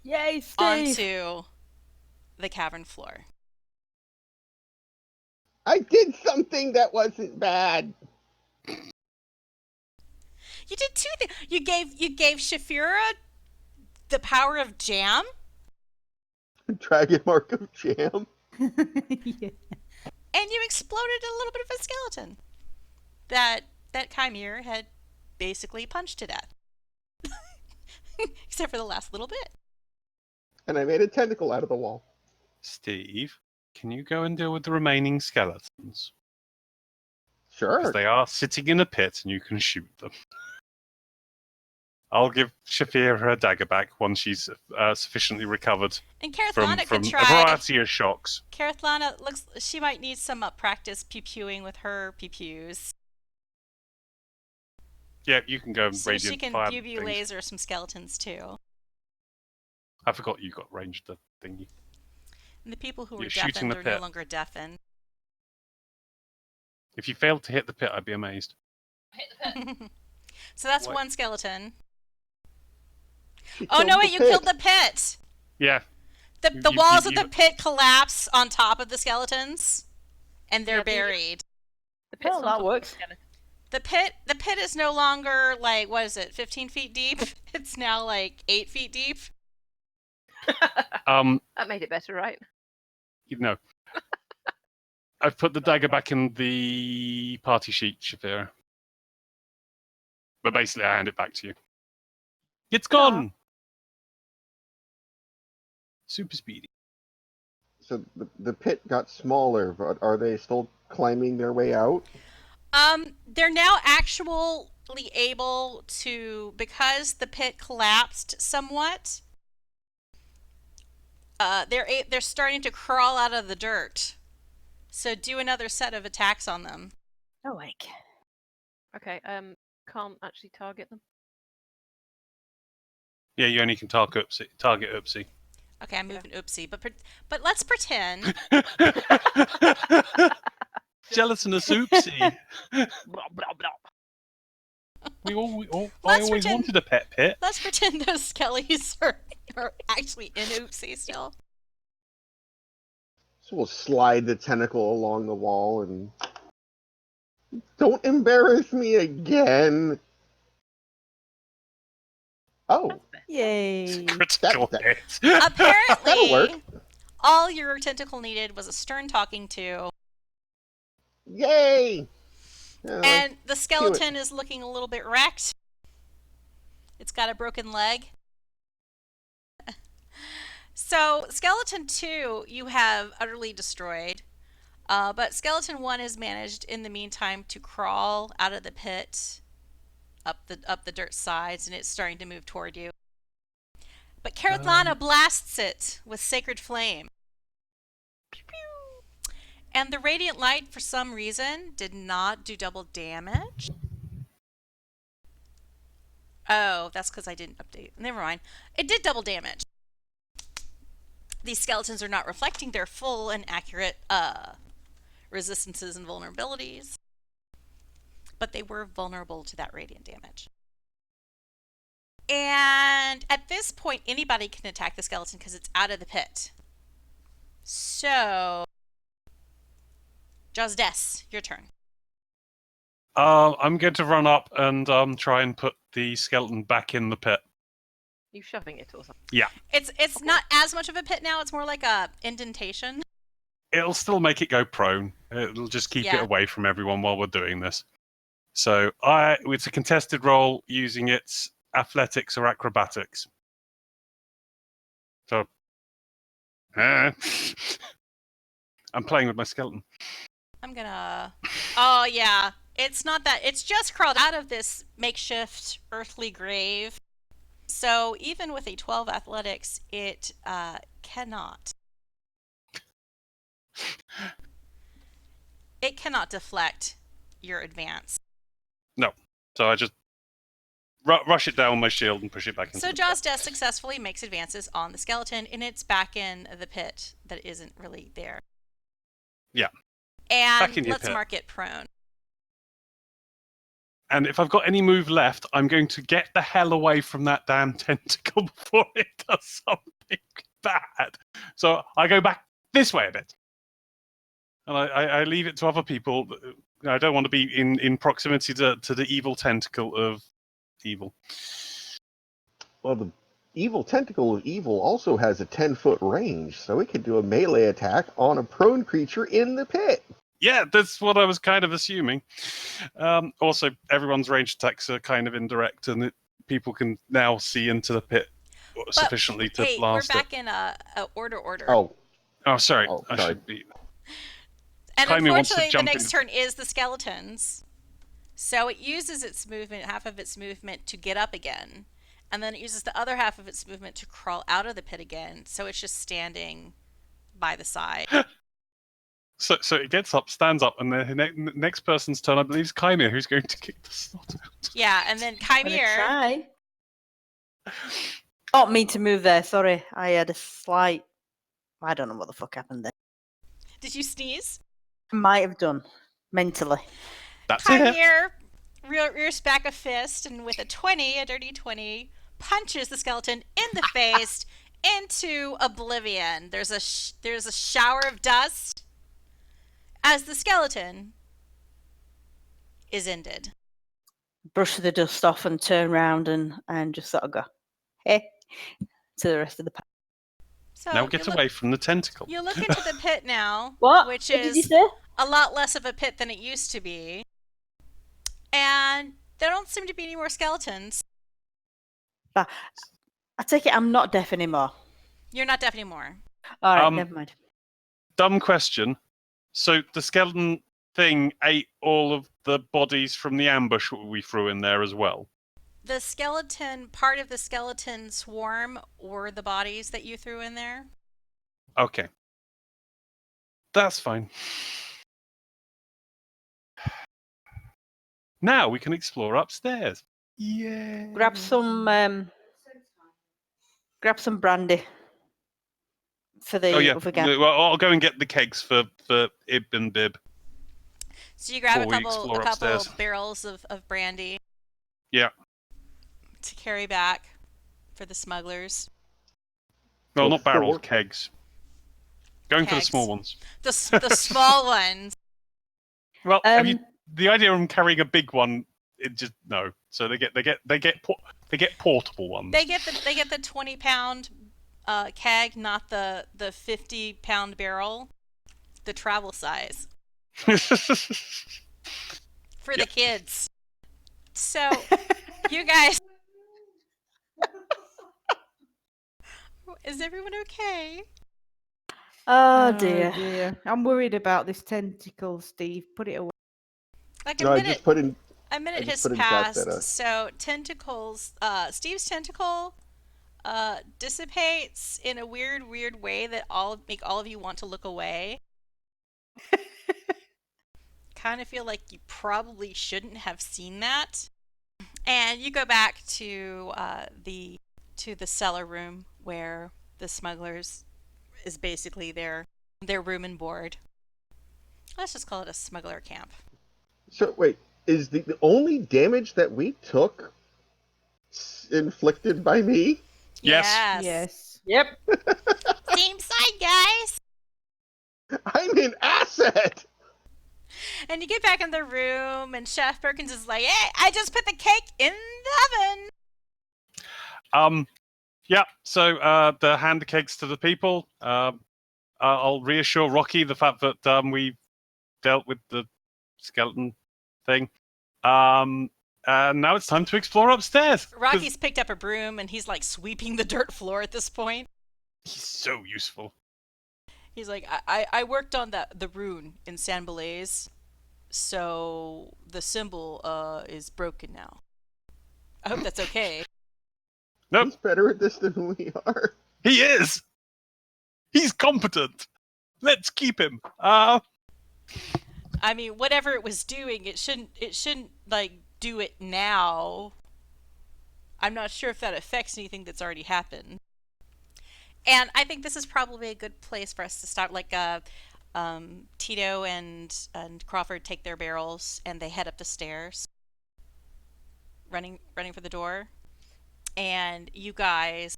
S2: Yay, Stiiv!
S1: onto the cavern floor.
S4: I did something that wasn't bad.
S1: You did two things. You gave Shaefira the power of jam,
S4: Dragon Mark of Jam.
S6: Yeah.
S1: and you exploded a little bit of a skeleton that Kymir had basically punched to death. Except for the last little bit.
S4: And I made a tentacle out of the wall.
S5: Stiiv, can you go and deal with the remaining skeletons?
S4: Sure.
S5: Because they are sitting in a pit and you can shoot them. I'll give Shaefira her dagger back once she's sufficiently recovered
S1: And
S5: from
S1: Kereithlana could
S5: a
S1: try.
S5: variety of shocks.
S1: Kereithlana looks. She might need some practice pew-pewing with her pew-pews.
S5: Yeah, you can go and
S1: So
S5: radiant
S1: she can
S5: fire
S1: pew-pew
S5: things.
S1: laser some skeletons too.
S5: I forgot you got ranged the thingy.
S1: And the people who were
S5: You're shooting
S1: deafened
S5: the
S1: are no
S5: pit.
S1: longer deafened.
S5: If you failed to hit the pit, I'd be amazed.
S1: So that's
S5: What?
S1: one skeleton.
S4: She
S1: Oh
S4: killed
S1: no,
S4: the
S1: wait, you
S4: pit.
S1: killed the pit!
S5: Yeah,
S1: The
S5: You-
S1: walls
S5: you-
S1: of the pit collapse on top of the skeletons, and they're
S3: Yeah,
S1: buried.
S3: The pit's
S2: Well,
S3: on
S2: that
S3: top of the
S2: works.
S3: skeleton.
S1: The pit is no longer like, what is it, 15 feet deep? It's now like 8 feet deep.
S3: That made it better, right?
S5: you know. I've put the dagger back in the party sheet, Shaefira. But basically, I hand it back to you. It's gone! Super speedy.
S4: So the pit got smaller, but are they still climbing their way out?
S1: They're now actually able to, because the pit collapsed somewhat. They're starting to crawl out of the dirt. So do another set of attacks on them.
S2: Oh, like.
S3: Okay, can't actually target them.
S5: Yeah, you only can target Oopsie.
S1: Okay, I'm moving oopsie, but let's pretend.
S5: Gelatinous Oopsie.
S3: Blah, blah, blah.
S5: I
S1: Let's
S5: always
S1: pretend-
S5: wanted a pet pit.
S1: Let's pretend those skellies are actually in oopsie still.
S4: So we'll slide the tentacle along the wall and... Don't embarrass me again! Oh,
S6: Yay.
S5: Critical
S4: That-
S5: hit.
S4: that'll
S1: Apparently,
S4: work.
S1: all your tentacle needed was a stern talking to,
S4: Yay!
S1: and the skeleton is looking a little bit wrecked. It's got a broken leg. So, Skeleton 2, you have utterly destroyed. But Skeleton 1 has managed, in the meantime, to crawl out of the pit, up the dirt sides, and it's starting to move toward you. But Kereithlana blasts it with Sacred Flame. Pew, pew. And the Radiant Light, for some reason, did not do double damage. Oh, that's because I didn't update. Never mind. It did double damage. These skeletons are not reflecting their full and accurate resistances and vulnerabilities, but they were vulnerable to that radiant damage. And at this point, anybody can attack the skeleton because it's out of the pit. So, Jozdess, your turn.
S5: I'm going to run up and try and put the skeleton back in the pit.
S3: You shoving it or something?
S5: Yeah.
S1: It's not as much of a pit now. It's more like a indentation.
S5: It'll still make it go prone. It'll just keep
S1: Yeah.
S5: it away from everyone while we're doing this. So it's a contested roll using its athletics or acrobatics. So I'm playing with my skeleton.
S1: I'm gonna... Oh, yeah. It's not that. It's just crawled out of this makeshift earthly grave. So even with a 12 athletics, it cannot. It cannot deflect your advance.
S5: No. So I just rush it down with my shield and push it back into
S1: So
S5: the pit.
S1: Jozdess successfully makes advances on the skeleton, and it's back in the pit that isn't really there.
S5: Yeah.
S1: And
S5: Back in your
S1: let's
S5: pit.
S1: mark it prone.
S5: And if I've got any move left, I'm going to get the hell away from that damn tentacle before it does something bad. So I go back this way a bit. And I leave it to other people. I don't want to be in proximity to the evil tentacle of evil.
S4: Well, the evil tentacle of evil also has a 10-foot range, so it could do a melee attack on a prone creature in the pit.
S5: Yeah, that's what I was kind of assuming. Also, everyone's ranged attacks are kind of indirect, and people can now see into the pit sufficiently to
S1: Hey,
S5: blast
S1: we're
S5: it.
S1: back in a order.
S5: Oh, sorry.
S4: Oh,
S5: I
S4: sorry.
S5: should be.
S1: And
S5: Kymir wants to
S1: unfortunately, the
S5: jump
S1: next
S5: in.
S1: turn is the skeletons. So it uses its movement, half of its movement, to get up again. And then it uses the other half of its movement to crawl out of the pit again. So it's just standing by the side.
S5: So it gets up, stands up, and the next person's turn, I believe, is Kymir, who's going to kick the snot out.
S1: Yeah, and then
S6: I'm gonna
S1: Kymir.
S6: try. Oh, me to move there. Sorry, I had a slight. I don't know what the fuck happened there.
S1: Did you sneeze?
S6: Might have done mentally.
S5: That's it.
S1: Kymir rears back a fist and with a dirty 20, punches the skeleton in the face into oblivion. There's a shower of dust as the skeleton is ended.
S2: Brush the dust off and turn around and just sort of go, hey, to the rest of the pack.
S1: So
S5: Now get away from the tentacle.
S1: You look into the pit now,
S2: What?
S1: which
S2: What did you
S1: is
S2: say?
S1: a lot less of a pit than it used to be. And there don't seem to be any more skeletons.
S2: But I take it I'm not deaf anymore.
S1: You're not deaf anymore.
S2: All right, never mind.
S5: Dumb question. So the skeleton thing ate all of the bodies from the ambush we threw in there as well?
S1: The skeleton, part of the skeleton swarm, or the bodies that you threw in there.
S5: Okay. That's fine. Now we can explore upstairs. Yeah.
S2: Grab some brandy for the
S5: Oh yeah.
S2: other guy.
S5: Well, I'll go and get the kegs for Ib and Bib.
S1: So you grab a
S5: Before we
S1: couple
S5: explore upstairs.
S1: barrels of brandy.
S5: Yeah.
S1: To carry back for the smugglers.
S5: No,
S4: Well,
S5: not barrels,
S4: four.
S5: kegs. Going for the
S1: Kegs.
S5: small ones.
S1: The small ones.
S5: Well, the idea of them carrying a big one, it just no. So they get portable ones.
S1: They get the 20-pound keg, not the 50-pound barrel. The travel size for the kids. So you guys, is everyone okay?
S2: Oh dear.
S6: dear. I'm worried about this tentacle, Steve. Put it away.
S1: Like
S4: No, I just put in.
S1: a minute
S4: just
S1: has
S4: put in chat
S1: passed.
S4: that,
S1: So tentacles, Steve's tentacle dissipates in a weird way that make all of you want to look away. Kind of feel like you probably shouldn't have seen that. And you go back to the cellar room where the smugglers is basically their room and board. Let's just call it a smuggler camp.
S4: So wait, is the only damage that we took inflicted by me?
S5: Yes.
S6: Yes.
S2: Yep.
S1: Same side, guys.
S4: I'm an asset.
S1: And you get back in the room, and Chef Perkins is like, "Hey, I just put the cake in the oven."
S5: Yeah. So the hand the kegs to the people. I'll reassure Rocky the fact that we dealt with the skeleton thing. And now it's time to explore upstairs. 'Cause
S1: Rocky's picked up a broom, and he's like sweeping the dirt floor at this point.
S5: he's so useful.
S1: He's like, I worked on the rune in San Blaise, so the symbol is broken now. I hope that's okay.
S5: Nope,
S4: He's better at this than we are.
S5: he is. He's competent. Let's keep him.
S1: I mean, whatever it was doing, it shouldn't like do it now. I'm not sure if that affects anything that's already happened. And I think this is probably a good place for us to start. Like, Tito and Crawford take their barrels and they head up the stairs. running for the door, and you guys.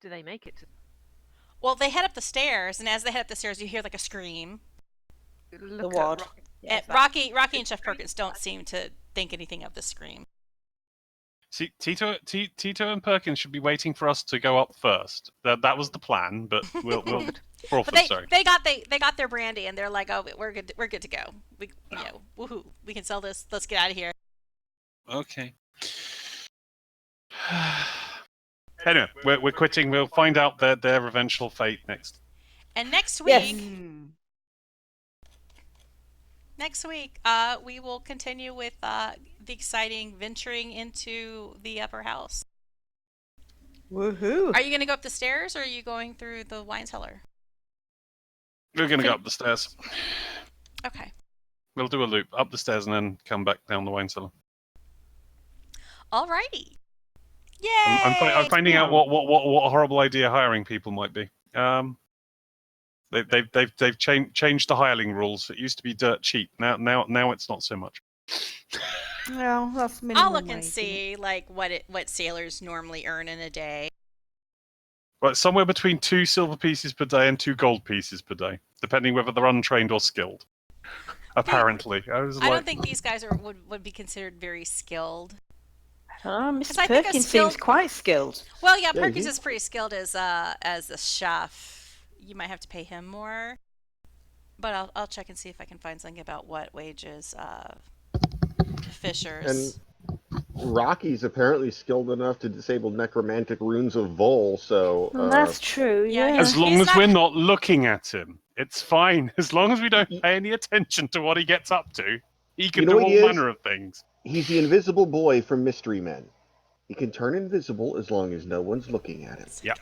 S3: Do they make it?
S1: Well, they head up the stairs, and as they head up the stairs, you hear like a scream.
S2: The ward.
S1: And Rocky and Chef Perkins don't seem to think anything of the scream.
S5: See, Tito and Perkins should be waiting for us to go up first. That was the plan, but we'll Crawford,
S1: But
S5: sorry.
S1: they got their brandy, and they're like, oh, we're good to go. Woohoo, we can sell this. Let's get out of here.
S5: Okay. Anyway, we're quitting. We'll find out their eventual fate next.
S1: And next
S2: Yes.
S1: week, we will continue with the exciting venturing into the upper house.
S6: Woohoo!
S1: Are you going to go up the stairs, or are you going through the wine cellar?
S5: We're going to go up the stairs.
S1: Okay.
S5: We'll do a loop up the stairs and then come back down the wine cellar.
S1: Alrighty. Yay!
S5: I'm finding out what a horrible idea hiring people might be. They've changed the hiring rules. It used to be dirt cheap. Now it's not so much.
S6: Well, that's minimum
S1: I'll look and
S6: wage, isn't
S1: see like what sailors normally earn in a day.
S5: Well, somewhere between 2 silver pieces per day and 2 gold pieces per day, depending whether they're untrained or skilled. Apparently, I
S1: don't think these guys would be considered very skilled.
S2: Mr.
S1: I think a
S2: Perkins
S1: skilled-
S2: seems quite skilled.
S1: Well, yeah,
S4: Yeah,
S1: Perkins
S4: he-
S1: is pretty skilled as a chef. You might have to pay him more, but I'll check and see if I can find something about what wages fishers.
S4: And Rocky's apparently skilled enough to disable necromantic runes of Vol, so...
S2: Well, that's true,
S1: yeah,
S2: yeah.
S5: as long
S1: He's
S5: as
S1: not-
S5: we're not looking at him, it's fine. As long as we don't pay any attention to what he gets up to, he can
S4: You know
S5: do
S4: what
S5: all
S4: he is?
S5: manner of things.
S4: He's the invisible boy from Mystery Men. He can turn invisible as long as no one's looking at him.
S5: Yeah.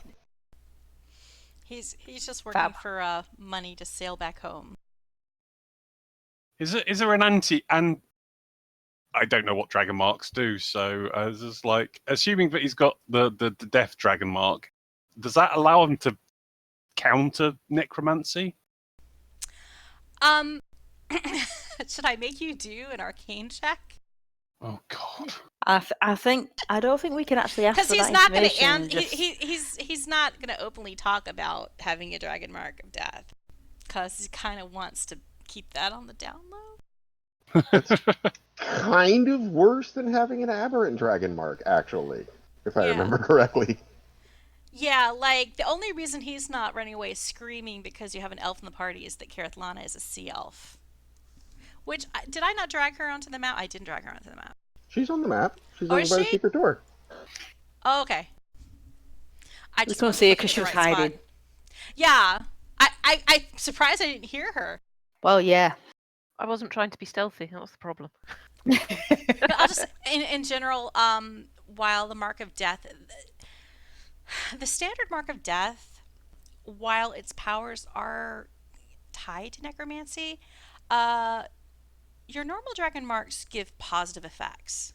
S1: He's just working
S2: Fab.
S1: for money to sail back home.
S5: Is there an anti and I don't know what dragon marks do, so it's just like assuming that he's got the death dragon mark, does that allow him to counter necromancy?
S1: Should I make you do an arcane check?
S5: Oh God.
S2: I don't think we can actually ask
S1: Because
S2: for
S1: he's
S2: that
S1: not going to,
S2: information
S1: and
S2: just-
S1: he's not going to openly talk about having a dragon mark of death, because he kind of wants to keep that on the down low.
S4: Kind of worse than having an aberrant dragon mark, actually, if I
S1: Yeah.
S4: remember correctly.
S1: Yeah, like the only reason he's not running away screaming because you have an elf in the party is that Kereithlana is a sea elf. Which did I not drag her onto the map? I didn't drag her onto the map.
S4: She's on the map. She's
S1: Oh,
S4: over
S1: is
S4: by the
S1: she?
S4: secret door.
S1: Oh, okay. I
S2: We
S1: just
S2: couldn't
S1: wasn't
S2: see her
S1: looking
S2: because
S1: at
S2: she
S1: the
S2: was
S1: right
S2: hiding.
S1: spot. Yeah, I'm surprised I didn't hear her.
S2: Well, yeah.
S3: I wasn't trying to be stealthy. That was the problem.
S1: But I'll just, in general, while the mark of death, the standard mark of death, while its powers are tied to necromancy, your normal dragon marks give positive effects.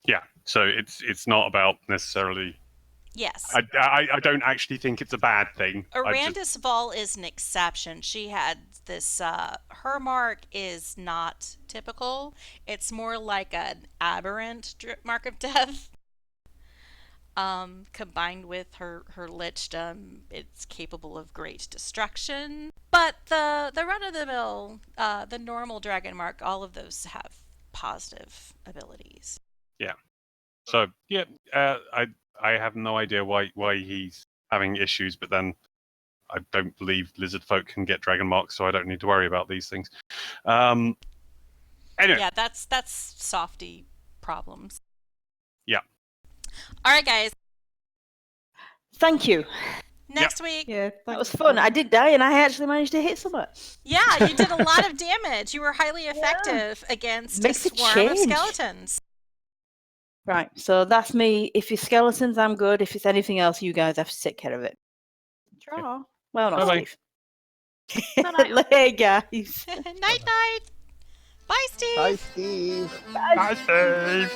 S5: Yeah. So it's not about necessarily.
S1: Yes.
S5: I don't actually think it's a bad thing.
S1: Arandis Vol is an exception. She had this, her mark is not typical. It's more like an aberrant mark of death. Combined with her lichdom, it's capable of great destruction. But the run-of-the-mill, the normal dragon mark, all of those have positive abilities.
S5: Yeah. So yeah, I have no idea why he's having issues, but then I don't believe lizard folk can get dragon marks, so I don't need to worry about these things. Anyway.
S1: Yeah, that's softy problems.
S5: Yeah.
S1: All right, guys.
S2: Thank you.
S1: Next week.
S6: Yeah,
S2: That was fun. I did die and I actually managed to hit someone.
S1: Yeah, you did a lot of damage. You were highly effective against
S2: Makes
S1: a
S2: a
S1: swarm of
S2: change.
S1: skeletons.
S2: Right, so that's me. If it's skeletons, I'm good. If it's anything else, you guys have to take care of it.
S6: Draw.
S2: Well, not
S5: Bye-bye.
S2: Steve.
S3: Night-night.
S2: Hey, guys.
S1: Night night. Bye, Steve.
S4: Hi, Steve.
S5: Bye, Steve.